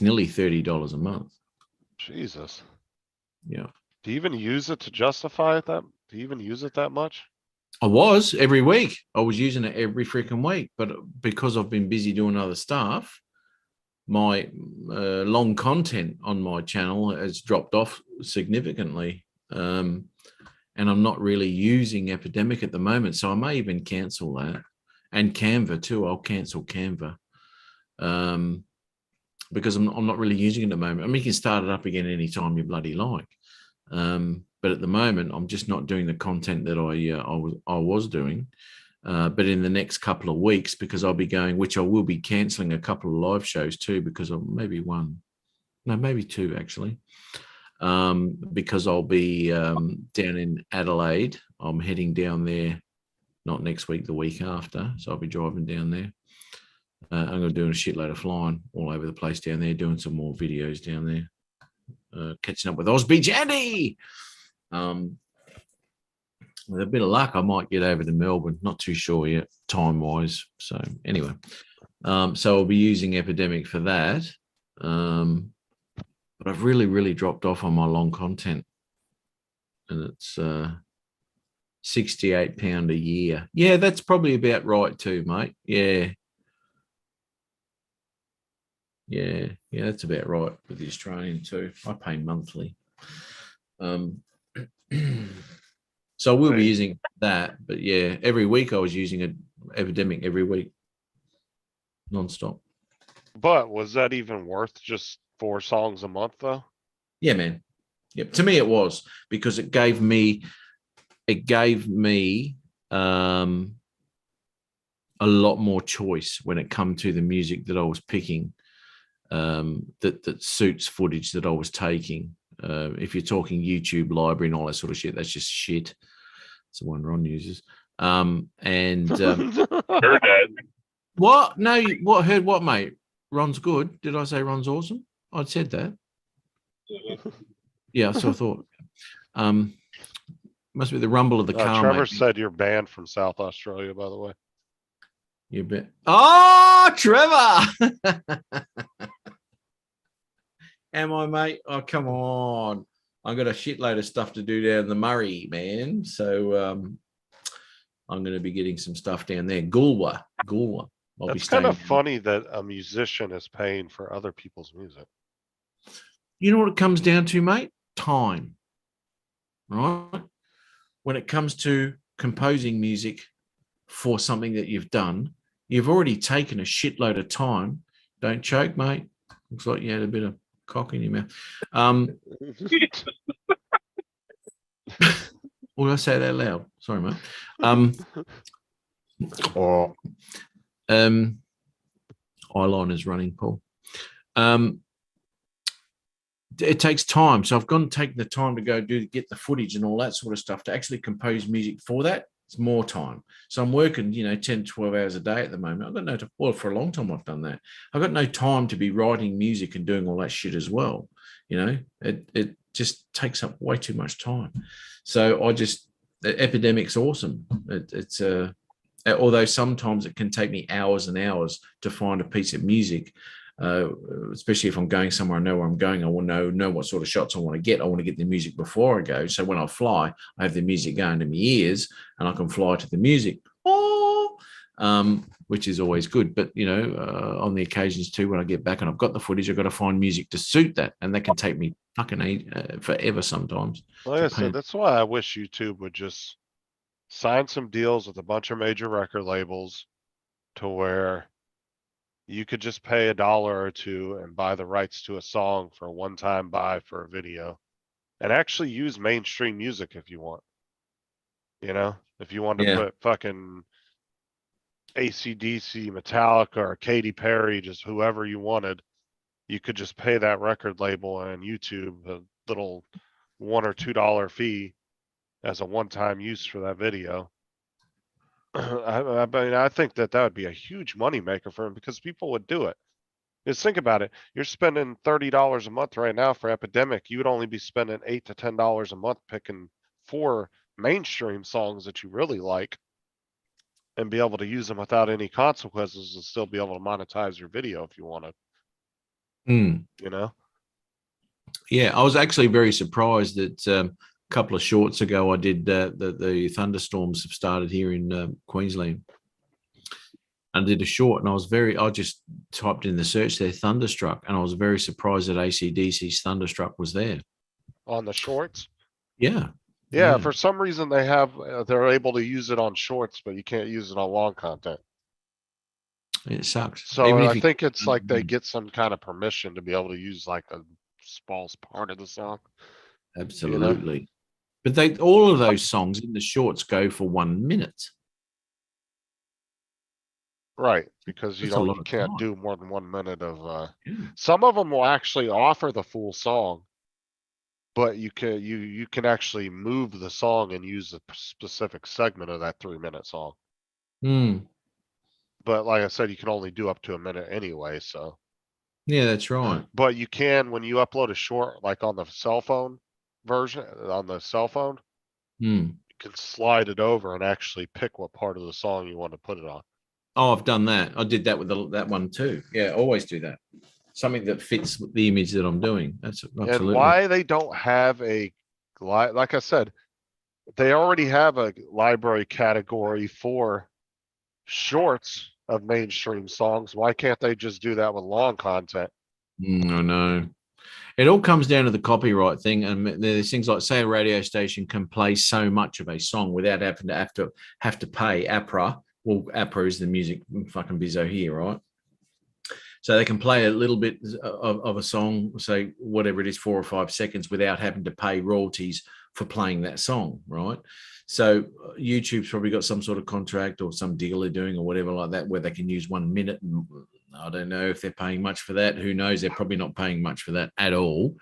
nearly $30 a month. Jesus. Yeah. Do you even use it to justify it that? Do you even use it that much? I was every week. I was using it every freaking week, but because I've been busy doing other stuff, my long content on my channel has dropped off significantly. And and I'm not really using Epidemic at the moment. So I may even cancel that, and Canva too. I'll cancel Canva because I'm not really using it at the moment. I mean, you can start it up again anytime you bloody like. But at the moment, I'm just not doing the content that I was doing. But in the next couple of weeks, because I'll be going, which I will be cancelling a couple of live shows too, because of maybe two actually, because I'll be down in Adelaide. I'm heading down there, not next week, the week after. So I'll be driving down there. I'm going to do a shitload of flying all over the place down there, doing some more videos down there, catching up with Osby Jandy. With a bit of luck, I might get over to Melbourne. Not too sure yet, time-wise. So anyway, so I'll be using Epidemic for that. But I've really dropped off on my long content, and it's £68 a year. Yeah, that's probably about right too, mate. Yeah, that's about right with the Australian too. I pay monthly. So we'll be using that, but yeah, every week I was using an Epidemic every week, nonstop. But was that even worth just 4 songs a month though? Yeah, man. Yep. To me, it was, because it gave me a lot more choice when it come to the music that I was picking, that suits footage that I was taking. If you're talking YouTube library and all that sort of shit, that's just shit. It's the one Ron uses. Heard that. What? No, what? Heard what, mate? Ron's good. Did I say Ron's awesome? I'd said that. Yeah, so I thought. Must be the rumble of the car. Trevor mate. said you're banned from South Australia, by the way. You bet. Oh, Trevor! Am I, mate? Oh, come on. I've got a shitload of stuff to do down the Murray, man. So I'm going to be getting some stuff down there. Goolwa. It's kind of funny that a musician is paying for other people's music. You know what it comes down to, mate? Time. Right? When it comes to composing music for something that you've done, you've already taken a shitload of time. Don't choke, mate. Looks like you had a bit of cock in your mouth. Will I say that loud? Sorry, mate. Eyeliner's running, Paul. It takes time. So I've gone to take the time to go get the footage and all that sort of stuff to actually compose music for that. It's more time. So I'm working, 10, 12 hours a day at the moment. I've got no time. Well, for a long time I've done that. I've got no time to be writing music and doing all that shit as well. It just takes up way too much time. So Epidemic's awesome. It's although sometimes it can take me hours and hours to find a piece of music, especially if I'm going somewhere, I know where I'm going. I want to know what sort of shots I want to get. I want to get the music before I go. So when I fly, I have the music going to my ears and I can fly to the music, which is always good. But, on the occasions too, when I get back and I've got the footage, I've got to find music to suit that. And that can take me fucking forever sometimes. Like I said, that's why I wish YouTube would just sign some deals with a bunch of major record labels to where you could just pay $1 or $2 and buy the rights to a song for a one-time buy for a video, and actually use mainstream music if you want. If you want to put fucking AC/DC, Metallica, or Katy Perry, just whoever you wanted, you could just pay that record label and YouTube a little $1 or $2 fee as a one-time use for that video. I think that would be a huge money maker for him, because people would do it. Just think about it. You're spending $30 a month right now for Epidemic. You would only be spending $8 to $10 a month picking 4 mainstream songs that you really like and be able to use them without any consequences and still be able to monetize your video if you wanted. Yeah, I was actually very surprised that couple of shorts ago, I did the thunderstorms have started here in Queensland. And I did a short, and I just typed in the search there, Thunderstruck, and I was very surprised that AC/DC's Thunderstruck was there. On the shorts? Yeah. Yeah, Yeah. for some reason they have, they're able to use it on shorts, but you can't use it on long content. It sucks. So Even if I you, think it's like they get some kind of permission to be able to use like a small part of the song. absolutely. But they all of those songs in the shorts go for 1 minute. Right, because That's a lot you of can't time. do more than 1 minute of, Yeah. some of them will actually offer the full song. But you can actually move the song and use a specific segment of that 3-minute song. Hmm. But like I said, you can only do up to a minute anyway, so. Yeah, that's right. But you can, when you upload a short, like on the cell phone version, on the cell phone, Hmm. you can slide it over and actually pick what part of the song you want to put it on. Oh, I've done that. I did that with that one too. Yeah, always do that. Something that fits the image that I'm doing. That's And absolutely. why they don't have like I said, they already have a library category for shorts of mainstream songs. Why can't they just do that with long content? No, no. It all comes down to the copyright thing, and there's things like, say, a radio station can play so much of a song without having to have to pay APRA. Well, APRA is the music fucking bizzo here, right? So they can play a little bit of a song, say whatever it is, 4 or 5 seconds, without having to pay royalties for playing that song, right? So YouTube's probably got some sort of contract or some deal they're doing or whatever like that, where they can use 1 minute. And I don't know if they're paying much for that. Who knows? They're probably not paying much for that at all.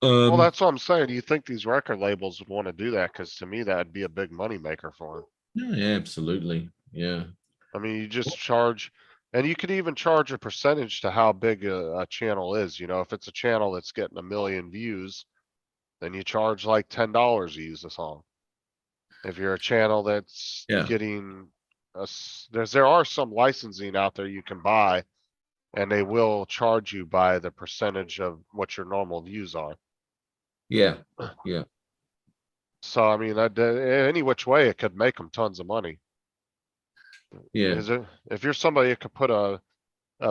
Well, that's what I'm saying. Do you think these record labels would want to do that? Because to me, that'd be a big money maker for them. Yeah, absolutely. Yeah. I mean, you just charge, and you could even charge a percentage to how big a channel is. You know, if it's a channel that's getting 1 million views, then you charge like $10 to use the song. If you're a channel that's Yeah. getting there are some licensing out there you can buy, and they will charge you by the percentage of what your normal views are. Yeah. Yeah. So I mean, any which way, it could make them tons of money. Yeah. If you're somebody that could put a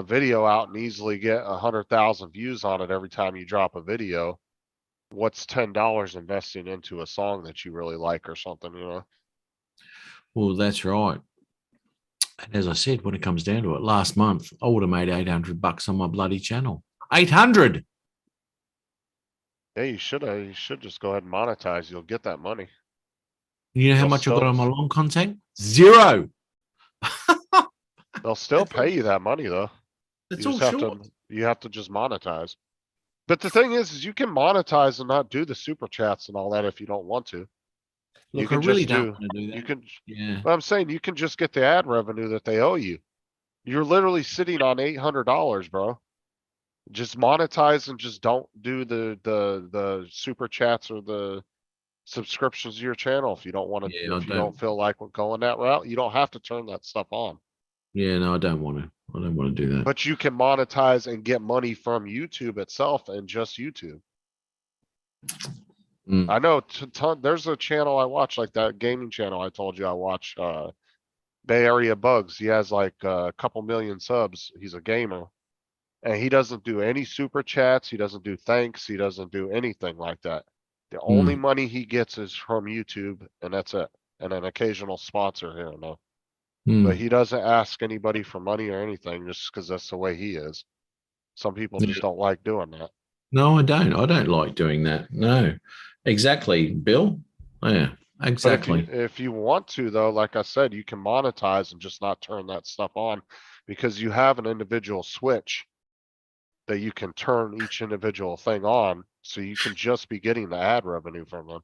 video out and easily get 100,000 views on it every time you drop a video, what's $10 investing into a song that you really like or something, you know? Well, that's right. And as I said, when it comes down to it, last month I would have made $800 on my bloody channel. 800. Yeah, you should just go ahead and monetize. You'll get that money. You know how They'll much I got still- on my long content? 0. They'll still That's all- pay you that money though. That's You all just have short. you have to just monetize. But the thing is you can monetize and not do the super chats and all that if you don't want to. You Look, I can really just don't want to do You that. can, Yeah. but I'm saying you can just get the ad revenue that they owe you. You're literally sitting on $800, bro. Just monetize and just don't do the super chats or the subscriptions to your channel if you don't want to, Yeah, if you don't feel like going that route. You don't have to turn that stuff on. Yeah, no, I don't want to. I don't want to do that. But you can monetize and get money from YouTube itself and just YouTube. Mm. I know there's a channel I watch, like that gaming channel I told you I watch, Bay Area Bugs. He has like a couple million subs. He's a gamer. And he doesn't do any super chats. He doesn't do thanks. He doesn't do anything like that. The only money he gets is from YouTube, and that's it. And an occasional sponsor here and there. But he doesn't ask anybody for money or anything just because that's the way he is. Some people just don't like doing that. No, I don't. I don't like doing that. No, exactly, Bill. Yeah, But exactly. if you want to, though, like I said, you can monetize and just not turn that stuff on because you have an individual switch that you can turn each individual thing on. So you can just be getting the ad revenue from them.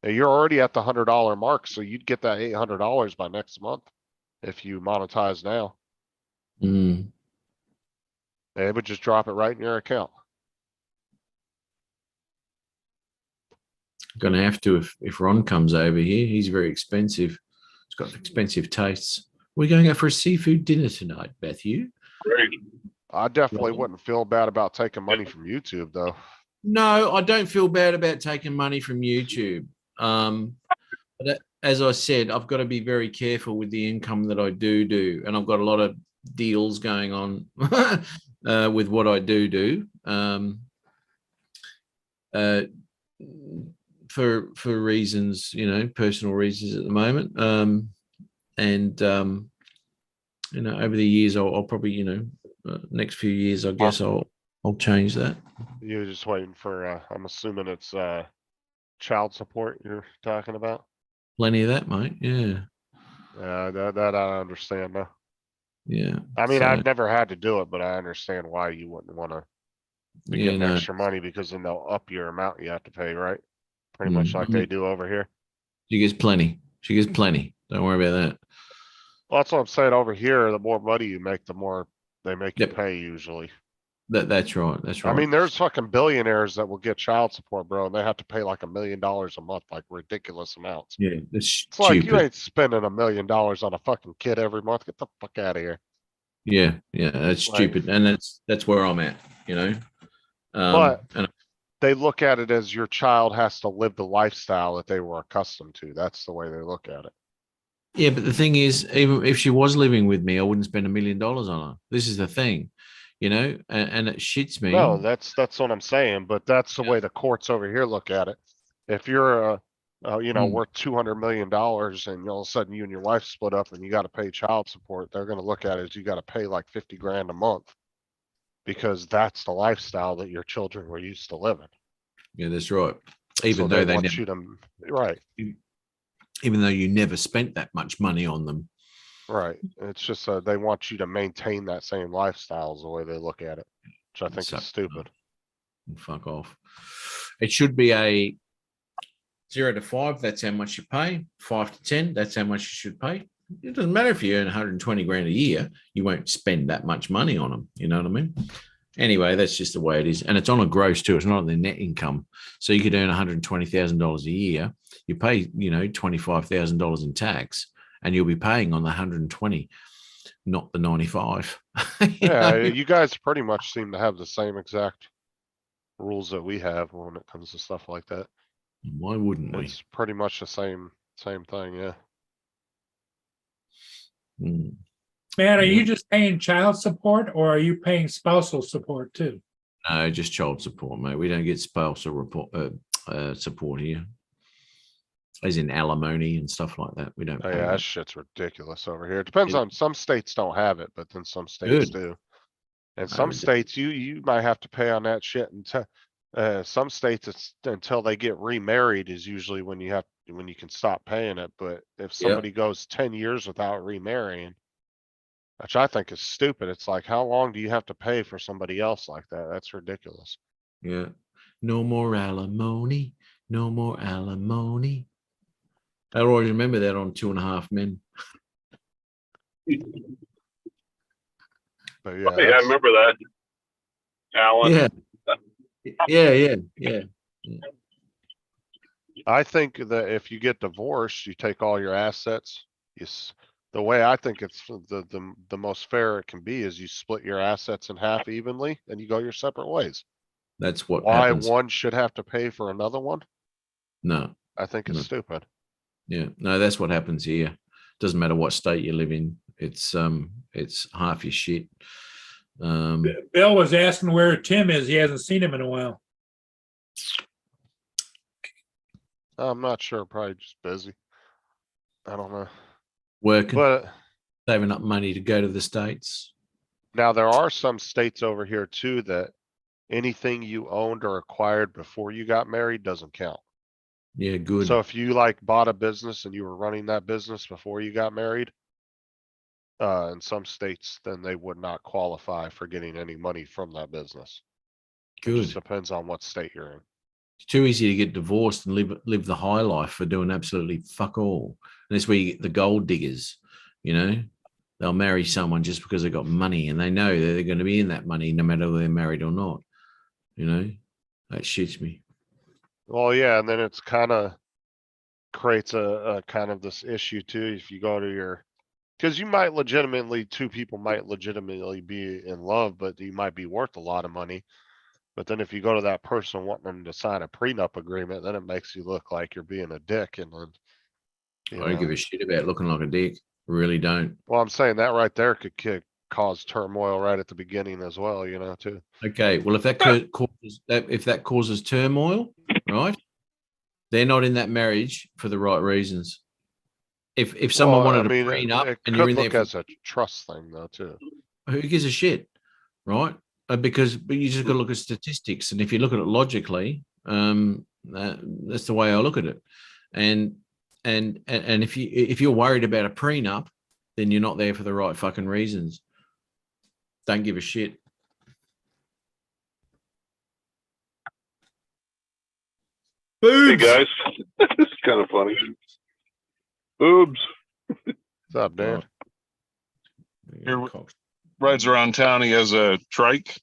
And you're already at the $100 mark, so you'd get that $800 by next month if you monetize now. Mm. They would just drop it right in your account. Gonna have to if Ron comes over here. He's very expensive. He's got expensive tastes. We're going out for a seafood dinner tonight, Matthew. Great. I definitely Right. wouldn't feel bad about taking money from YouTube, though. No, I don't feel bad about taking money from YouTube. But as I said, I've got to be very careful with the income that I do, and I've got a lot of deals going on with what I do. uh, for reasons, personal reasons at the moment. Over the years, I'll probably, next few years, I guess I'll change that. You're just waiting for, I'm assuming it's, child support you're talking about? Plenty of that, mate. Yeah, That I understand now. yeah. I mean, So, I've never had to do it, but I understand why you wouldn't wanna be yeah, getting no. extra money because then they'll up your amount you have to pay, right? Pretty much like they do over here. She gets plenty. She gets plenty. Don't worry about that. Well, that's what I'm saying. Over here, the more money you make, the more they make you Yep. pay usually. That's right. That's right. I mean, there's fucking billionaires that will get child support, bro, and they have to pay like $1 million a month, like ridiculous amounts. yeah, that's It's like you stupid. ain't spending $1 million on a fucking kid every month. Get the fuck out of here. Yeah, that's Like- stupid, and that's where I'm at. But- and They look at it as your child has to live the lifestyle that they were accustomed to. That's the way they look at it. yeah, but the thing is, even if she was living with me, I wouldn't spend $1 million on her. This is the thing, and it shits me. No, that's what I'm saying, but that's the way the courts over here look at it. If you're worth $200 million and all of a sudden you and your wife split up and you gotta pay child support, they're gonna look at it as you gotta pay like 50 grand a month. Because that's the lifestyle that your children were used to living. Yeah, that's right. Even So though they want never, you to, right, even though you never spent that much money on them. right. It's just, they want you to maintain that same lifestyle is the way they look at it, which I think So- is stupid. Fuck off. It should be a 0 to 5. That's how much you pay. 5 to 10. That's how much you should pay. It doesn't matter if you earn 120 grand a year. You won't spend that much money on them. You know what I mean? Anyway, that's just the way it is, and it's on a gross too. It's not on the net income. So you could earn $120,000 a year. You pay, $25,000 in tax, and you'll be paying on the 120, not the 95. Yeah, you guys pretty much seem to have the same exact rules that we have when it comes to stuff like that. Why wouldn't we? It's pretty much the same thing, yeah. Mm. Man, are you Yeah. just paying child support or are you paying spousal support too? No, just child support, mate. We don't get spousal support here, as in alimony and stuff like that. We don't. Oh pay yeah, that that. shit's ridiculous over here. It depends Yeah. on, some states don't have it, but then some states Good. do. And I some would- states, you might have to pay on that shit until, some states it's until they get remarried is usually when you can stop paying it. But if somebody goes 10 years without remarrying, which I think is stupid, it's like, how long do you have to pay for somebody else like that? That's ridiculous. Yeah. No more alimony. No more alimony. I always remember that on 2.5 Men. But yeah, Yeah, I that's- remember that. Alan. Yeah. I think that if you get divorced, you take all your assets. The way I think it's the most fair it can be is you split your assets in half evenly and you go your separate ways. That's what Why happens. one should have to pay for another one? No. I think it's No. stupid. Yeah. No, that's what happens here. Doesn't matter what state you live in. It's half your shit. Bill was asking where Tim is. He hasn't seen him in a while. I'm not sure, probably just busy. I don't know, Working, but saving up money to go to the States. now there are some states over here too that anything you owned or acquired before you got married doesn't count. Yeah, good. So if you like bought a business and you were running that business before you got married, in some states, then they would not qualify for getting any money from that business. It Good. just depends on what state you're in. It's too easy to get divorced and live the high life for doing absolutely fuck all. And that's where you get the gold diggers, They'll marry someone just because they've got money and they know that they're going to be in that money no matter whether they're married or not. That shits me. Well, yeah, and then it's kind of creates a kind of this issue too, if you go to because two people might legitimately be in love, but you might be worth a lot of money. But then if you go to that person wanting them to sign a prenup agreement, then it makes you look like you're being a dick. And then, I don't give a shit about looking like a dick. Really don't. well, I'm saying that right there could cause turmoil right at the beginning as well, too. Okay, well, if that causes turmoil, right? They're not in that marriage for the right reasons. If someone Well, wanted I mean, to prenup it and you're could in there, look as a trust thing though, too. who gives a shit, right? But you just got to look at statistics, and if you look at it logically, that's the way I look at it. And if you're worried about a prenup, then you're not there for the right fucking reasons. Don't give a shit. Hey guys, it's kind of funny. Boobs. What's up, Dan? Here- Rides around town. He has a trike,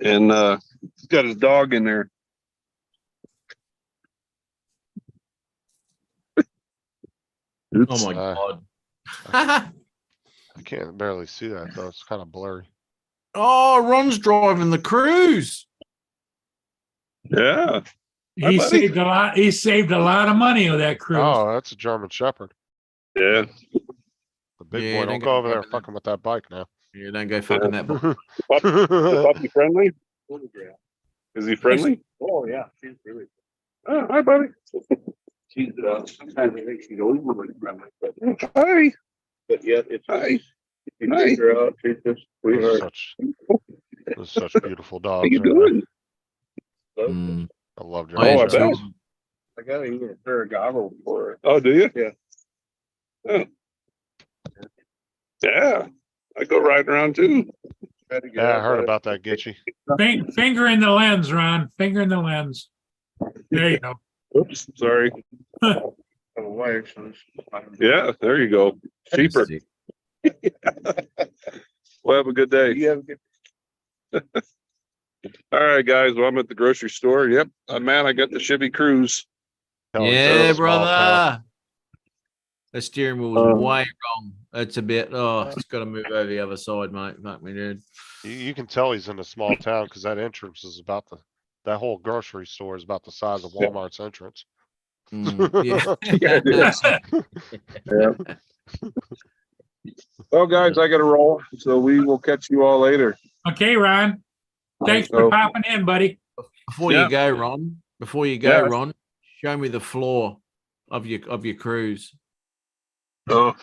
and he's got his dog in there. Oh my god! I can't barely see that though. It's kind of blurry. Oh, Ron's driving the cruise. Yeah. He saved a lot. He saved a lot of money with that cruise. Oh, that's a German Shepherd. Yeah. The big Yeah, boy. don't Don't go go over there fucking that. fucking with that bike now. You don't go fucking that. Puppy friendly? Is he friendly? Oh yeah, she's really. Oh, hi, buddy. She's sometimes I think she's overly friendly, but hi. But yet it's hi. You take her out, she's just sweetheart. There's such beautiful dogs. How you right there. doing? Mm. I love I German I bet. Shepherds. I got even a pair of goggles for her. Oh, do you? Yeah. Oh. Yeah. I go riding around too. Yeah, I heard about that, Gitchy. Finger in the lens, Ron. Finger in the lens. There you go. Oops, sorry. Yeah, there you go. Cheaper. Well, have a good day. All right, guys. Well, I'm at the grocery store. Yep. Man, I got the Chevy Cruise. Kelly's Yeah, in a small town. brother. The steering wheel was way wrong. It's a bit. Oh, it's got to move over the other side, mate. Fuck me, dude. You can tell he's in a small town because that entrance is that whole grocery store is about the size of Walmart's entrance. Yeah. Well, guys, I got to roll. So we will catch you all later. Okay, Ron. Thanks for popping in, buddy. Before Yeah. you go, Ron. Before you go, Yeah. Ron. Show me the floor of your cruise. Oh,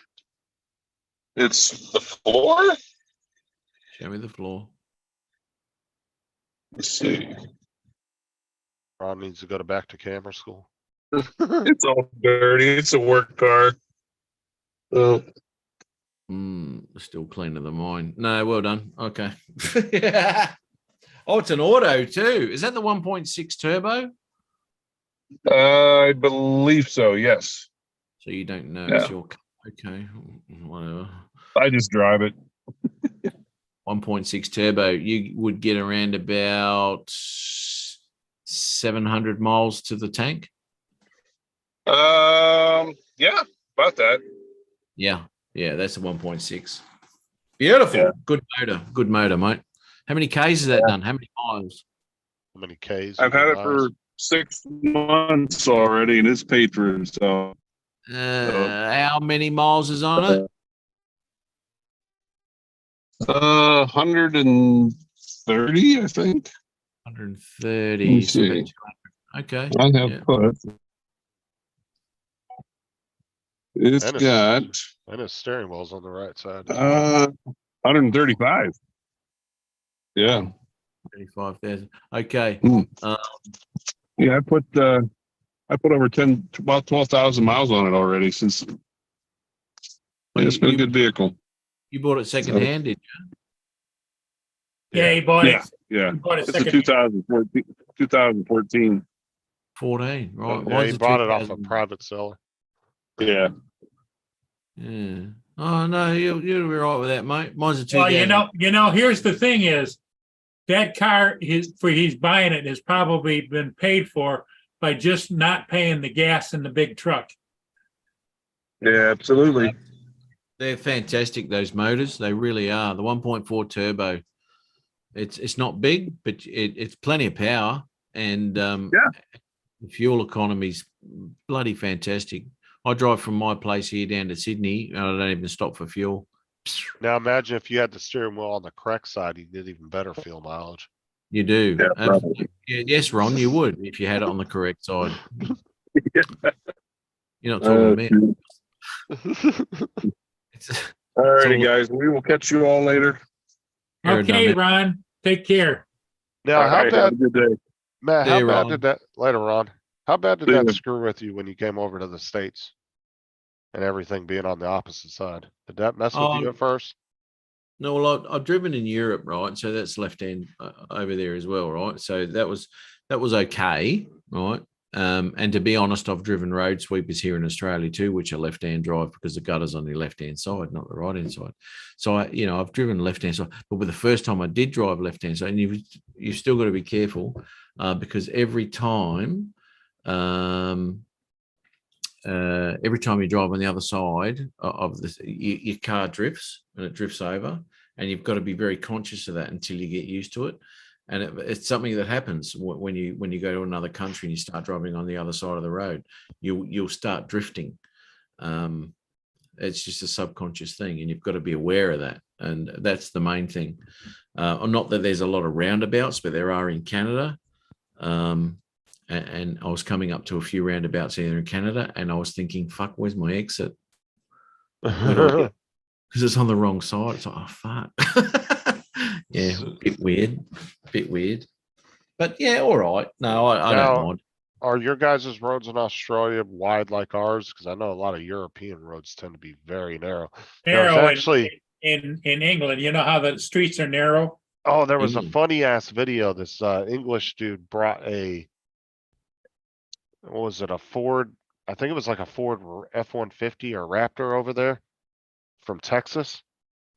it's the floor. Show me the floor. Let's see. Ron needs to go back to camera school. It's all dirty. It's a work car. Oh, Still cleaner than mine. No, well done. Okay. Oh, it's an auto too. Is that the 1.6 turbo? I believe so. Yes. So you don't know Yeah. it's your okay. Whatever. I just drive it. 1.6 turbo. You would get around about 700 miles to the tank. Yeah, about that. Yeah, that's a 1.6. Beautiful. Yeah. Good motor, mate. How many Ks has that done? How many miles? How many Ks? I've had it for 6 months already, and it's paid for itself. How many miles is on it? 130, I think. 130. Let me so about see. 200. Okay. I have Yeah. put. It's And got And his steering wheel's on the right side. 135. Yeah. 35,000. Okay. Yeah, I put over about 12,000 miles on it already since. It's been a good vehicle. You bought it secondhand, did you? Yeah, he bought it. Yeah. He bought it It's a second. 2014. 14, right? Yeah, Mine's he a bought it off a 2000. private seller. Yeah. Yeah. Oh no, you'll be right with that, mate. Mine's a 2000. Well, here's the thing is that car he's buying it has probably been paid for by just not paying the gas in the big truck. Yeah, absolutely. They're fantastic, those motors. They really are. The 1.4 turbo. It's not big, but it's plenty of power, and the fuel economy's bloody fantastic. I drive from my place here down to Sydney, and I don't even stop for fuel. Now imagine if you had the steering wheel on the correct side, you get even better fuel mileage. You do. Yeah, Absolutely. Yeah, yes, Ron, you would if you had it on the correct side. You're not talking to me. It's, All righty, all- guys. We will catch you all later. Okay, aerodynamic. Ron, take care. Now, All how right, have a bad, good day. Matt, See how you, bad Ron. did that, later on, how bad did See that ya. screw with you when you came over to the States? And everything being on the opposite side? Did that mess with you at first? No, well, I've driven in Europe, right? So that's left hand over there as well, right? So that was okay, right? And to be honest, I've driven road sweepers here in Australia too, which are left hand drive because the gutter's on the left hand side, not the right hand side. So I've driven left hand side, but with the first time I did drive left hand side, and you've still got to be careful because every time you drive on the other side of this, your car drifts and it drifts over, and you've got to be very conscious of that until you get used to it. And it's something that happens when you go to another country and you start driving on the other side of the road. You'll start drifting. It's just a subconscious thing, and you've got to be aware of that. And that's the main thing. Not that there's a lot of roundabouts, but there are in Canada. And I was coming up to a few roundabouts here in Canada, and I was thinking, "Fuck, where's my exit?" Because it's on the wrong side. It's like, oh fuck. Yeah, bit weird. But yeah, all right. No, I Now- don't mind. Are your guys' roads in Australia wide like ours? Because I know a lot of European roads tend to be very narrow. There's Narrow actually, in England, you know how the streets are narrow? oh, there was a Mm. funny ass video. This English dude brought what was it, a Ford? I think it was like a Ford F-150 or Raptor over there from Texas.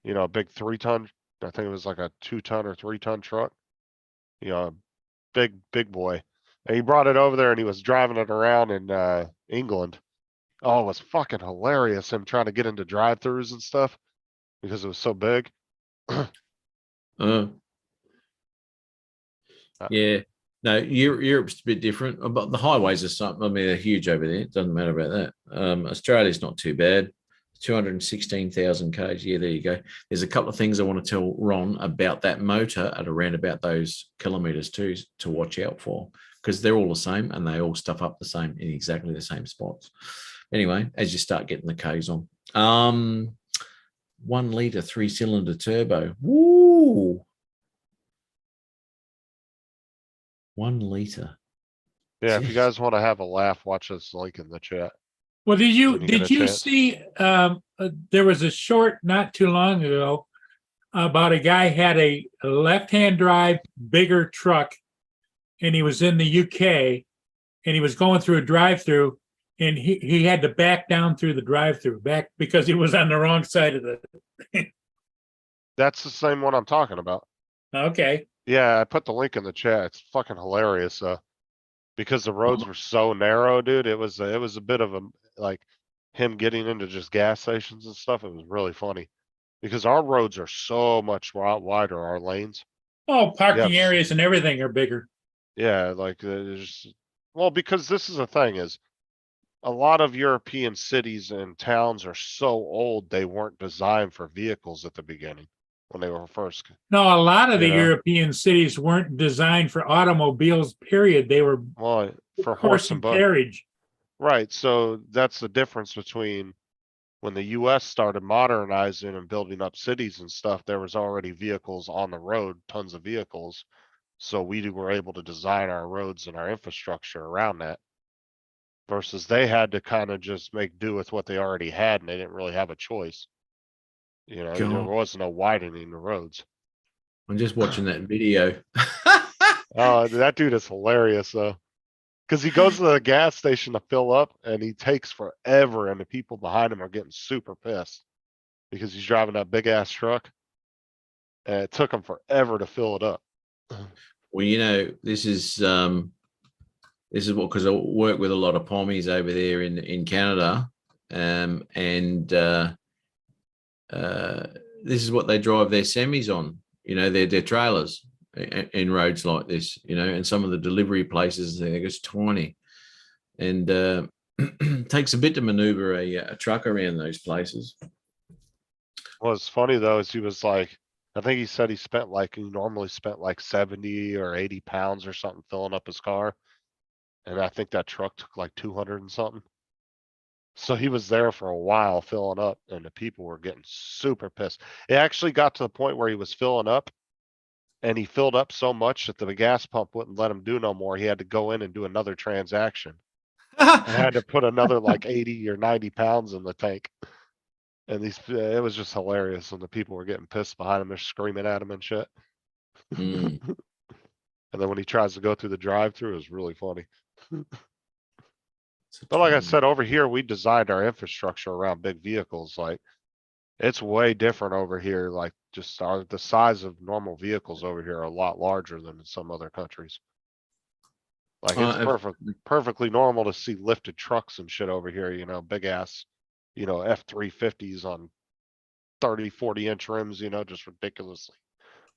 You know, a big 3-ton. I think it was like a 2-ton or 3-ton truck. You know, big boy. And he brought it over there and he was driving it around in England. Oh, it was fucking hilarious, him trying to get into drive-throughs and stuff because it was so big. Yeah. No, Europe's a bit different, but the highways are something. I mean, they're huge over there. It doesn't matter about that. Australia's not too bad. 216,000 k's. Yeah, there you go. There's a couple of things I want to tell Ron about that motor at around about those kilometers too, to watch out for, because they're all the same and they all stuff up the same in exactly the same spots. Anyway, as you start getting the k's on, 1 litre 3-cylinder turbo. Woo! 1 litre. Yeah, if you Jeez. guys want to have a laugh, watch this link in the chat. Well, When you get a chance. see, there was a short not too long ago about a guy had a left-hand drive, bigger truck, and he was in the UK, and he was going through a drive-through, and he had to back down through the drive-through back because he was on the wrong side of the. That's the same one I'm talking about. Okay. Yeah, I put the link in the chat. It's fucking hilarious. Because the roads were so narrow, dude. It was a bit of a, like, him getting into just gas stations and stuff. It was really funny because our roads are so much wider, our lanes. Oh, parking Yes. areas and everything are bigger. Yeah, like there's, well, because this is the thing is a lot of European cities and towns are so old, they weren't designed for vehicles at the beginning when they were first. No, a lot of the You know? European cities weren't designed for automobiles, period. They were Well, for horse and carriage. Right, so that's the difference between when the US started modernizing and building up cities and stuff, there was already vehicles on the road, tons of vehicles. So we were able to design our roads and our infrastructure around that. Versus they had to kind of just make do with what they already had and they didn't really have a choice. You know, there God. was no widening the roads. I'm just watching that video. Oh, that dude is hilarious though. Cause he goes to the gas station to fill up and he takes forever and the people behind him are getting super pissed. Because he's driving that big ass truck. And it took him forever to fill it up. Well, you know, this is what, because I work with a lot of pommies over there in Canada, and this is what they drive their semis on. You know, their trailers in roads like this. You know, and some of the delivery places they're just tiny, and takes a bit to maneuver a truck around those places. What's funny though is he was like, I think he said he normally spent like 70 or 80 pounds or something filling up his car. And I think that truck took like 200 and something. So he was there for a while filling up and the people were getting super pissed. It actually got to the point where he was filling up and he filled up so much that the gas pump wouldn't let him do no more. He had to go in and do another transaction. I had to put another like 80 or 90 pounds in the tank. And it was just hilarious. And the people were getting pissed behind him. They're screaming at him and shit. Mm. And then when he tries to go through the drive-through, it's really funny. It's a But like I twin. said, over here, we designed our infrastructure around big vehicles. Like it's way different over here. Like just the size of normal vehicles over here are a lot larger than in some other countries. Like it's perfectly normal to see lifted trucks and shit over here, big ass, F-350s on 30, 40-inch rims, just ridiculously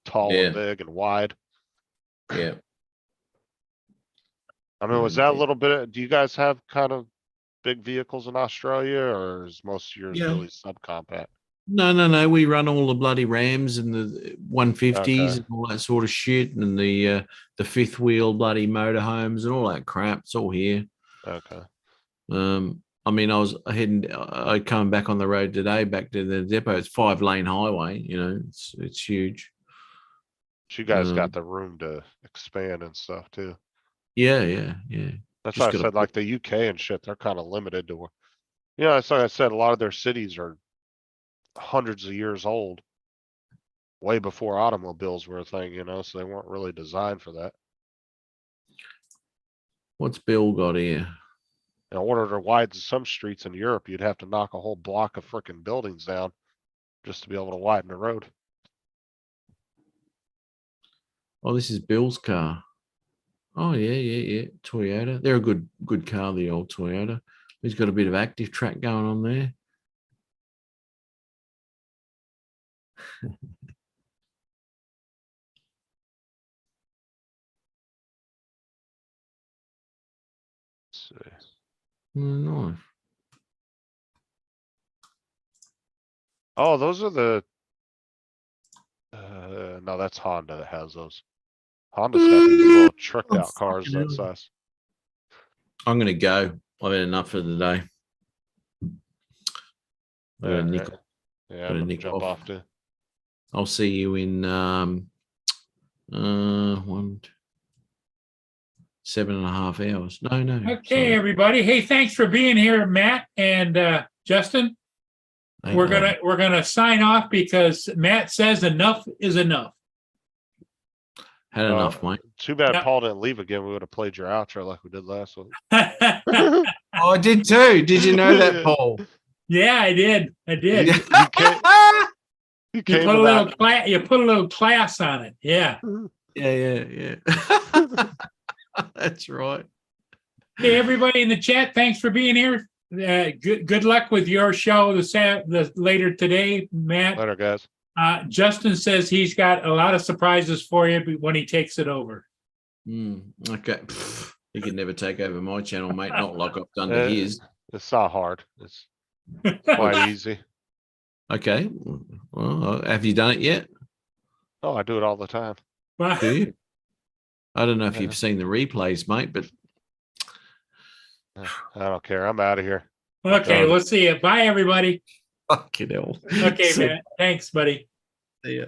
tall Yeah. and big and wide. Yeah. I mean, was Yeah, that a indeed. little bit, do you guys have kind of big vehicles in Australia or is most of yours Yeah. really subcompact? No. We run all the bloody Rams and the 150s Okay. and all that sort of shit, and the fifth wheel bloody motorhomes and all that crap. It's all here. Okay. I mean, I come back on the road today back to the depot. It's 5-lane highway. It's huge. So you guys Um, got the room to expand and stuff too. Yeah. That's Just why I gotta said like the UK and shit, they're kind of limited to, that's like I said, a lot of their cities are hundreds of years old. Way before automobiles were a thing, so they weren't really designed for that. What's Bill got here? In order to widen some streets in Europe, you'd have to knock a whole block of frickin' buildings down just to be able to widen the road. Oh, this is Bill's car. Oh yeah. Toyota. They're a good car, the old Toyota. He's got a bit of active track going on there. Let's see. Nice. Oh, those are the. No, that's Honda that has those. Honda's got these little tricked out cars fucking that hell. size. I'm gonna go. I've had enough for the day. I got a Alright. nickel. Yeah, Gotta I'm gonna nick jump off. off too. I'll see you in 7.5 hours. No. Okay, sorry. everybody. Hey, thanks for being here, Matt and Justin. Hey, We're gonna sign off because Matt says enough is enough. had enough, mate. Too bad Yeah. Paul didn't leave again. We would have played your outro like we did last week. Oh, I did too. Did you know that, Paul? Yeah, I did. You You came put to a little that. you put a little class on it. Yeah. Yeah. That's right. Hey, everybody in the chat, thanks for being here. Good luck with your show the later today, Matt. Later, guys. Justin says he's got a lot of surprises for you when he takes it over. Okay. He can never take over my channel, mate. Not like I've done to his. It's not hard. It's quite easy. Okay. Well, have you done it yet? Oh, I do it all the time. Do you? I don't know if Yeah. you've seen the replays, mate, but I don't care. I'm out of here. Okay, we'll see you. Bye, everybody. fucking hell. Okay, See- man. Thanks, buddy. See ya.